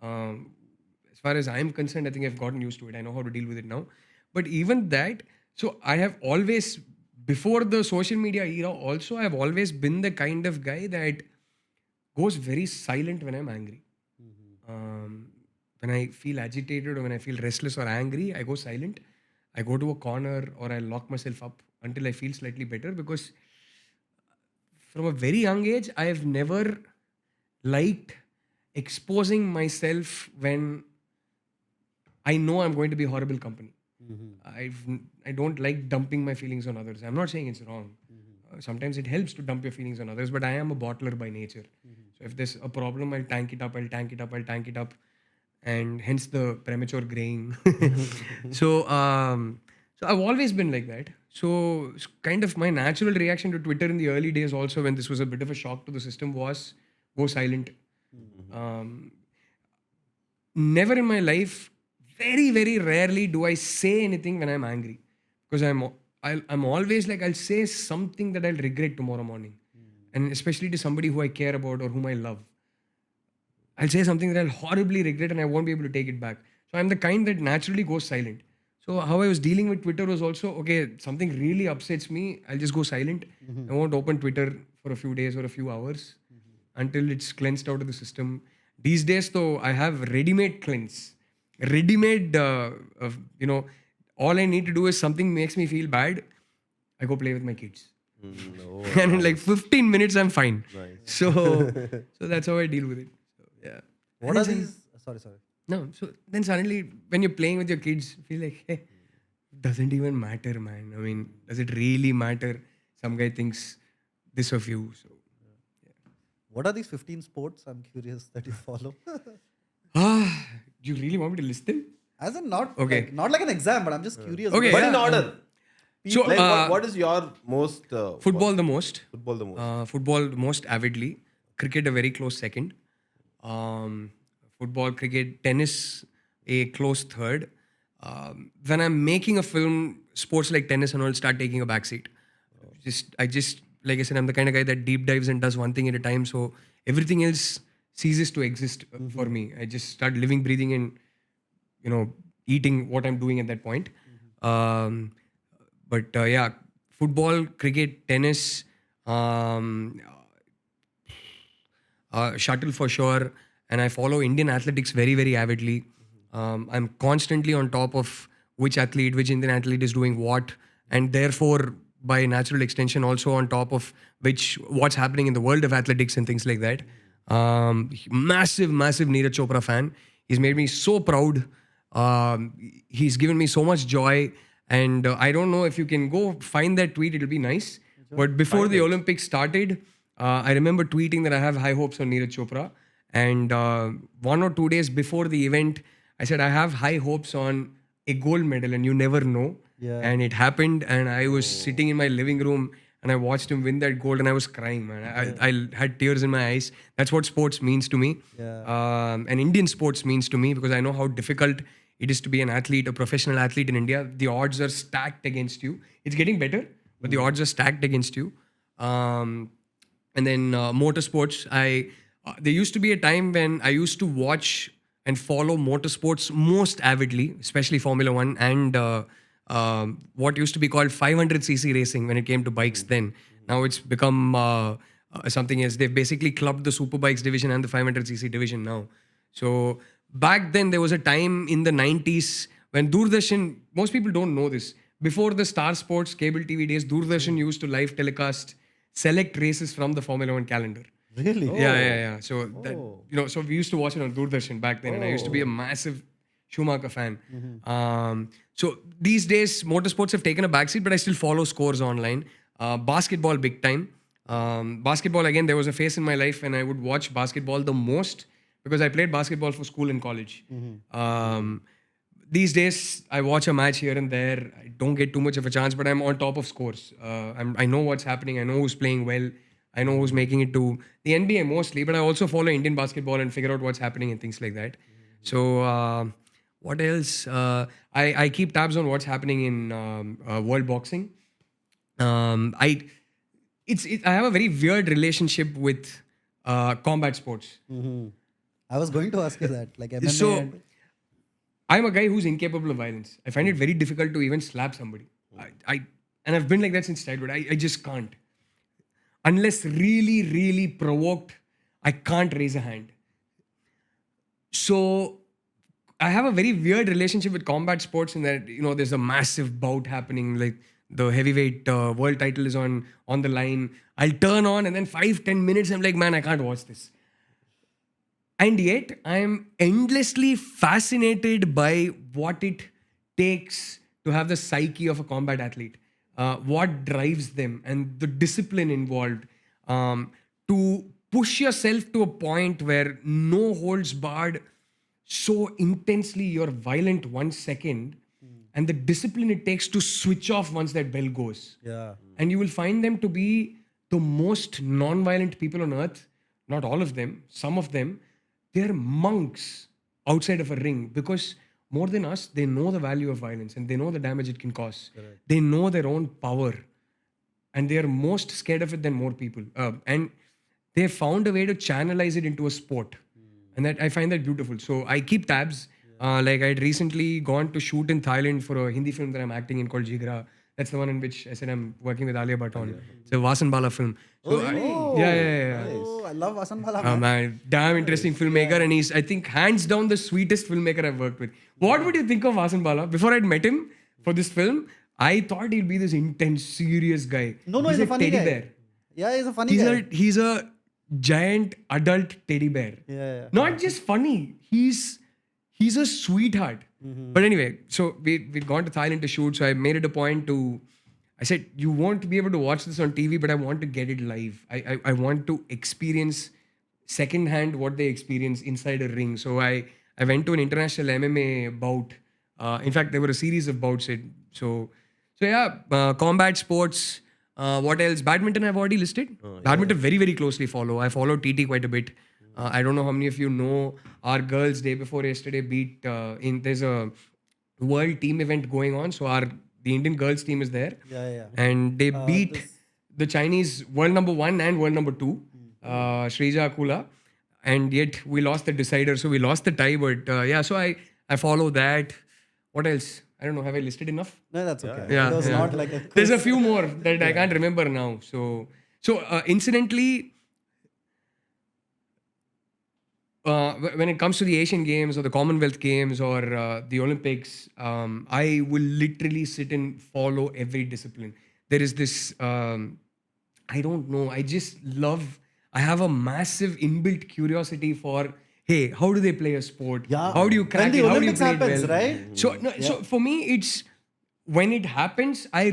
As far as I'm concerned, I think I've gotten used to it. I know how to deal with it now. But even that, so I have always, before the social media era also, I've always been the kind of guy that goes very silent when I'm angry. When I feel agitated or when I feel restless or angry, I go silent. I go to a corner or I lock myself up until I feel slightly better, because from a very young age, I've never liked exposing myself when I know I'm going to be horrible company. I don't like dumping my feelings on others. I'm not saying it's wrong. Sometimes it helps to dump your feelings on others, but I am a bottler by nature. So if there's a problem, I'll tank it up, and hence the premature graying. So I've always been like that. So it's kind of my natural reaction to Twitter in the early days also, when this was a bit of a shock to the system, was go silent. Never in my life, very, very rarely do I say anything when I'm angry. Because I'm always like, I'll say something that I'll regret tomorrow morning. And especially to somebody who I care about or whom I love. I'll say something that I'll horribly regret and I won't be able to take it back. So I'm the kind that naturally goes silent. So how I was dealing with Twitter was also, okay, something really upsets me, I'll just go silent. I won't open Twitter for a few days or a few hours until it's cleansed out of the system. These days though, I have ready-made cleanse. Ready-made, all I need to do is something makes me feel bad, I go play with my kids. And in like 15 minutes, I'm fine. Nice. So that's how I deal with it. So, yeah. What are these? Sorry. No, so then suddenly when you're playing with your kids, you feel like, hey, doesn't even matter, man. I mean, does it really matter? Some guy thinks this of you. So, What are these 15 sports? I'm curious that you follow. you really want me to list them? As in not Okay. not like an exam, but I'm just curious. Okay, But yeah. in order. So, Like, what is your most... football the most. Football the most. Football the most avidly. Cricket a very close second. Football, cricket, tennis a close third. When I'm making a film, sports like tennis and all start taking a backseat. I just like I said, I'm the kind of guy that deep dives and does one thing at a time. So everything else ceases to exist for me. I just start living, breathing, and eating what I'm doing at that point. But yeah, football, cricket, tennis, shuttle for sure. And I follow Indian athletics very, very avidly. I'm constantly on top of which Indian athlete is doing what, and therefore, by natural extension, also on top of what's happening in the world of athletics and things like that. Massive Neeraj Chopra fan. He's made me so proud. He's given me so much joy. And I don't know if you can go find that tweet, it'll be nice. But before the Olympics started, I remember tweeting that I have high hopes on Neeraj Chopra. And 1 or 2 days before the event, I said, I have high hopes on a gold medal, and you never know. Yeah. And it happened, and I was sitting in my living room and I watched him win that gold, and I was crying, man. I had tears in my eyes. That's what sports means to me. Yeah. And Indian sports means to me, because I know how difficult it is to be an athlete, a professional athlete in India. The odds are stacked against you. It's getting better, but the odds are stacked against you. And then motorsports. There used to be a time when I used to watch and follow motorsports most avidly, especially Formula One and what used to be called 500cc racing when it came to bikes then. Now it's become something else. They've basically clubbed the superbikes division and the 500cc division now. So back then, there was a time in the 90s when Doordarshan, most people don't know this, before the Star Sports cable TV days, Doordarshan used to live telecast select races from the Formula One calendar. Really? Yeah. So that, so we used to watch it on Doordarshan back then, and I used to be a massive Schumacher fan. So these days, motorsports have taken a backseat, but I still follow scores online. Basketball, big time. Basketball, again, there was a phase in my life when I would watch basketball the most, because I played basketball for school and college. These days, I watch a match here and there. I don't get too much of a chance, but I'm on top of scores. I know what's happening. I know who's playing well. I know who's making it to the NBA mostly, but I also follow Indian basketball and figure out what's happening and things like that. So what else? I keep tabs on what's happening in world boxing. I have a very weird relationship with combat sports. I was going to ask you that. Like MMA So and... I'm a guy who's incapable of violence. I find it very difficult to even slap somebody. And I've been like that since childhood. I just can't. Unless really, really provoked, I can't raise a hand. So I have a very weird relationship with combat sports in that, there's a massive bout happening. Like the heavyweight world title is on the line. I'll turn on and then 5-10 minutes I'm like, man, I can't watch this. And yet I am endlessly fascinated by what it takes to have the psyche of a combat athlete, what drives them, and the discipline involved, to push yourself to a point where no holds barred, so intensely you're violent 1 second, and the discipline it takes to switch off once that bell goes. Yeah. And you will find them to be the most non-violent people on earth. Not all of them, some of them. They're monks outside of a ring because more than us, they know the value of violence and they know the damage it can cause. Correct. They know their own power and they are most scared of it than more people. And they found a way to channelize it into a sport. And that I find that beautiful. So I keep tabs. Like I'd recently gone to shoot in Thailand for a Hindi film that I'm acting in called Jigra. That's the one in which I said I'm working with Alia Bhatt on. It's a Vasan Bala film. So yeah. Oh, I love Vasan Bala. Man, damn interesting filmmaker, and he's, I think, hands down the sweetest filmmaker I've worked with. What would you think of Vasan Bala? Before I'd met him for this film, I thought he'd be this intense, serious guy. No, he's a funny teddy guy. bear. Yeah, he's a funny guy. He's a giant adult teddy bear. Yeah. Not just funny. He's a sweetheart. But anyway, so we'd gone to Thailand to shoot. So I made it a point to, I said, you won't be able to watch this on TV, but I want to get it live. I want to experience secondhand what they experience inside a ring. So I went to an international MMA bout. In fact, there were a series of bouts. So yeah, combat sports. What else? Badminton I've already listed. Badminton very, very closely follow. I follow TT quite a bit. I don't know how many of you know our girls day before yesterday beat there's a world team event going on. So the Indian girls team is there. Yeah. And they beat the Chinese world number 1 and world number 2, Shrija Akula. And yet we lost the decider. So we lost the tie. But yeah, so I follow that. What else? I don't know. Have I listed enough? No, that's okay. Yeah. It was not like a There's a few more that I can't remember now. So incidentally, when it comes to the Asian Games or the Commonwealth Games or the Olympics, I will literally sit and follow every discipline. There is this, I don't know, I have a massive inbuilt curiosity for, hey, how do they play a sport? Yeah. How do you crack it? How do you Olympics play it happens, well? right? So for me, it's when it happens, I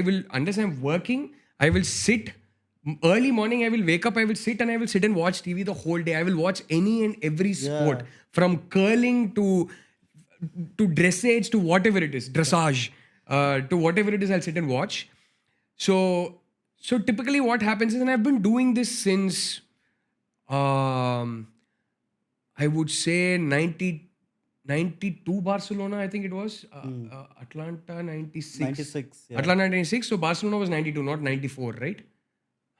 will, unless I'm working, I will sit. Early morning, I will wake up, I will sit and watch TV the whole day. I will watch any and every sport, from curling to dressage to whatever it is, dressage, to whatever it is, I'll sit and watch. So typically what happens is, and I've been doing this since, I would say 92 Barcelona, I think it was. Atlanta 96. 96. Yeah. Atlanta 96. So Barcelona was 92, not 94, right?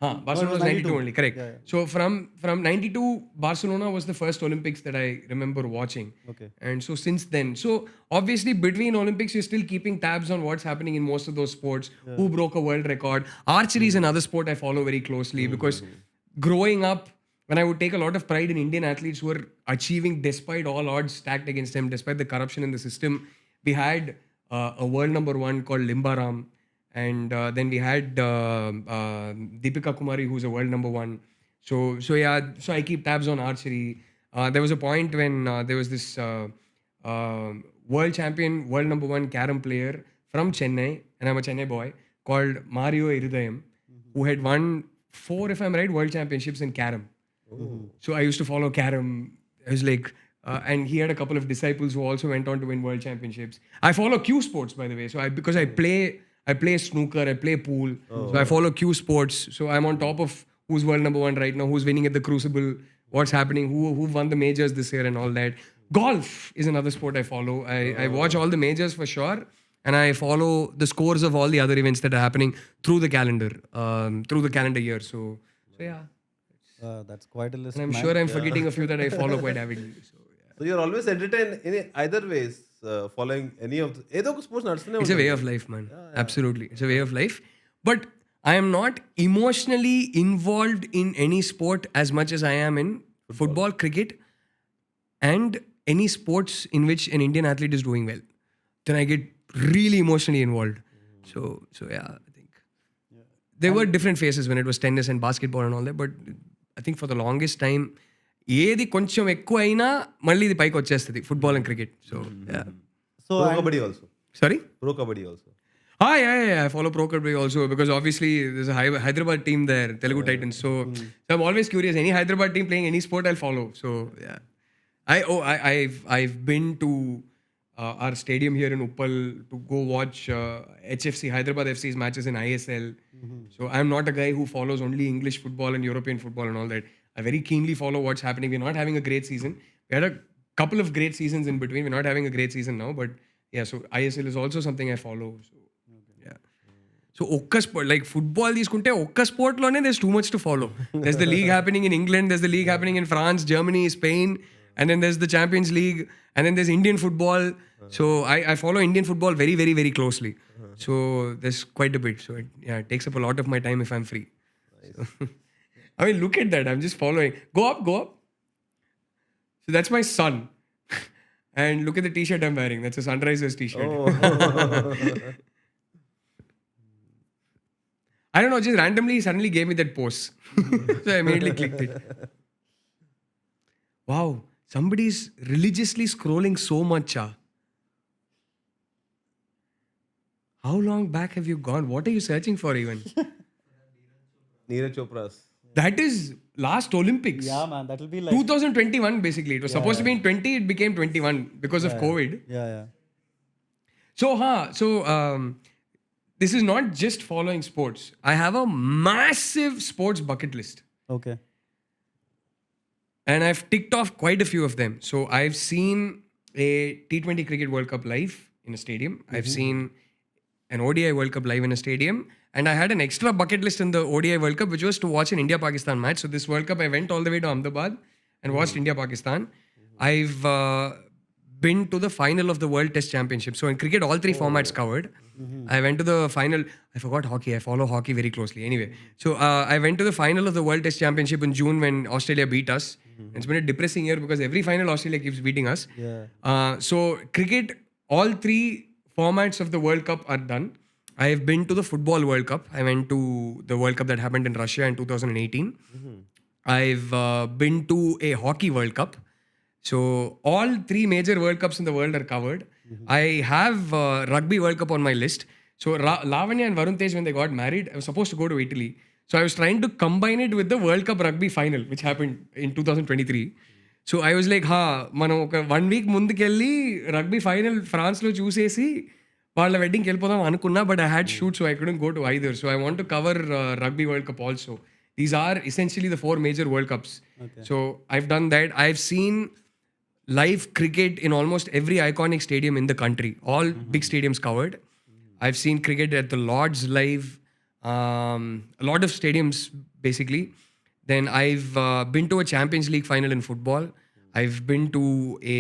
Barcelona was 92 only, correct. Yeah. So from 92, Barcelona was the first Olympics that I remember watching. Okay. And so since then, so obviously between Olympics, you're still keeping tabs on what's happening in most of those sports. Who broke a world record? Archery is another sport I follow very closely because growing up, when I would take a lot of pride in Indian athletes who were achieving despite all odds stacked against them, despite the corruption in the system. We had a world number 1 called Limbaram. And then we had Deepika Kumari, who's a world number 1. So I keep tabs on archery. There was a point when there was this world champion, world number 1 carom player from Chennai, and I'm a Chennai boy, called Mario Hriday, who had won 4, if I'm right, world championships in carom. So I used to follow carom. I was like, and he had a couple of disciples who also went on to win world championships. I follow Q Sports, by the way. So because I play snooker, I play pool. So I follow Q Sports. So I'm on top of who's world number 1 right now, who's winning at the Crucible, what's happening, who won the majors this year and all that. Golf is another sport I follow. I watch all the majors for sure. And I follow the scores of all the other events that are happening through the calendar year. So yeah. That's quite a list. And I'm sure I'm forgetting a few that I follow quite avidly. So you're always entertained in either ways, following any of the sports. It's a way of life, man. Absolutely. It's a way of life. But I am not emotionally involved in any sport as much as I am in football, cricket, and any sports in which an Indian athlete is doing well. Then I get really emotionally involved. So yeah, I think there were different phases when it was tennis and basketball and all that, but I think for the longest time, ఏది కొంచెం ఎక్కువ అయినా మళ్ళీ ఇది పైకి వచ్చేస్తుంది football and cricket. So So Pro and- Kabaddi also. Sorry. Pro Kabaddi also. Yeah. I follow Pro Kabaddi also because obviously there's a Hyderabad team there, Telugu Titans. So I'm always curious. Any Hyderabad team playing any sport, I'll follow. So yeah, I've been to our stadium here in Uppal to go watch HFC Hyderabad FC's matches in ISL. So I'm not a guy who follows only English football and European football and all that. I very keenly follow what's happening. We're not having a great season. We had a couple of great seasons in between. We're not having a great season now, but yeah. So ISL is also something I follow. So yeah. So ఒక్క sport like football తీసుకుంటే ఒక్క sport లోనే there's too much to follow. There's the league happening in England. There's the league happening in France, Germany, Spain, and then there's the Champions League, and then there's Indian football. So I follow Indian football very, very, very closely. So there's quite a bit. So it takes up a lot of my time if I'm free. So, I mean, look at that. I'm just following. Go up. So that's my son. And look at the t-shirt I'm wearing. That's a Sunrisers t-shirt. I don't know, just randomly suddenly gave me that pose. So I immediately clicked it. Wow, somebody's religiously scrolling so much. How long back have you gone? What are you searching for even? Neeraj Chopra's. That is last Olympics. Yeah, man, that will be like 2021 basically. It was supposed to be in 20, it became 21 because of COVID. yeah. So this is not just following sports. I have a massive sports bucket list. Okay. And I've ticked off quite a few of them. So I've seen a T20 Cricket World Cup live in a stadium. I've seen an ODI World Cup live in a stadium. And I had an extra bucket list in the ODI World Cup, which was to watch an India-Pakistan match. So this World Cup, I went all the way to Ahmedabad and watched India-Pakistan. I've been to the final of the World Test Championship. So in cricket, all three formats covered. I went to the final. I forgot hockey. I follow hockey very closely. Anyway, so I went to the final of the World Test Championship in June when Australia beat us. It's been a depressing year because every final Australia keeps beating us. Yeah. So cricket, all three formats of the World Cup are done. I have been to the Football World Cup. I went to the World Cup that happened in Russia in 2018. I've been to a Hockey World Cup. So all three major World Cups in the world are covered. I have Rugby World Cup on my list. So Lavanya and Varun Tej, when they got married, I was supposed to go to Italy. So I was trying to combine it with the World Cup Rugby final, which happened in 2023. So I was like, మనం ఒక 1 week ముందుకెళ్ళి rugby final ఫ్రాన్స్లో చూసేసి వాళ్ళ వెడ్డింగ్కి వెళ్ళిపోదాం అనుకున్నా, but I had shoot, so I couldn't go to either. So I want to cover rugby world cup also. These are essentially the 4 major World Cups. So I've done that. I've seen live cricket in almost every iconic stadium in the country. All big stadiums covered. I've seen cricket at the Lords live. A lot of stadiums basically. Then I've been to a Champions League final in football. I've been to a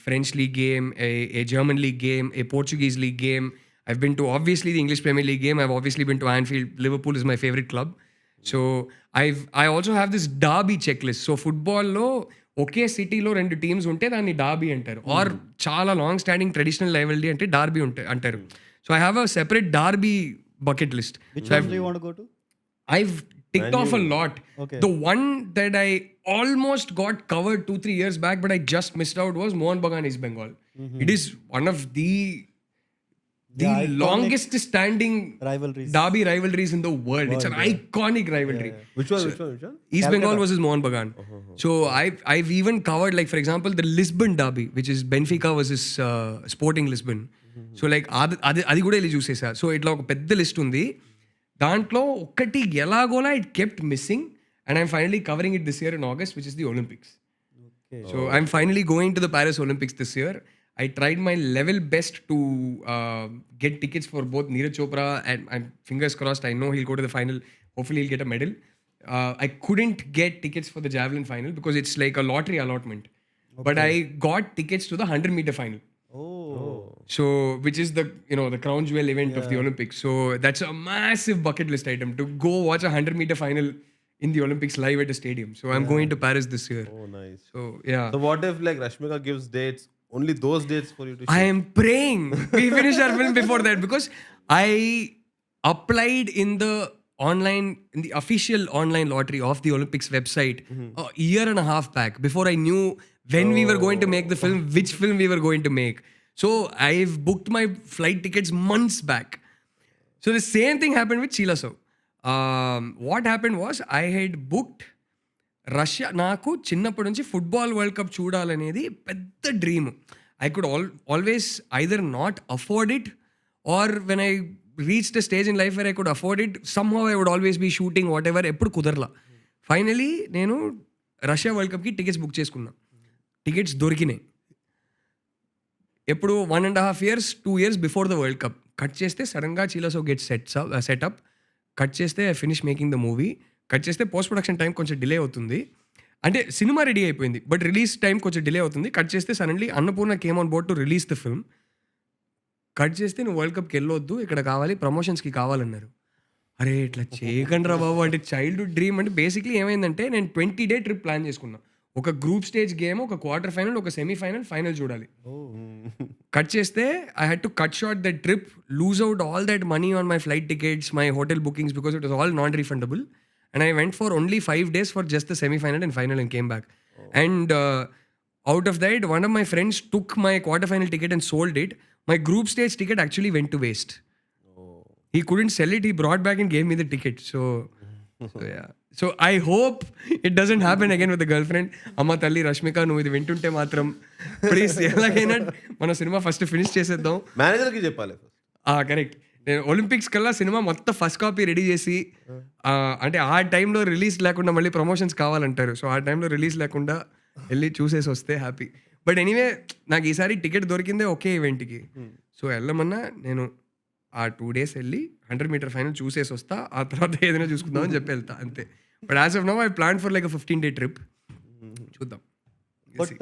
French league game, a German league game, a Portuguese league game. I've been to obviously the English Premier League game. I've obviously been to Anfield. Liverpool is my favorite club. So I also have this derby checklist. So football lo ఒకే సిటీలో 2 teams ఉంటే దాన్ని Darby అంటారు, are చాలా long standing traditional లెవెల్డీ అంటే Darby అంటారు. So I have a separate Darby bucket list. Which one do you want to go to? I've ticked off a lot. Okay. The one that I almost got covered 2-3 years back, but I just missed out was Mohun Bagan East Bengal. It is one of the iconic longest standing rivalries. derby rivalries in the world. It's an iconic rivalry. Which one? East Bengal versus Mohun Bagan. So I've even covered, like, for example, the Lisbon derby, which is Benfica versus Sporting Lisbon. So like అది కూడా వెళ్ళి చూసేసా. So ఇట్లా ఒక పెద్ద list ఉంది. దాంట్లో ఒక్కటి ఎలాగోలా it kept missing, and I'm finally covering it this year in August, which is the Olympics. So I'm finally going to the Paris Olympics this year. I tried my level best to get tickets for both Neeraj Chopra, and I'm fingers crossed, I know he'll go to the final. Hopefully he'll get a medal. I couldn't get tickets for the javelin final because it's like a lottery allotment. Okay. But I got tickets to the 100-meter final. Oh. So, which is the crown jewel event of the Olympics. So that's a massive bucket list item to go watch a 100-meter final in the Olympics live at a stadium. So I'm going to Paris this year. Oh, nice. So yeah. So what if like Rashmika gives dates? Only those dates for you to shoot? I am praying we finish our film before that, because I applied in the official online lottery of the Olympics website a year and a half back before I knew when we were going to make the film, which film we were going to make. So I've booked my flight tickets months back. So the same thing happened with Sheila Sow. What happened was I had booked Russia. నాకు చిన్నప్పటి నుంచి football world cup చూడాలనేది పెద్ద dream. I could always either not afford it or when I reach the stage in life where I could afford it somehow I would always be shooting whatever. ఎప్పుడు కుదరలా. Finally నేను Russia world కప్కి tickets book చేసుకున్నా. Tickets దొరికినాయి ఎప్పుడు 1.5 years 2 years before the world cup. Cut చేస్తే సడన్గా చీలసో గెట్ సెటప్. కట్ చేస్తే I finish making the movie. Cut చేస్తే పోస్ట్ ప్రొడక్షన్ టైం కొంచెం డిలే అవుతుంది. అంటే సినిమా రెడీ అయిపోయింది బట్ రిలీజ్ టైం కొంచెం డిలే అవుతుంది. కట్ చేస్తే suddenly Annapurna came on board to release the film. Cut చేస్తే నువ్వు వరల్డ్ కప్కి వెళ్ళొద్దు, ఇక్కడ కావాలి, ప్రమోషన్స్కి కావాలన్నారు. అరే ఇట్లా చేయకండి రా బాబు. అంటే చైల్డ్హుడ్ డ్రీమ్. అంటే బేసిక్లీ ఏమైందంటే నేను 20-day ట్రిప్ ప్లాన్ చేసుకున్నా. ఒక గ్రూప్ స్టేజ్ గేమ్, ఒక క్వార్టర్ ఫైనల్, ఒక సెమీఫైనల్, ఫైనల్ చూడాలి. కట్ చేస్తే I had to cut short that trip, loose out all that money on my flight tickets, my hotel bookings because it was all non refundable. And I went for only 5 days for just the semi-final and final and came back. And out of that, one of my friends took my quarter-final ticket and sold it. My group stage ticket actually went to waste. He couldn't sell it. He brought back and gave me the ticket. So yeah. So I hope it doesn't happen again with the girlfriend. Amma Talli Rashmika, నువ్వు ఇది వింటుంటే మాత్రం please ఎలాగైనా మన cinema first finish చేసేద్దాం. మేనేజర్కి చెప్పాలి. Correct. నేను ఒలింపిక్స్ కల్లా సినిమా మొత్తం ఫస్ట్ కాపీ రెడీ చేసి, అంటే ఆ టైంలో రిలీజ్ లేకుండా మళ్ళీ ప్రమోషన్స్ కావాలంటారు. సో ఆ టైంలో రిలీజ్ లేకుండా వెళ్ళి చూసేసి వస్తే హ్యాపీ. బట్ ఎనీవే నాకు ఈసారి టికెట్ దొరికిందే ఒకే ఈవెంట్కి. సో వెళ్ళమన్నా నేను ఆ 2 days వెళ్ళి 100 meter ఫైనల్ చూసేసి వస్తా. ఆ తర్వాత ఏదైనా చూసుకుందామని చెప్పి వెళ్తా అంతే. But as of now I plan for like a 15-day trip. చూద్దాం. But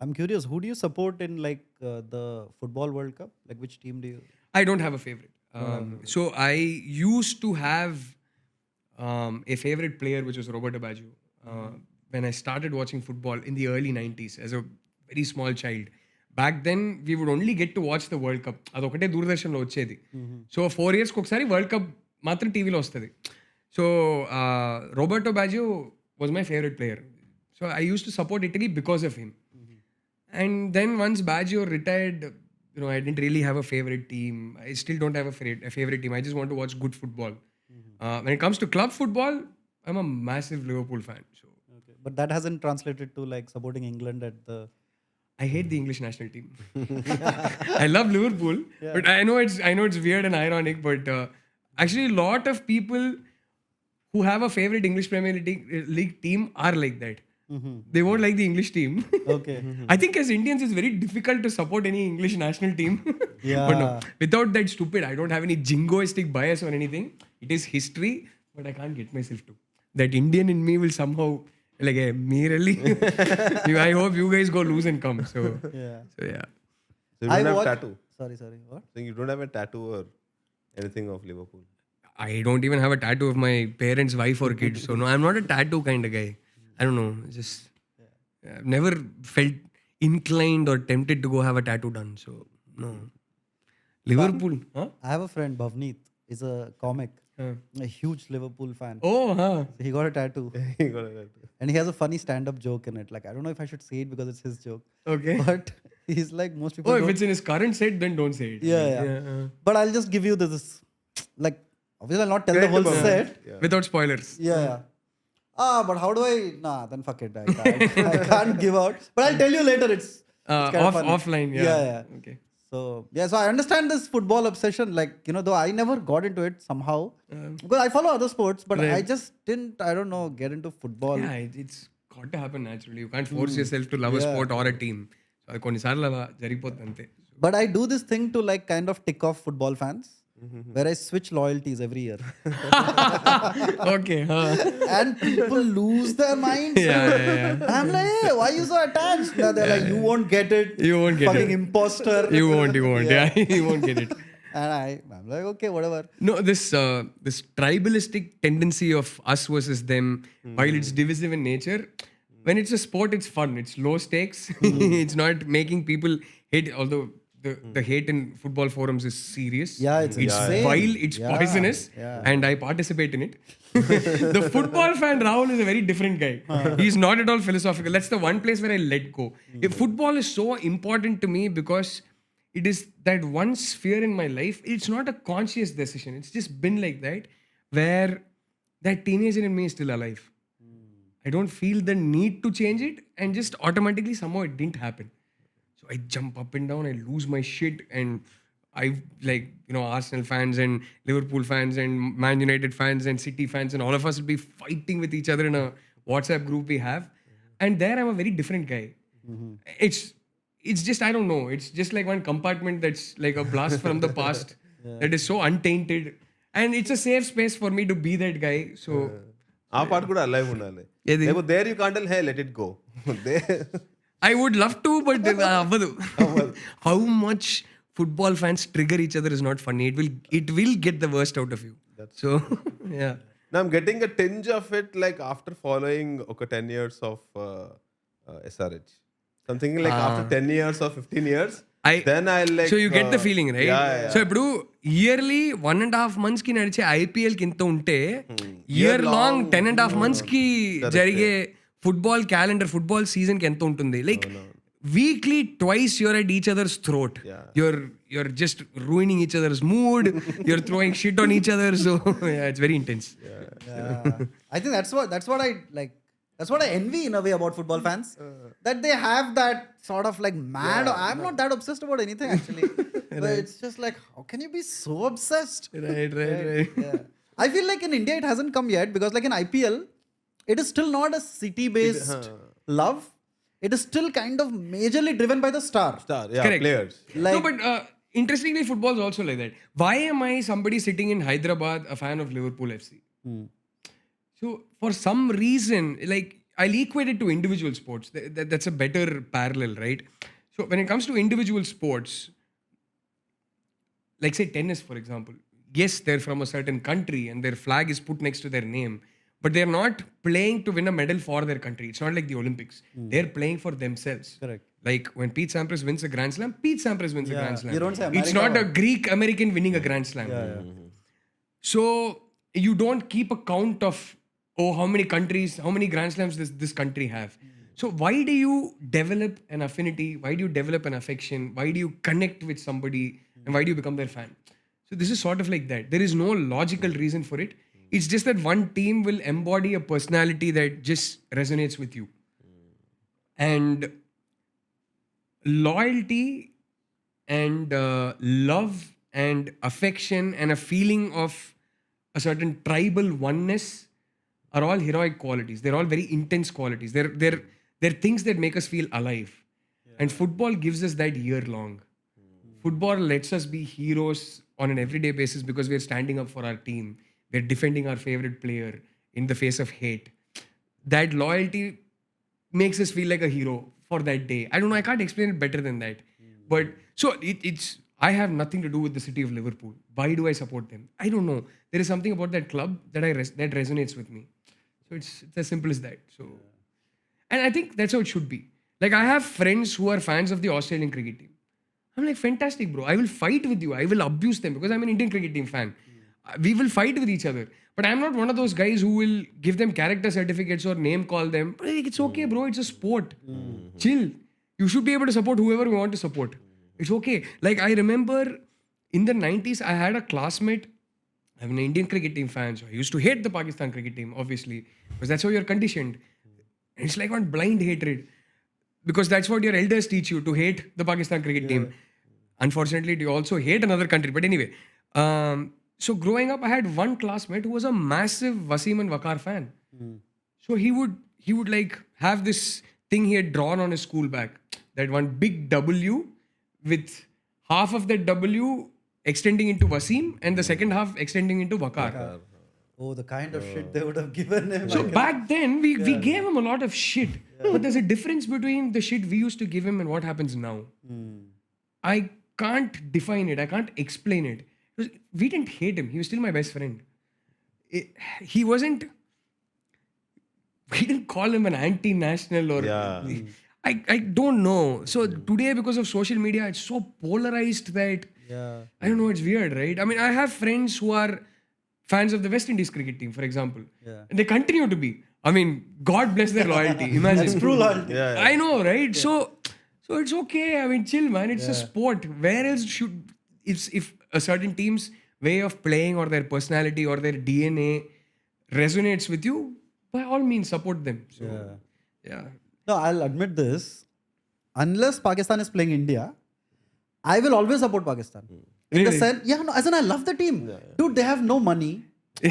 I'm curious, who do you support in like the football World Cup? Like which team do you? I don't have a favorite. So I used to have a favorite player which was Roberto Baggio when I started watching football in the early 90s as a very small child. Back then we would only get to watch the World Cup. అదొకటే దూరదర్శన్లో వచ్చేది. So 4 years ఒకసారి world cup మాత్రం టీవీలో వస్తుంది. So Roberto Baggio was my favorite player. So I used to support Italy because of him. And then once Baggio retired, I didn't really have a favorite team. I still don't have a favorite team. I just want to watch good football. When it comes to club football, I'm a massive Liverpool fan. So, Okay. But that hasn't translated to like supporting England at the. I hate the English national team. I love Liverpool, but I know it's weird and ironic. But actually, a lot of people who have a favorite English Premier League team are like that. They won't like the English team. Okay. I think as Indians, it's very difficult to support any English national team. Yeah. But no, without that stupid, I don't have any jingoistic bias or anything. It is history, but I can't get myself to. That Indian in me will somehow, like, hey, me really. I hope you guys go lose and come. So Yeah. yeah. So you don't have watched- tattoo. Sorry. What? So you don't have a tattoo or anything of Liverpool. I don't even have a tattoo of my parents' wife or kids. So no, I'm not a tattoo kind of guy. I don't know. Just I've never felt inclined or tempted to go have a tattoo done. So no. Liverpool. Huh? I have a friend, Bhavneet. He's a comic, a huge Liverpool fan. Oh, huh. He got a tattoo. You got a tattoo. And he has a funny stand-up joke in it. Like, I don't know if I should say it because it's his joke. Okay. But he's like, most people Oh, if don't. it's in his current set, then don't say it. Yeah. But I'll just give you this. Like, obviously I'll not tell the whole Correct, set. Yeah. Without spoilers. Yeah. But how do I? Nah, then fuck it. I can't give out. But I'll tell you later. It's kind of funny. Offline. Yeah. Yeah. Okay. So I understand this football obsession. Like, though I never got into it somehow. Because I follow other sports, but I just didn't, I don't know, get into football. Yeah, it's got to happen naturally. You can't force yourself to love a sport or a team. So అది కొన్నిసార్లు అలా జరిగిపోతుంది అంతే. But I do this thing to like kind of tick off football fans. Where I switch loyalties every year. Okay. And people lose their minds. Yeah. And I'm like, hey, why are you so attached? And they're like, you won't get it. You won't get fucking it. imposter. You won't. Yeah. You won't get it. And I'm like, okay, whatever. No, this tribalistic tendency of us versus them, while it's divisive in nature, when it's a sport, it's fun. It's low stakes. It's not making people hate. Although the hate in football forums is serious. Yeah, it's insane. vile, it's Yeah, poisonous, yeah. and I participate in it. The football fan Rahul is a very different guy. He's not at all philosophical. That's the one place where I let go. If football is so important to me because it is that one sphere in my life. It's not a conscious decision. It's just been like that, where that teenager in me is still alive. I don't feel the need to change it, and just automatically somehow it didn't happen. So I jump up and down, I lose my shit, and I like, Arsenal fans and Liverpool fans and Man United fans and City fans and all of us will be fighting with each other in a WhatsApp group we have. And there I'm a very different guy. It's just, I don't know. It's just like one compartment that's like a blast from the past that is so untainted. And it's a safe space for me to be that guy. So ఆ పాట కూడా alive ఉండాలి. ఏది? There you can't tell hey let it go. I would love to, but avvadu. How much football fans trigger each other is not funny. It will get the worst out of you. So yeah. Now I'm getting a tinge of it like after following 10 years of SRH. Something like after 10 years or 15 years. Then I'll like. So you get the feeling, right? Yeah. So ఇప్పుడు yearly 1.5 months కి నడిచే IPL కి ఇంత ఉంటే year long 10.5 months కి జరిగే football calendar, football season కి ఎంత ఉంటుంది? Like weekly twice you're at each others throat. You're just ruining each other's mood. You're throwing shit on each other. So yeah, it's very intense. I think that's what I like. That's what I envy in a way about football fans. That they have that sort of like mad. I'm not that obsessed about anything actually. But it's just like, how can you be so obsessed? Right. Yeah. I feel like in India it hasn't come yet because like in IPL, it is still not a city-based love. It is still kind of majorly driven by the star. Correct. Players. Like, No, but interestingly, football is also like that. Why am I somebody sitting in Hyderabad, a fan of Liverpool FC? So for some reason, like I'll equate it to individual sports. That's a better parallel, right? So when it comes to individual sports, like say tennis, for example, yes, they're from a certain country and their flag is put next to their name, but they're not playing to win a medal for their country. It's not like the Olympics. They're playing for themselves. Correct. Like when Pete Sampras wins a Grand Slam, Pete Sampras wins a Grand Slam. You don't say It's America. not a Greek American winning a Grand Slam. So you don't keep a count of how many countries, how many Grand Slams this country have. So why do you develop an affinity? Why do you develop an affection? Why do you connect with somebody? And why do you become their fan? So this is sort of like that. There is no logical reason for it. It's just that one team will embody a personality that just resonates with you. And loyalty and love and affection and a feeling of a certain tribal oneness are all heroic qualities. They're all very intense qualities. They're things that make us feel alive. And football gives us that year long. Football lets us be heroes on an everyday basis because we're standing up for our team. We're defending our favorite player in the face of hate. That loyalty makes us feel like a hero for that day. I don't know. I can't explain it better than that. But so it's. I have nothing to do with the city of Liverpool. Why do I support them? I don't know. There is something about that club that that resonates with me. So it's as simple as that. So, and I think that's how it should be. Like I have friends who are fans of the Australian cricket team. I'm like, fantastic, bro. I will fight with you. I will abuse them because I'm an Indian cricket team fan. We will fight with each other. But I'm not one of those guys who will give them character certificates or name call them. It's okay, bro. It's a sport. Chill. You should be able to support whoever you want to support. It's okay. Like I remember in the 90s, I had a classmate. I'm an Indian cricket team fan. So I used to hate the Pakistan cricket team, obviously. Because that's how you're conditioned. And it's like one blind hatred. Because that's what your elders teach you, to hate the Pakistan cricket team. Unfortunately, you also hate another country. But anyway. So growing up, I had one classmate who was a massive Wasim and Waqar fan. So he would like have this thing he had drawn on his school bag. That one big W with half of that W extending into Wasim and the second half extending into Waqar. oh, the kind of shit they would have given him. So back then, we gave him a lot of shit. But there's a difference between the shit we used to give him and what happens now. I can't define it. I can't explain it. We didn't hate him. He was still my best friend. We didn't call him an anti-national or... I don't know. So today, because of social media, it's so polarized that Yeah. I don't know. It's weird, right? I mean, I have friends who are fans of the West Indies cricket team, for example, Yeah. and they continue to be. I mean, God bless their loyalty. Imagine. That's true loyalty. Yeah. I know, right? So it's okay. I mean, chill, man. It's a sport. Where else should if a certain team's way of playing or their personality or their DNA resonates with you, by all means support them. So yeah. No, I'll admit this. Unless Pakistan is playing India, I will always support Pakistan. In the Really? sense, as in I love the team. Dude, they have no money.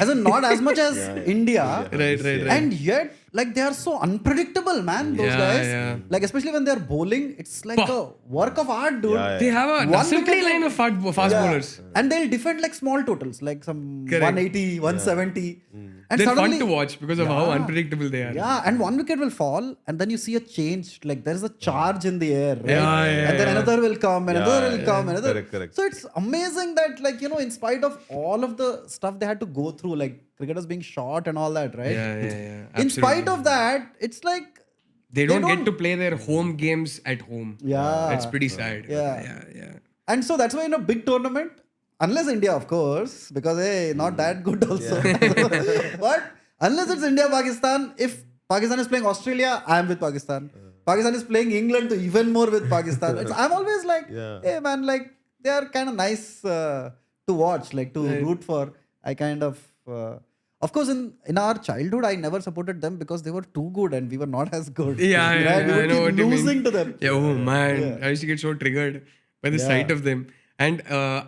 As in not as much as India. Right. And yet, like they are so unpredictable, man. Those Yeah, guys. yeah. Like especially when they're bowling, it's like a work of art, dude. Yeah, They have an One assembly wicket- line of fast Yeah. bowlers. And they'll defend like small totals, like some Correct. 180, 170. And They're suddenly, fun to watch because of how unpredictable they are. yeah, and one wicket will fall, and then you see a change. Like there is a charge in the air, right? Yeah, and then another will come, and another will come, another. Correct. So it's amazing that, like, in spite of all of the stuff they had to go through, like cricketers being shot and all that, right? Yeah. In spite of that, it's like They don't get to play their home games at home. Yeah. That's pretty sad. Yeah. Yeah. And so that's why in a big tournament, unless India, of course, because hey, not that good also. But unless it's India, Pakistan, if Pakistan is playing Australia, I am with Pakistan. Pakistan is playing England, to even more with Pakistan. I'm always like, hey man, like they are kind of nice to watch, like to root for. I kind of course, in our childhood, I never supported them because they were too good and we were not as good. Yeah, Right? We I would know keep what you mean. losing to them. Yeah, oh man, I used to get so triggered by the sight of them. And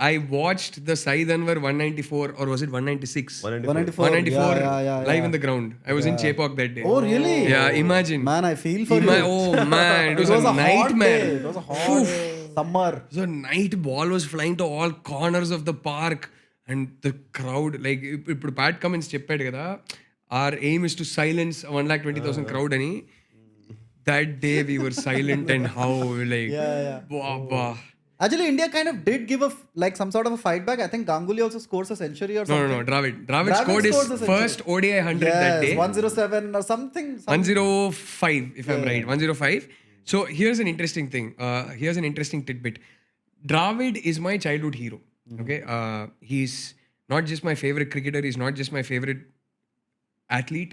I watched the Saeed Anwar 194, or was it 196? 194. 194 Yeah. live in the ground. I was in Chepauk that day. Oh, really? Yeah, imagine. Man, I feel for you. Oh man, it was a hot day. nightmare. It was a hot summer. So night ball was flying to all corners of the park, and the crowd, like, ఇప్పుడు Pat Cummins చెప్పాడు కదా, our aim is to silence 120,000 crowd అని. That day we were silent and how like wow. Actually, India kind of did give like some sort of a fight back. I think Ganguly also scores a century or something. No, Dravid scored his scores a century. first ODI 100 that day. 107 or something. 105, if I'm right. 105. So here's an interesting thing. Here's an interesting tidbit. Dravid is my childhood hero. Okay, he's not just my favorite cricketer. He's not just my favorite athlete.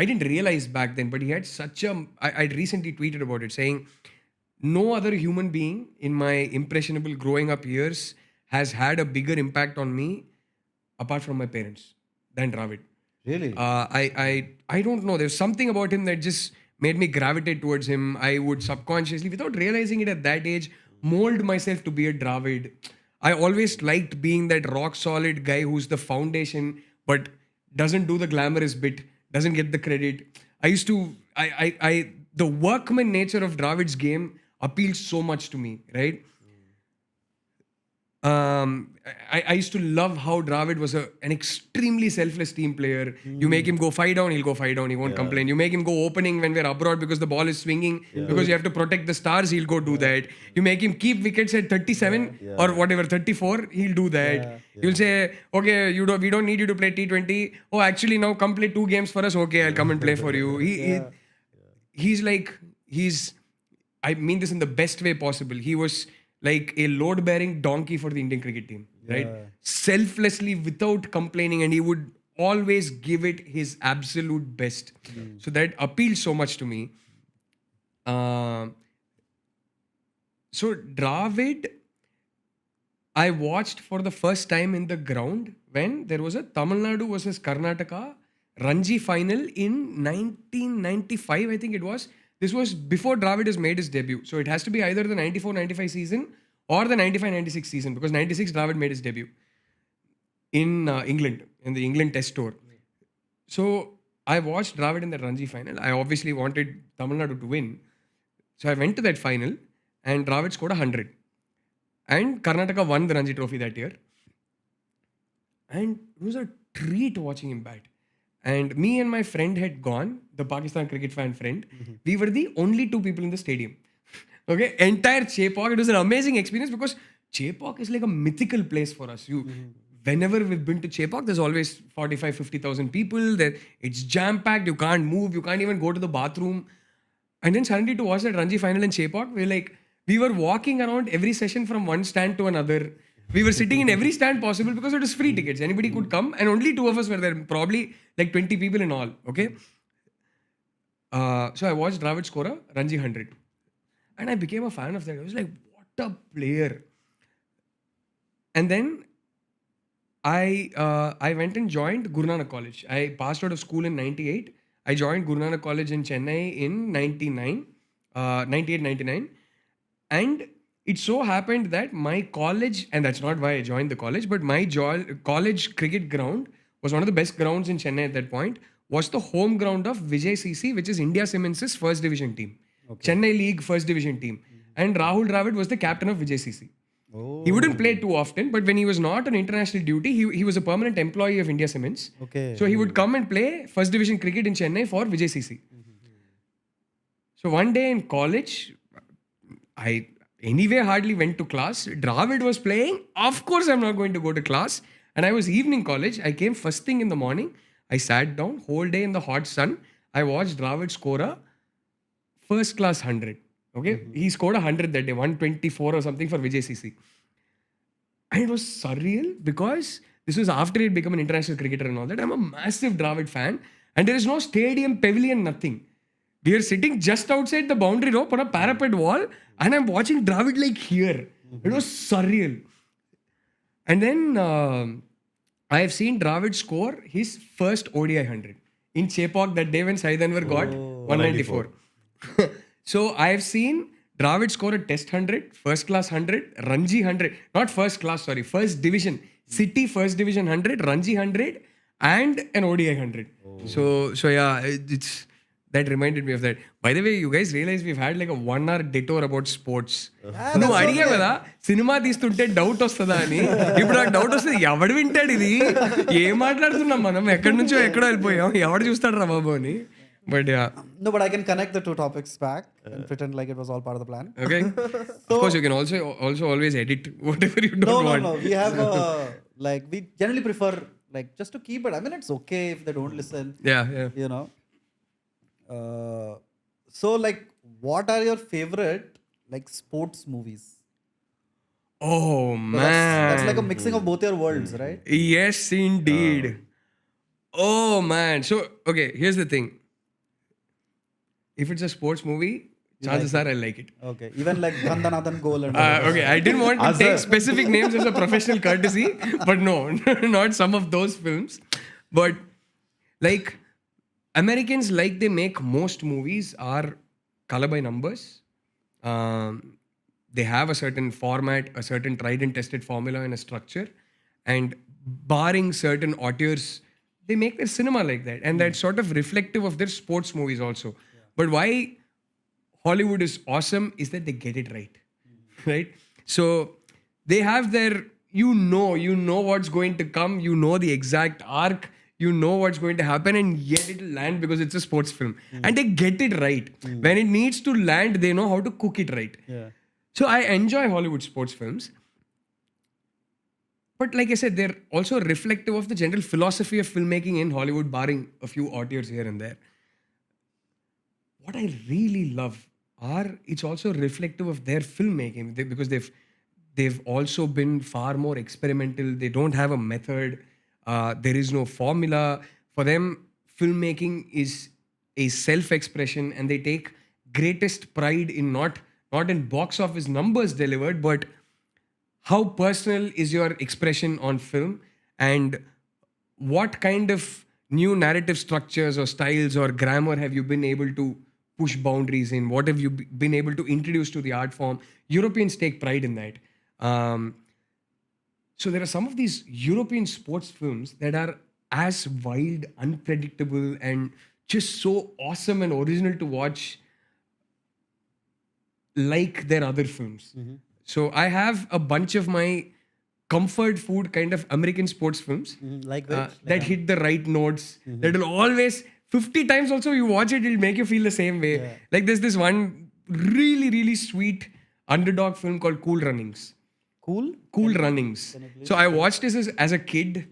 I didn't realize back then, but he had such a. I recently tweeted about it, saying no other human being in my impressionable growing up years has had a bigger impact on me, apart from my parents, than Dravid. Really? I don't know. There's something about him that just made me gravitate towards him. I would subconsciously, without realizing it at that age, mold myself to be a Dravid. I always liked being that rock solid guy who's the foundation, but doesn't do the glamorous bit, doesn't get the credit. I used to, the workman nature of Dravid's game appeals so much to me, right? I used to love how Dravid was an extremely selfless team player. You make him go 5 down, he'll go 5 down, he won't complain. You make him go opening when we're abroad because the ball is swinging, because you have to protect the stars, he'll go do that. You make him keep wickets at 37 or whatever, 34, he'll do that. You'll say, okay, we don't need you to play T20. Oh, actually now come play 2 games for us. Okay, I'll come and play for you. He's I mean this in the best way possible. He was like a load-bearing donkey for the Indian cricket team, right? Selflessly, without complaining, and he would always give it his absolute best. So that appeals so much to me. So Dravid, I watched for the first time in the ground when there was a Tamil Nadu versus Karnataka Ranji final in 1995, I think it was. This was before Dravid has made his debut. So it has to be either the 94-95 season or the 95-96 season, because 96 Dravid made his debut in England, in the England Test tour. So I watched Dravid in the Ranji final. I obviously wanted Tamil Nadu to win. So I went to that final and Dravid scored 100. And Karnataka won the Ranji trophy that year. And it was a treat watching him bat. And me and my friend had gone, the Pakistan cricket fan friend. We were the only 2 people in the stadium. Okay, entire Chepauk. It was an amazing experience because Chepauk is like a mythical place for us. Whenever we've been to Chepauk, there's always 45,000-50,000 people. It's jam-packed. You can't move. You can't even go to the bathroom. And then suddenly to watch that Ranji final in Chepauk, we were walking around every session from one stand to another. We were sitting in every stand possible because it was free tickets. Anybody could come, and only two of us were there. Probably like 20 people in all. Okay. So I watched Dravid score a Ranji 100. And I became a fan of that. I was like, what a player. And then I went and joined Guru Nanak College. I passed out of school in 98. I joined Guru Nanak College in Chennai in 99, 98, 99. And it so happened that my college, and that's not why I joined the college, but my college cricket ground was one of the best grounds in Chennai at that point, was the home ground of Vijay CC, which is India Cements' first division team. Chennai League first division team. And Rahul Dravid was the captain of Vijay CC. He wouldn't play too often, but when he was not on international duty, he was a permanent employee of India Cements. Okay. So he would come and play first division cricket in Chennai for Vijay CC. So one day in college, I anyway hardly went to class. Dravid was playing. Of course, I'm not going to go to class. And I was evening college. I came first thing in the morning. I sat down whole day in the hot sun. I watched Dravid score a first class 100. Okay. He scored 100 that day, 124 or something for Vijay CC. And it was surreal because this was after he had become an international cricketer and all that. I'm a massive Dravid fan. And there is no stadium, pavilion, nothing. We are sitting just outside the boundary rope on a parapet wall, and I'm watching Dravid like here. It was surreal. And then I have seen Dravid score his first ODI 100 in Chepauk that day when Saeed Anwar got 194. So I have seen Dravid score a Test 100, first class 100, Ranji 100, not first class, sorry, first division, City first division 100, Ranji 100, and an ODI 100. So yeah, it's. That reminded me of that. By the way, you guys realize we've had like a 1 hour detour about sports. నువ్వు అడిగా కదా cinema తీస్తుంటే doubt వస్తుందా అని. ఇప్పుడు నాకు doubt వస్తుంది, ఎవడు వింటాడు ఇది, ఏం మాట్లాడుతున్నాం మనం, ఎక్కడి నుంచో ఎక్కడో వెళ్ళిపోయాం, ఎవడు చూస్తాడు రా బాబు అని. But yeah. No, but I can connect the two topics back and pretend like it was all part of the plan. Okay. Of course, you can also always edit whatever you don't want. No. We have we generally prefer just to keep it. I mean, it's okay if they don't listen. Yeah. You know. So what are your favorite sports movies? Oh man, that's like a mixing of both your worlds, right? Yes, indeed. Oh man. So okay, here's the thing. If it's a sports movie, chances are I like it. Okay, even like Dhandanathan Goal and okay, I didn't want to take specific names as a professional courtesy, but no, not some of those films. But like Americans, like they make most movies, are color by numbers. They have a certain format, a certain tried and tested formula and a structure. And barring certain auteurs, they make their cinema like that. And that's sort of reflective of their sports movies also. But why Hollywood is awesome is that they get it right. Right? So they have their, you know what's going to come, you know the exact arc, you know what's going to happen, and yet it'll land because it's a sports film. And they get it right. When it needs to land, they know how to cook it right. Yeah. So I enjoy Hollywood sports films. But like I said, they're also reflective of the general philosophy of filmmaking in Hollywood, barring a few auteurs here and there. What I really love it's also reflective of their filmmaking because they've also been far more experimental. They don't have a method. There is no formula. For them, filmmaking is a self-expression, and they take greatest pride in not in box office numbers delivered, but how personal is your expression on film, and what kind of new narrative structures or styles or grammar have you been able to push boundaries in? What have you been able to introduce to the art form? Europeans take pride in that. So there are some of these European sports films that are as wild, unpredictable, and just so awesome and original to watch like their other films. So I have a bunch of my comfort food kind of American sports films Like which? that hit the right notes. That will always, 50 times also you watch it, it'll make you feel the same way. Yeah. Like there's this one really, really sweet underdog film called Cool Runnings. Cool Runnings. So I watched this as a kid,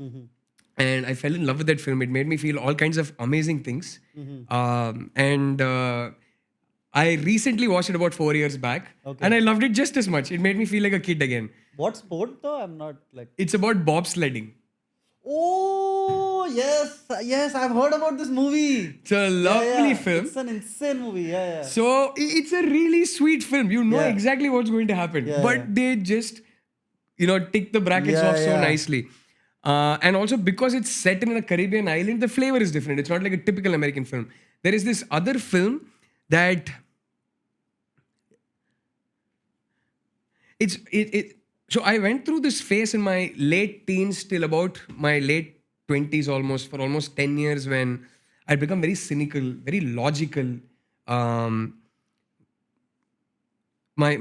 and I fell in love with that film. It made me feel all kinds of amazing things. And I recently watched it about 4 years back, and I loved it just as much. It made me feel like a kid again. What sport though? I'm not like. It's about bobsledding. Oh yes, I've heard about this movie. It's a lovely film. It's an insane movie. Yeah. So it's a really sweet film. You know Yeah. exactly what's going to happen, Yeah, but yeah. they just, tick the brackets Yeah, off so yeah. nicely. And also because it's set in a Caribbean island, the flavor is different. It's not like a typical American film. There is this other film that So I went through this phase in my late teens till about my late 20s for almost 10 years when I'd become very cynical, very logical. My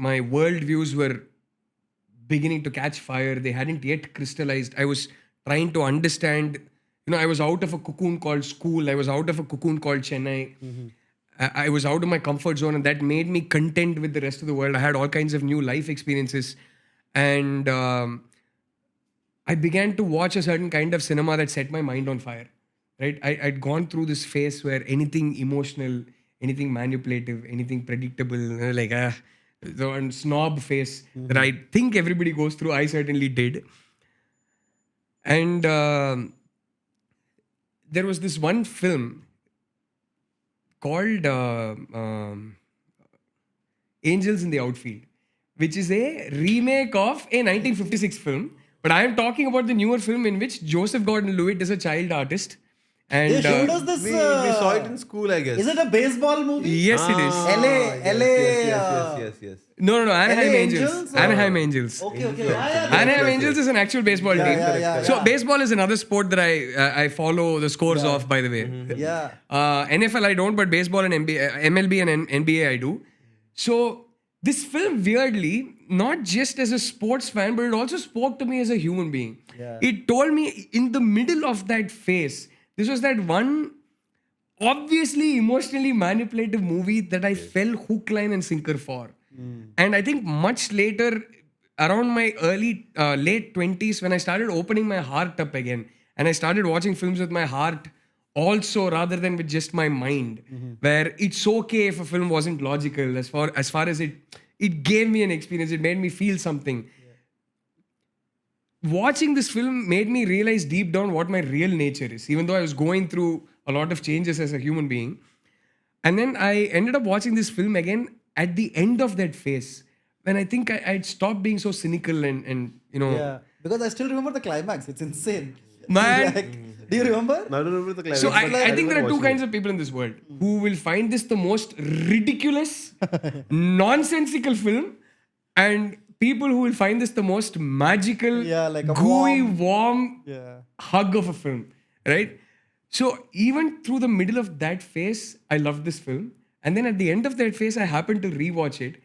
worldviews were beginning to catch fire. They hadn't yet crystallized. I was trying to understand. I was out of a cocoon called school. I was out of a cocoon called Chennai. I was out of my comfort zone, and that made me content with the rest of the world. I had all kinds of new life experiences. And I began to watch a certain kind of cinema that set my mind on fire. Right? I'd gone through this phase where anything emotional, anything manipulative, anything predictable, the one snob phase that I think everybody goes through, I certainly did. And there was this one film called Angels in the Outfield, which is a remake of a 1956 film. But I am talking about the newer film in which Joseph Gordon-Levitt is a child artist. And They showed us this. We saw it in school, I guess. Is it a baseball movie? yes, it is. Yes. No. Anaheim LA Angels. Angels or- Anaheim Angels. Okay. Yeah. Anaheim Angels is an actual baseball team. Yeah. So baseball is another sport that I follow the scores of, by the way. Yeah. NFL I don't, but baseball and MLB and NBA I do. So this film weirdly, not just as a sports fan, but it also spoke to me as a human being. Yeah. It told me in the middle of that phase, this was that one obviously emotionally manipulative movie that I fell hook, line and sinker for. And I think much later, around my late 20s, when I started opening my heart up again and I started watching films with my heart also rather than with just my mind, where it's okay if a film wasn't logical as far as it gave me an experience, it made me feel something. Watching this film made me realize deep down what my real nature is, even though I was going through a lot of changes as a human being. And then I ended up watching this film again at the end of that phase, when I think I'd stopped being so cynical and Yeah. Because I still remember the climax. It's insane. Man. Do you remember? I don't remember the climax. So but I think there are two watching kinds of people in this world who will find this the most ridiculous, nonsensical film, and people who will find this the most magical, Yeah, like a gooey, warm Yeah. hug of a film, right? So even through the middle of that phase, I loved this film. And then at the end of that phase, I happened to rewatch it.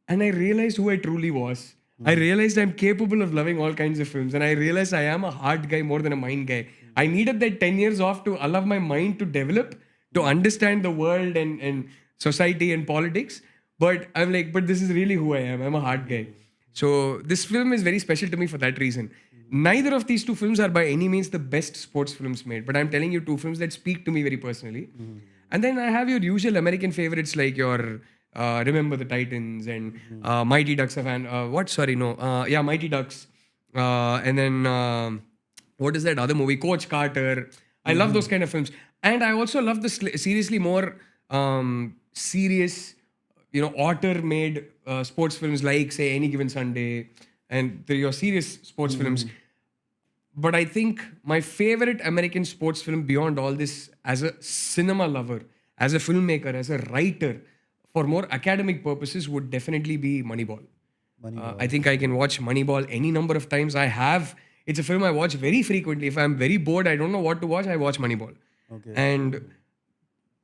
And I realized who I truly was. I realized I'm capable of loving all kinds of films. And I realized I am a heart guy more than a mind guy. I needed that 10 years off to allow my mind to develop, to understand the world and society and politics. But I'm like, but this is really who I am. I'm a heart guy. So this film is very special to me for that reason. Neither of these two films are by any means the best sports films made. But I'm telling you two films that speak to me very personally. And then I have your usual American favorites like your Remember the Titans and Mighty Ducks of Mighty Ducks. And then what is that other movie? Coach Carter. I love those kind of films. And I also love the seriously more serious, author-made sports films like, say, Any Given Sunday and your serious sports films. But I think my favorite American sports film beyond all this, as a cinema lover, as a filmmaker, as a writer, for more academic purposes, would definitely be Moneyball. I think I can watch Moneyball any number of times. It's a film I watch very frequently. If I'm very bored, I don't know what to watch, I watch Moneyball. Okay. And,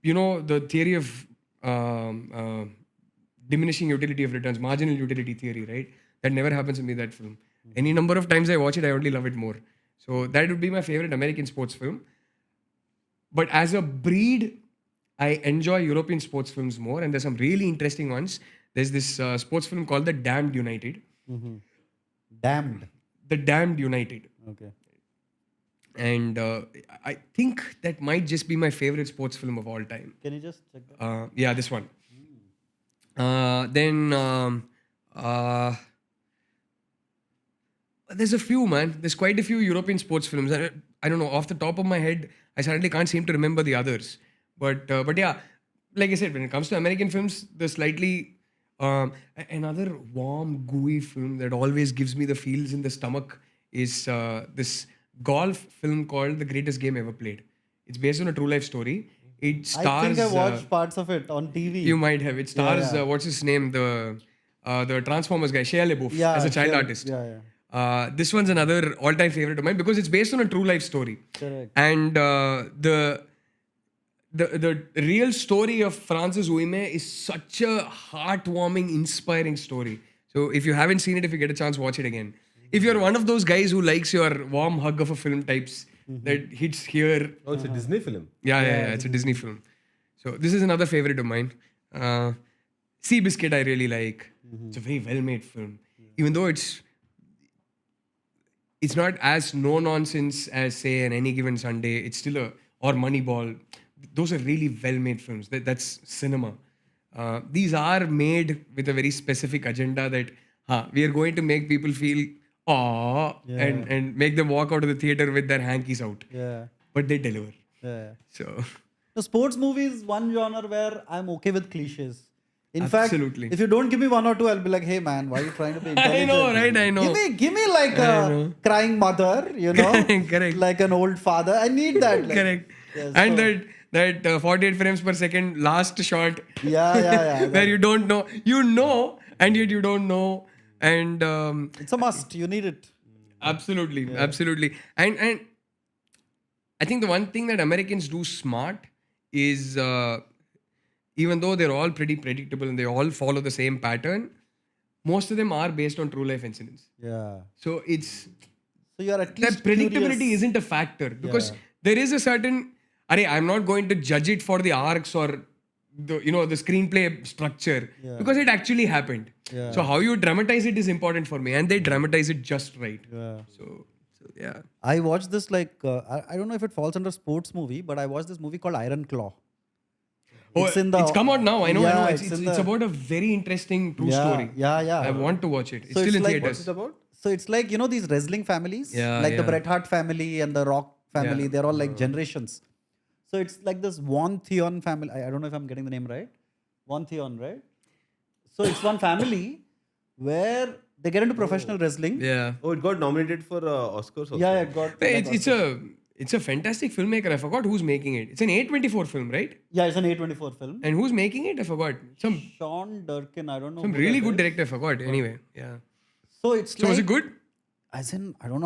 the theory of diminishing utility of returns, marginal utility theory, right? That never happens to me, that film. Any number of times I watch it, I only love it more. So that would be my favorite American sports film. But as a breed, I enjoy European sports films more. And there's some really interesting ones. There's this sports film called The Damned United. Damned. The Damned United. Okay. And I think that might just be my favorite sports film of all time. Can you just check that? Yeah, this one. Then there's a few, man. There's quite a few European sports films. I don't know, off the top of my head, I suddenly can't seem to remember the others. But yeah, like I said, when it comes to American films, the slightly another warm, gooey film that always gives me the feels in the stomach is this golf film called The Greatest Game Ever Played. It's based on a true life story. It stars. I think I watched parts of it on TV. You might have. It stars. yeah. What's his name? The Transformers guy, Shia LaBeouf, as a child artist. Yeah. This one's another all-time favorite of mine because it's based on a true life story. Correct. And the real story of Francis Ouimet is such a heartwarming, inspiring story. So if you haven't seen it, if you get a chance, watch it again. If you're one of those guys who likes your warm hug of a film types that hits here. Oh, it's a Disney film. Yeah, it's a Disney film. So this is another favorite of mine. Seabiscuit I really like. It's a very well-made film. Even though it's not as no-nonsense as, say, an Any Given Sunday. It's still or Moneyball. Those are really well-made films. That's cinema. These are made with a very specific agenda that we are going to make people feel and make them walk out of the theater with their hankies out. Yeah. But they deliver. Yeah. So The sports movies, one genre where I'm okay with cliches. In Absolutely. fact, if you don't give me one or two, I'll be like, hey man, why are you trying to be intelligent? I know, right? I know. Give me like a crying mother, you know? Correct. Like an old father. I need that. Like, Correct. yeah, And so- that 48 frames per second last shot Yeah. where you don't know. You know, and yet you don't know. And It's a must. You need it. absolutely. And I think the one thing that Americans do smart is even though they're all pretty predictable and they all follow the same pattern, most of them are based on true life incidents. Yeah. So it's So you're at that least predictability curious. isn't a factor because Yeah. there is a certain I'm not going to judge it for the arcs or the screenplay structure because it actually happened. Yeah. So how you dramatize it is important for me, and they dramatize it just right. Yeah. So yeah. I watched this I don't know if it falls under sports movie, but I watched this movie called Iron Claw. It's come out now. I know. Yeah, It's about a very interesting true story. Yeah. I want to watch it. It's So still it's in like- theaters. What's it about? So it's like, these wrestling families, Yeah, like the yeah. Bret Hart family and the Rock family, Yeah. they're all like generations. So it's like this Von Theon family. I don't know if I'm getting the name right. Von Theon, right? So it's one family where they get into professional wrestling. Yeah. Oh, it got nominated for Oscars also. Yeah, it got. Hey, like, it's a fantastic filmmaker. I forgot who's making it. It's an A24 film, right? yeah, it's an A24 film. And who's making it? I forgot. Some Sean Durkin, I don't know. some who really that good is. director. I forgot. Anyway, yeah. So it's So like, was it good? as in, I don't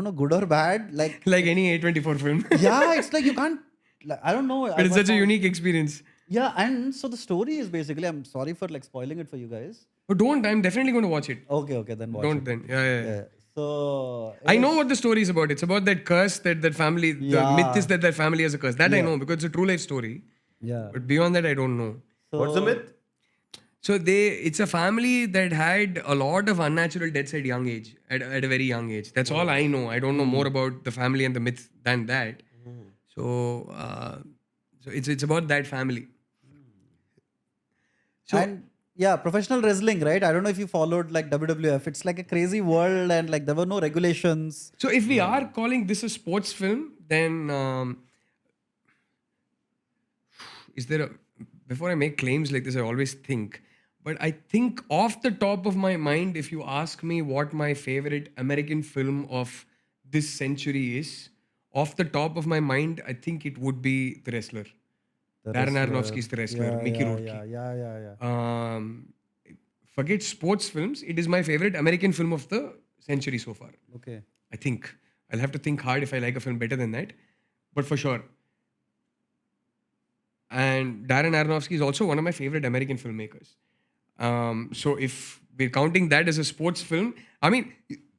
know, good or bad. Like, Like any A24 film. yeah, it's like you can't, like, I don't know. But it's such a unique experience. Yeah, and so the story is basically, I'm sorry for like spoiling it for you guys. But don't. I'm definitely going to watch it. Okay, then watch Don't it. then. Yeah. Yeah. So I know what the story is about. It's about that curse that family. The Yeah. myth is that family has a curse. That I know because it's a true life story. Yeah. But beyond that, I don't know. So, What's the myth? So it's a family that had a lot of unnatural deaths at young age, at a very young age. That's all I know. I don't know more about the family and the myth than that. So it's about that family. So and yeah, professional wrestling, right? I don't know if you followed like WWF. It's like a crazy world, and like there were no regulations. So if we are calling this a sports film, then is there before I make claims like this, I always think. But I think off the top of my mind, if you ask me what my favorite American film of this century is, off the top of my mind, I think it would be The Wrestler. Darren Aronofsky's The Wrestler, Mickey Rourke. Yeah. Forget sports films. It is my favorite American film of the century so far. Okay. I think. I'll have to think hard if I like a film better than that. But for sure. And Darren Aronofsky is also one of my favorite American filmmakers. So if we're counting that as a sports film, I mean,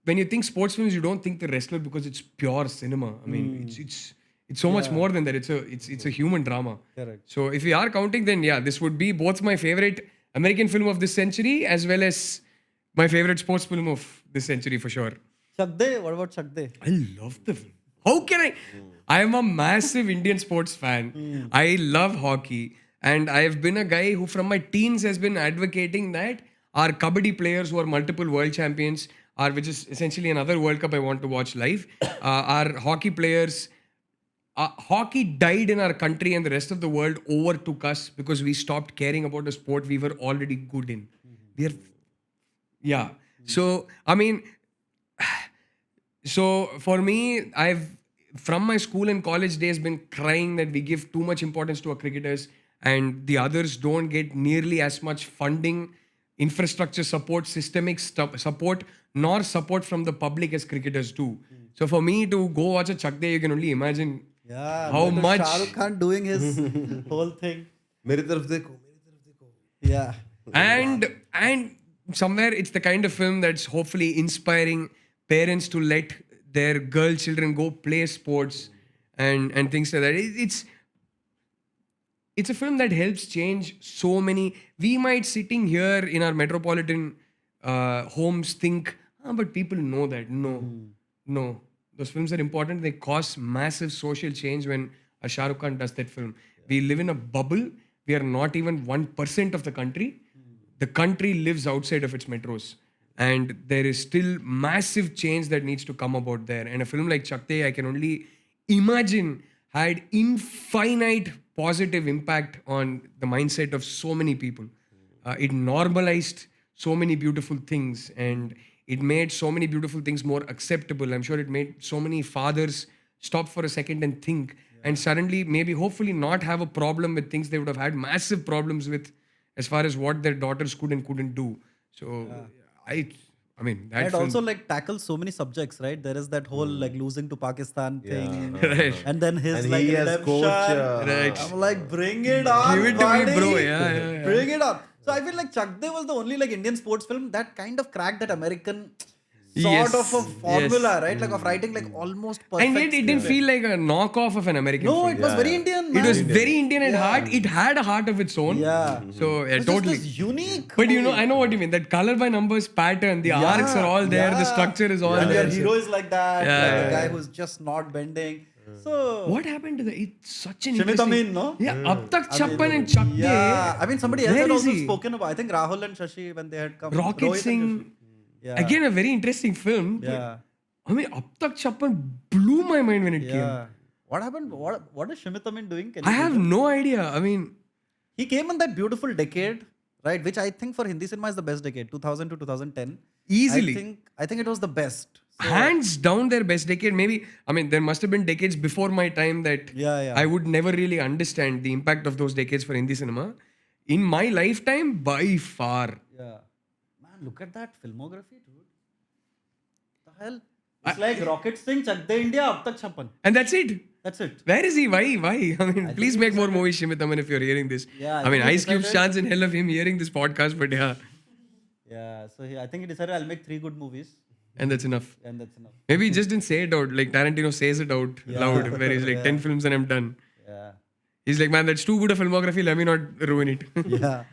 when you think sports films, you don't think The Wrestler because it's pure cinema. I mean, it's so much more than that. It's a human drama. Correct. So if we are counting, then yeah, this would be both my favorite American film of this century as well as my favorite sports film of this century for sure. Chak De, what about Chak De? I love the film. How can I? I am a massive Indian sports fan. I love hockey. And I have been a guy who from my teens has been advocating that our kabaddi players who are multiple world champions, which is essentially another World Cup I want to watch live, our hockey players, hockey died in our country and the rest of the world overtook us because we stopped caring about a sport we were already good in. We are, yeah. So, I mean, so for me, I've from my school and college days been crying that we give too much importance to our cricketers and the others don't get nearly as much funding, infrastructure support, systemic support, nor support from the public as cricketers do. So for me to go watch a Chak De, you can only imagine how much. Shah Rukh Khan doing his whole thing. मेरी तरफ देखो. Yeah. And somewhere it's the kind of film that's hopefully inspiring parents to let their girl children go play sports and things like that. It's a film that helps change so many. We might sitting here in our metropolitan homes think, but people know that. No. Those films are important. They cause massive social change when a Shah Rukh Khan does that film. We live in a bubble. We are not even 1% of the country. The country lives outside of its metros. And there is still massive change that needs to come about there. And a film like Chak De, I can only imagine, had infinite positive impact on the mindset of so many people. It normalized so many beautiful things and it made so many beautiful things more acceptable. I'm sure it made so many fathers stop for a second and think and suddenly maybe hopefully not have a problem with things they would have had massive problems with as far as what their daughters could and couldn't do. So I mean that And it film, also like tackles so many subjects, right? There is that whole like losing to Pakistan thing. Right. And then his And like he as redemption. coach, Right. I'm like, bring it on, Give it to me, buddy. bro. Yeah. Bring it on. So I feel like Chak De was the only like Indian sports film that kind of cracked that American sort Yes. of a formula, Yes. right? Like of writing like almost perfect. And yet it didn't script. feel like a knockoff of an American No, film. it was very Indian. It Man. was very Indian at heart. It had a heart of its own. Yeah. So It was just totally. this unique. But you know, movie. I know what you mean. That color by numbers pattern, the arcs are all there, the yeah. structure is all And there. your hero is like that. Yeah, like yeah, the guy yeah. who's just not bending. So What happened to the? It's such an Shimit interesting. Amin, no? Yeah, Up Tak Chappan and Chak De. Yeah. I mean, somebody else Where had is also he? spoken about. I think Rahul and Shashi when they had come. Rocket Rohit and Singh. Shashi. Yeah. Again, a very interesting film. but, Yeah. I mean, Up Tak Chappan blew my mind when it came. Yeah. What happened? What is Shimit Amin doing? Can I you have Google? no idea. I mean, He came in that beautiful decade, right? Which I think for Hindi cinema is the best decade, 2000 to 2010. easily. I think it was the best. So, Hands down their best decade. Maybe, I mean, there must have been decades before my time that Yeah. I would never really understand the impact of those decades for Hindi cinema. In my lifetime, by far. Yeah. Man, look at that filmography, dude. The hell? It's like Rocket Singh, Chak De India, Ab Tak Chappan. And that's it. That's it. Where is he? Why? I mean, please make more movies, Shimit Aman, if you're hearing this. Yeah, I mean, I think Ice he Cube's decided- chance in hell of him hearing this podcast, but yeah. Yeah. So I think he decided I'll make 3 good movies. And that's enough. And that's enough. Maybe he just didn't say it out. Like Tarantino says it out loud, where he's like, 10 films and I'm done. Yeah. He's like, man, that's too good a filmography. Let me not ruin it. Yeah.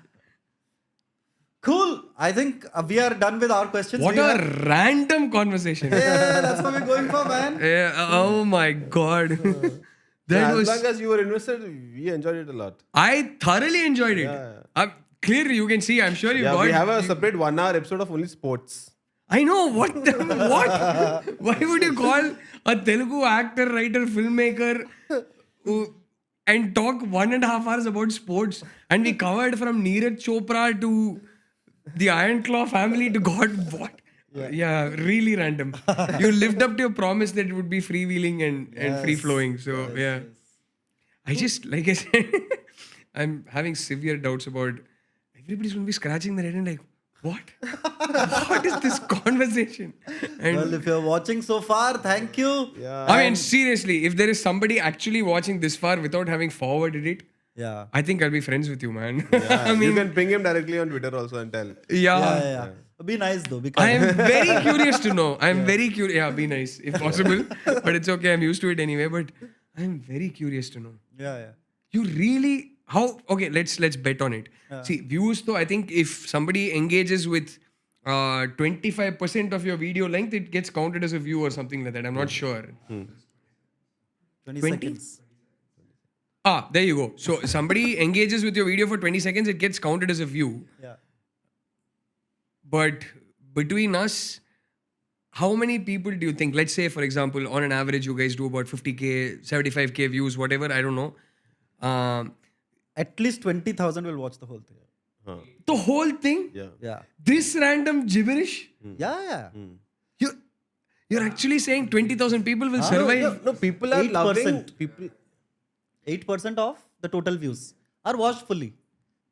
Cool. I think we are done with our questions. What We a have- random conversation. Yeah, that's what we're going for, man. Yeah, oh my God. Yeah, That as was. long as you were invested, we enjoyed it a lot. I thoroughly enjoyed it. Clearly, you can see, I'm sure you Yeah, got we have a separate 1 hour episode of only sports. I know what. Why would you call a Telugu actor, writer, filmmaker, and talk 1.5 hours about sports? And we covered from Neeraj Chopra to the Iron Claw family to God. What? Yeah, really random. You lived up to your promise that it would be freewheeling and free flowing. So yeah, I just like I said, I'm having severe doubts about. Everybody's going to be scratching their head and like, what? What is this conversation? And Well, if you're watching so far, thank you. Yeah. I mean, seriously, if there is somebody actually watching this far without having forwarded it, Yeah. I think I'll be friends with you, man. Yeah, you can ping him directly on Twitter also and tell. Yeah. Be nice though. Be I kind. am very curious to know. I'm very curious. Yeah, be nice if possible. But it's okay. I'm used to it anyway. But I'm very curious to know. Yeah. You really how? Okay, let's bet on it. See, views though. I think if somebody engages with 25% of your video length, it gets counted as a view or something like that. I'm not sure. 20 20? seconds. There you go. So somebody engages with your video for 20 seconds, it gets counted as a view. Yeah. But between us, how many people do you think, let's say, for example, on an average, you guys do about 50K, 75K views, whatever, I don't know. At least 20,000 will watch the whole thing. The whole thing? Yeah. Yeah. This random gibberish? Yeah. You're actually saying 20,000 people will survive? No, people are 8%. loving. People. 8% of the total views are watched fully.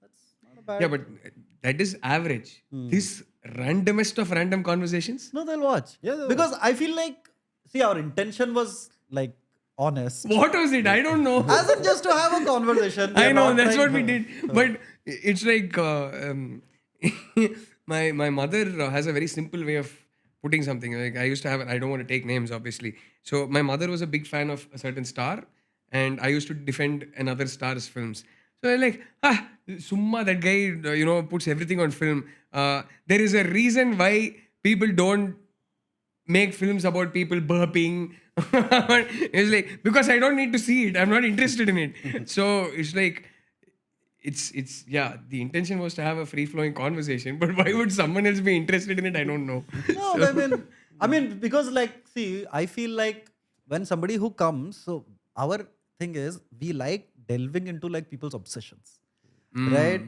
That's not a bad. Yeah, but that is average. This randomest of random conversations? No, they'll watch. Yeah, they'll because I feel like, see, our intention was like honest. What was it? I don't know. As in just to have a conversation. I We're know, not that's trying- what we did. But it's like my mother has a very simple way of putting something. Like I used to have, I don't want to take names, obviously. So my mother was a big fan of a certain star, and I used to defend another star's films. So I'm like, Summa, that guy, puts everything on film. There is a reason why people don't make films about people burping. It's like, because I don't need to see it. I'm not interested in it. So it's like, it's the intention was to have a free-flowing conversation, but why would someone else be interested in it? I don't know. No, I mean, because like, see, I feel like when somebody who comes, so our thing is we like delving into like people's obsessions, right?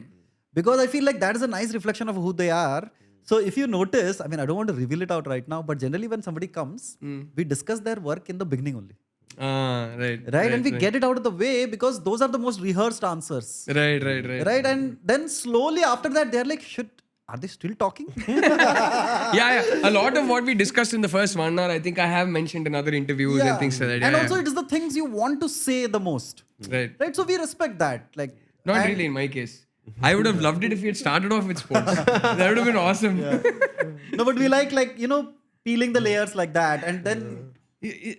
Because I feel like that is a nice reflection of who they are. So if you notice, I mean, I don't want to reveal it out right now, but generally when somebody comes, we discuss their work in the beginning only. Right. And we get it out of the way because those are the most rehearsed answers. Right. Right. And then slowly after that, they're like, shit, are they still talking? Yeah. A lot of what we discussed in the first 1 hour, I think I have mentioned in other interviews and things like that. And Yeah, also it is the things you want to say the most. Right. Right. So we respect that. Like, Not and- really in my case. I would have loved it if we had started off with sports. That would have been awesome. No, but we like, peeling the layers like that. And then,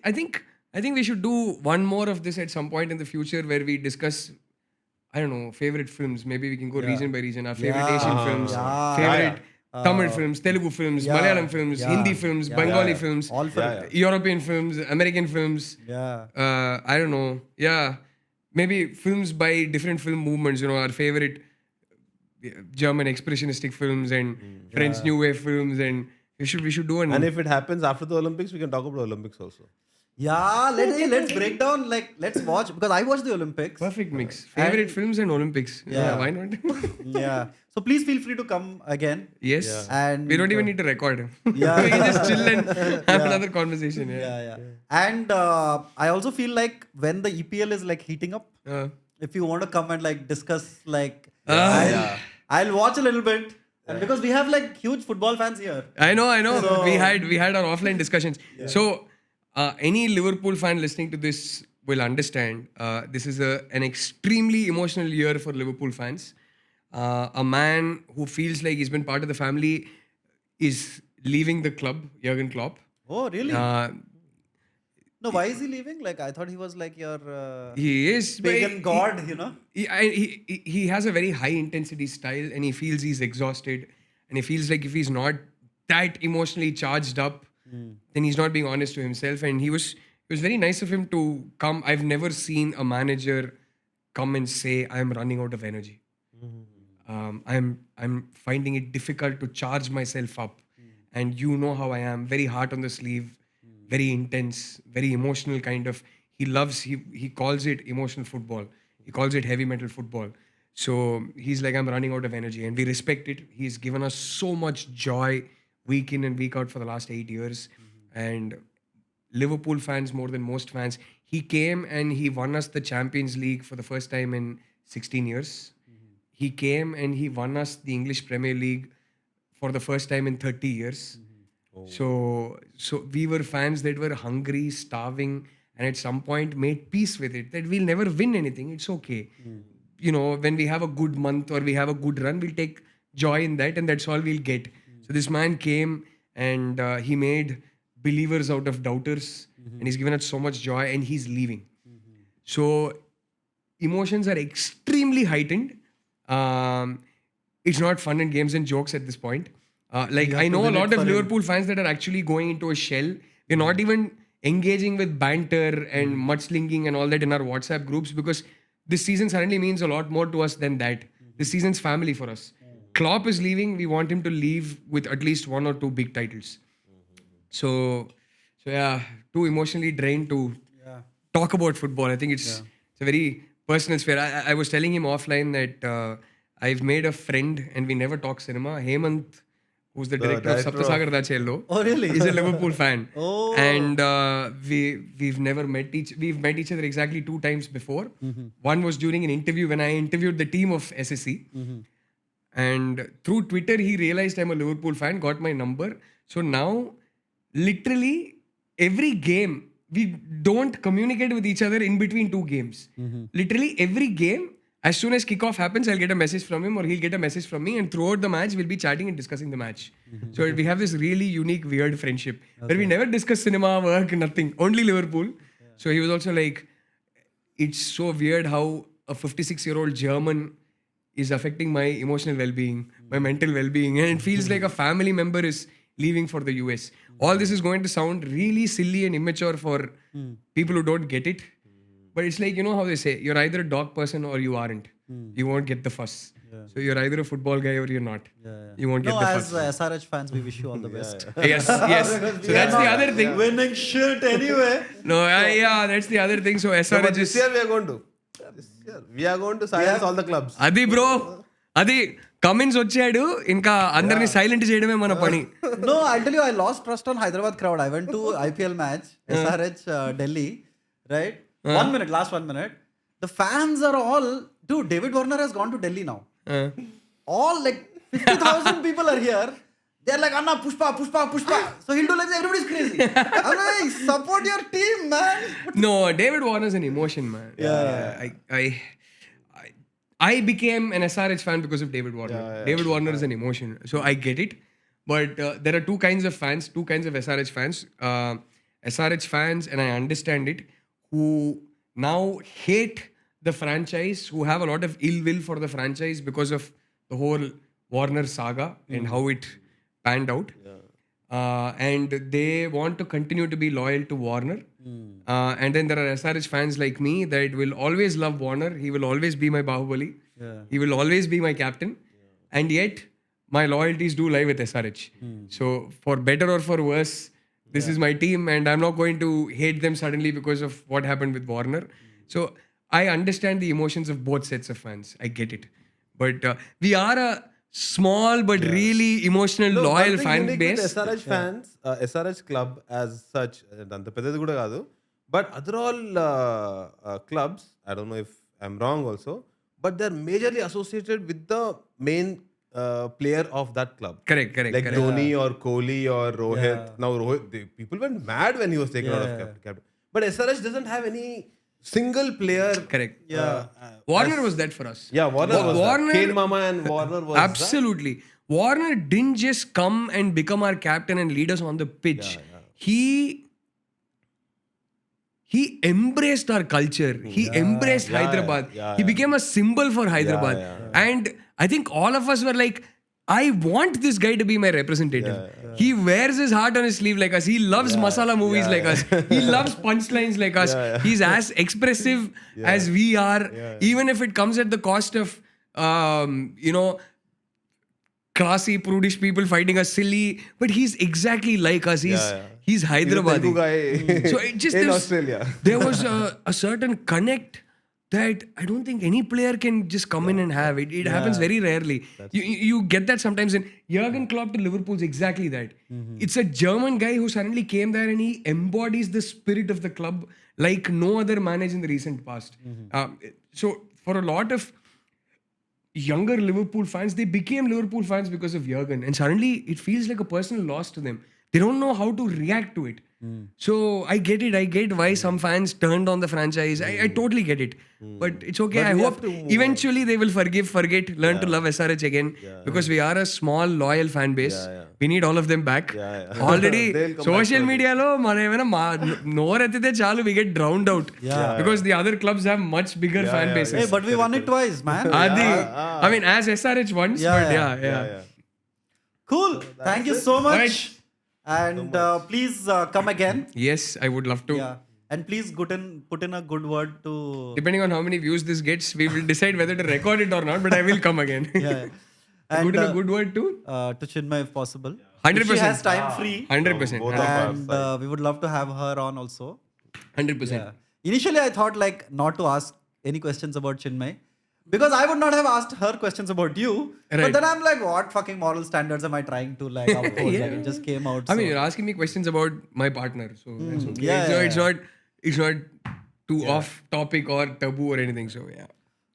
I think we should do one more of this at some point in the future where we discuss, I don't know, favorite films. Maybe we can go region by region. Our favorite Asian films, favorite Tamil films, Telugu films, Malayalam films, Hindi films, Bengali films, all for European films, American films. I don't know. Yeah. Maybe films by different film movements, our favorite German expressionistic films and French New Wave films, and we should do And if it happens after the Olympics, we can talk about Olympics also. Yeah, let's break down, let's watch, because I watched the Olympics. perfect mix. Favorite films and Olympics. Yeah, why not? Yeah. So please feel free to come again. Yes. And We don't even need to record. Yeah. We can just chill and have another conversation. Yeah. And I also feel like when the EPL is like heating up, if you want to come and like discuss, like, I'll watch a little bit. And because we have like huge football fans here. I know. So- we had our offline discussions. So any Liverpool fan listening to this will understand. This is an extremely emotional year for Liverpool fans. A man who feels like he's been part of the family is leaving the club, Jurgen Klopp. Oh, really? No, why is he leaving? Like, I thought he was like your He is pagan god, He has a very high intensity style, and he feels he's exhausted, and he feels like if he's not that emotionally charged up, then he's not being honest to himself. And it was very nice of him to come. I've never seen a manager come and say, "I'm running out of energy. I'm finding it difficult to charge myself up, and you know how I am, very hard on the sleeve." Very intense, very emotional kind of. He calls it emotional football. He calls it heavy metal football. So he's like, I'm running out of energy, and we respect it. He's given us so much joy week in and week out for the last 8 years. And Liverpool fans, more than most fans, he came and he won us the Champions League for the first time in 16 years. He came and he won us the English Premier League for the first time in 30 years. So we were fans that were hungry, starving, and at some point made peace with it, that we'll never win anything. It's okay. When we have a good month or we have a good run, we'll take joy in that, and that's all we'll get. So this man came and he made believers out of doubters, and he's given us so much joy, and he's leaving. So emotions are extremely heightened. It's not fun and games and jokes at this point. I know a lot of Liverpool fans that are actually going into a shell. We're not even engaging with banter and mudslinging and all that in our WhatsApp groups, because this season suddenly means a lot more to us than that. This season's family for us. Klopp is leaving. We want him to leave with at least 1 or 2 big titles. So yeah, too emotionally drained to talk about football. I think it's a very personal sphere. I was telling him offline that I've made a friend and we never talk cinema. Hemant, who's the director of Saptasagar Dachello. Oh, really? He's a Liverpool fan. Oh. And we've never met we've met each other exactly 2 times before. One was during an interview when I interviewed the team of SSC. And through Twitter, he realized I'm a Liverpool fan, got my number. So now, literally, every game, we don't communicate with each other in between 2 games. Literally, every game, as soon as kickoff happens, I'll get a message from him or he'll get a message from me. And throughout the match, we'll be chatting and discussing the match. So we have this really unique, weird friendship where we never discuss cinema, work, nothing. Only Liverpool. So he was also like, it's so weird how a 56-year-old German is affecting my emotional well-being, my mental well-being. And it feels like a family member is leaving for the US. All this is going to sound really silly and immature for people who don't get it. But it's like, you know how they say, you're either a dog person or you aren't. You won't get the fuss. So you're either a football guy or you're not. You won't get the fuss. As SRH fans, we wish you all the best. Yes. So that's the other thing. Winning shit anyway. No, yeah, that's the other thing. So No, but SRH this is... year we are going to. This year we are going to silence all the clubs. అది bro, అది Cummins వచ్చాడు, ఇంకా అందరిని silent చేయడమే మన పని. No, I'll tell you, I lost trust on Hyderabad crowd. I went to IPL match, SRH Delhi, right? 1 minute, last 1 minute. The fans are all, dude, David Warner has gone to Delhi now. All like 50,000 people are here. They're like, Anna, Pushpa. So he'll do like this, everybody's crazy. I'm like, support your team, man. No, David Warner's an emotion, man. I became an SRH fan because of David Warner. David Warner is an emotion. So I get it. But there are 2 kinds of fans, 2 kinds of SRH fans. SRH fans, and I understand it, who now hate the franchise, who have a lot of ill will for the franchise because of the whole Warner saga and how it panned out. And they want to continue to be loyal to Warner. And then there are SRH fans like me that will always love Warner. He will always be my Bahubali. He will always be my captain. And yet, my loyalties do lie with SRH. So, for better or for worse, this is my team and I'm not going to hate them suddenly because of what happened with Warner. So, I understand the emotions of both sets of fans. I get it. But we are a small but really emotional, loyal fan base. SRH fans, SRH club as such, anta peddadi kuda kaadu. But other all clubs, I don't know if I'm wrong also, but they're majorly associated with the main player of that club. Correct. Like Dhoni or Kohli or Rohit. Now Rohit, people went mad when he was taken out of captain. But SRH doesn't have any single player. Correct. Warner was that for us. Yeah, Warner was Warner, that. Kane Mama and Warner was absolutely. Warner didn't just come and become our captain and lead us on the pitch. He embraced our culture. He embraced Hyderabad. He became a symbol for Hyderabad. And I think all of us were like, I want this guy to be my representative. He wears his heart on his sleeve like us. He loves masala movies like us. He loves punchlines like us. He's as expressive as we are, even if it comes at the cost of, classy, prudish people fighting us silly. But he's exactly like us. He's Hyderabadi. So it just in Australia. There was a certain connect that I don't think any player can just come in and have. It happens very rarely. You get that sometimes. And Jurgen Klopp to Liverpool is exactly that. It's a German guy who suddenly came there and he embodies the spirit of the club like no other manager in the recent past. So for a lot of younger Liverpool fans, they became Liverpool fans because of Jurgen. And suddenly it feels like a personal loss to them. They don't know how to react to it. So I get it. I get why some fans turned on the franchise. I totally get it. But it's okay. But I we hope have to move eventually they will forget, learn to love SRH again. Because we are a small, loyal fan base. We need all of them back. Already, They'll come social back media lo noretite chalu we get drowned out. Because the other clubs have much bigger fan bases. Hey, but we won it twice, man. Adi, I mean, as SRH once, but yeah. Cool. Thank you so much. Right. And please come again. Yes, I would love to. Yeah. And please put in a good word to. Depending on how many views this gets, we will decide whether to record it or not. But I will come again. Yeah. Put in a good word too. To Chinmayi if possible. 100%. If she has time free. 100%. Both of our And we would love to have her on also. 100%. Yeah. Initially, I thought like not to ask any questions about Chinmayi because I would not have asked her questions about you. But Right. then I'm like, what fucking moral standards am I trying to like uphold? Like, it just came out. I mean, so- you're asking me questions about my partner, so that's okay. Yeah, So yeah, it's not too off topic or taboo or anything. So yeah.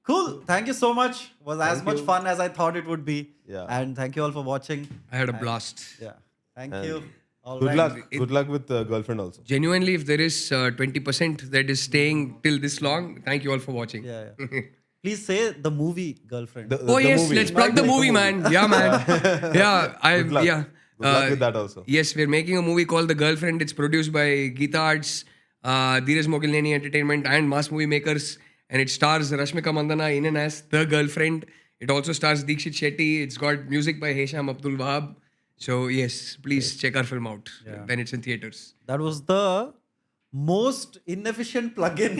Cool. Thank you so much. Was as much fun as I thought it would be. Yeah. And thank you all for watching. I had a blast. Yeah. Thank you. All Good right. luck. Good luck with girlfriend also. Genuinely, if there is 20% that is staying till this long, thank you all for watching. Yeah. Please say the movie Girlfriend. Oh yes, movie. let's plug the movie, man. Yeah, man. Yeah, Good luck. yeah. Good luck with that also. Yes, we're making a movie called The Girlfriend. It's produced by Geeta Arts, Dheeraj Mogilneni Entertainment, and Mass Movie Makers. And it stars Rashmika Mandana in and as The Girlfriend. It also stars Deekshit Shetty. It's got music by Hesham Abdul Wahab. So yes, please check our film out when it's in theaters. That was the most inefficient plugin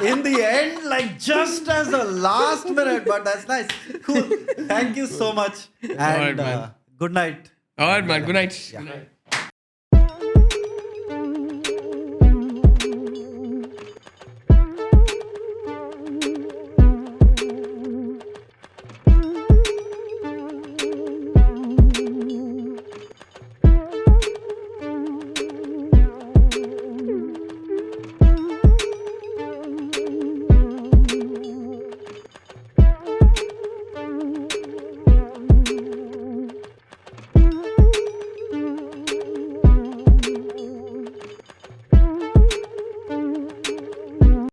in the end, like just as a last minute, but that's nice. Cool. Thank you so much. And man. good night. All right, man. Good night. Yeah. Good night.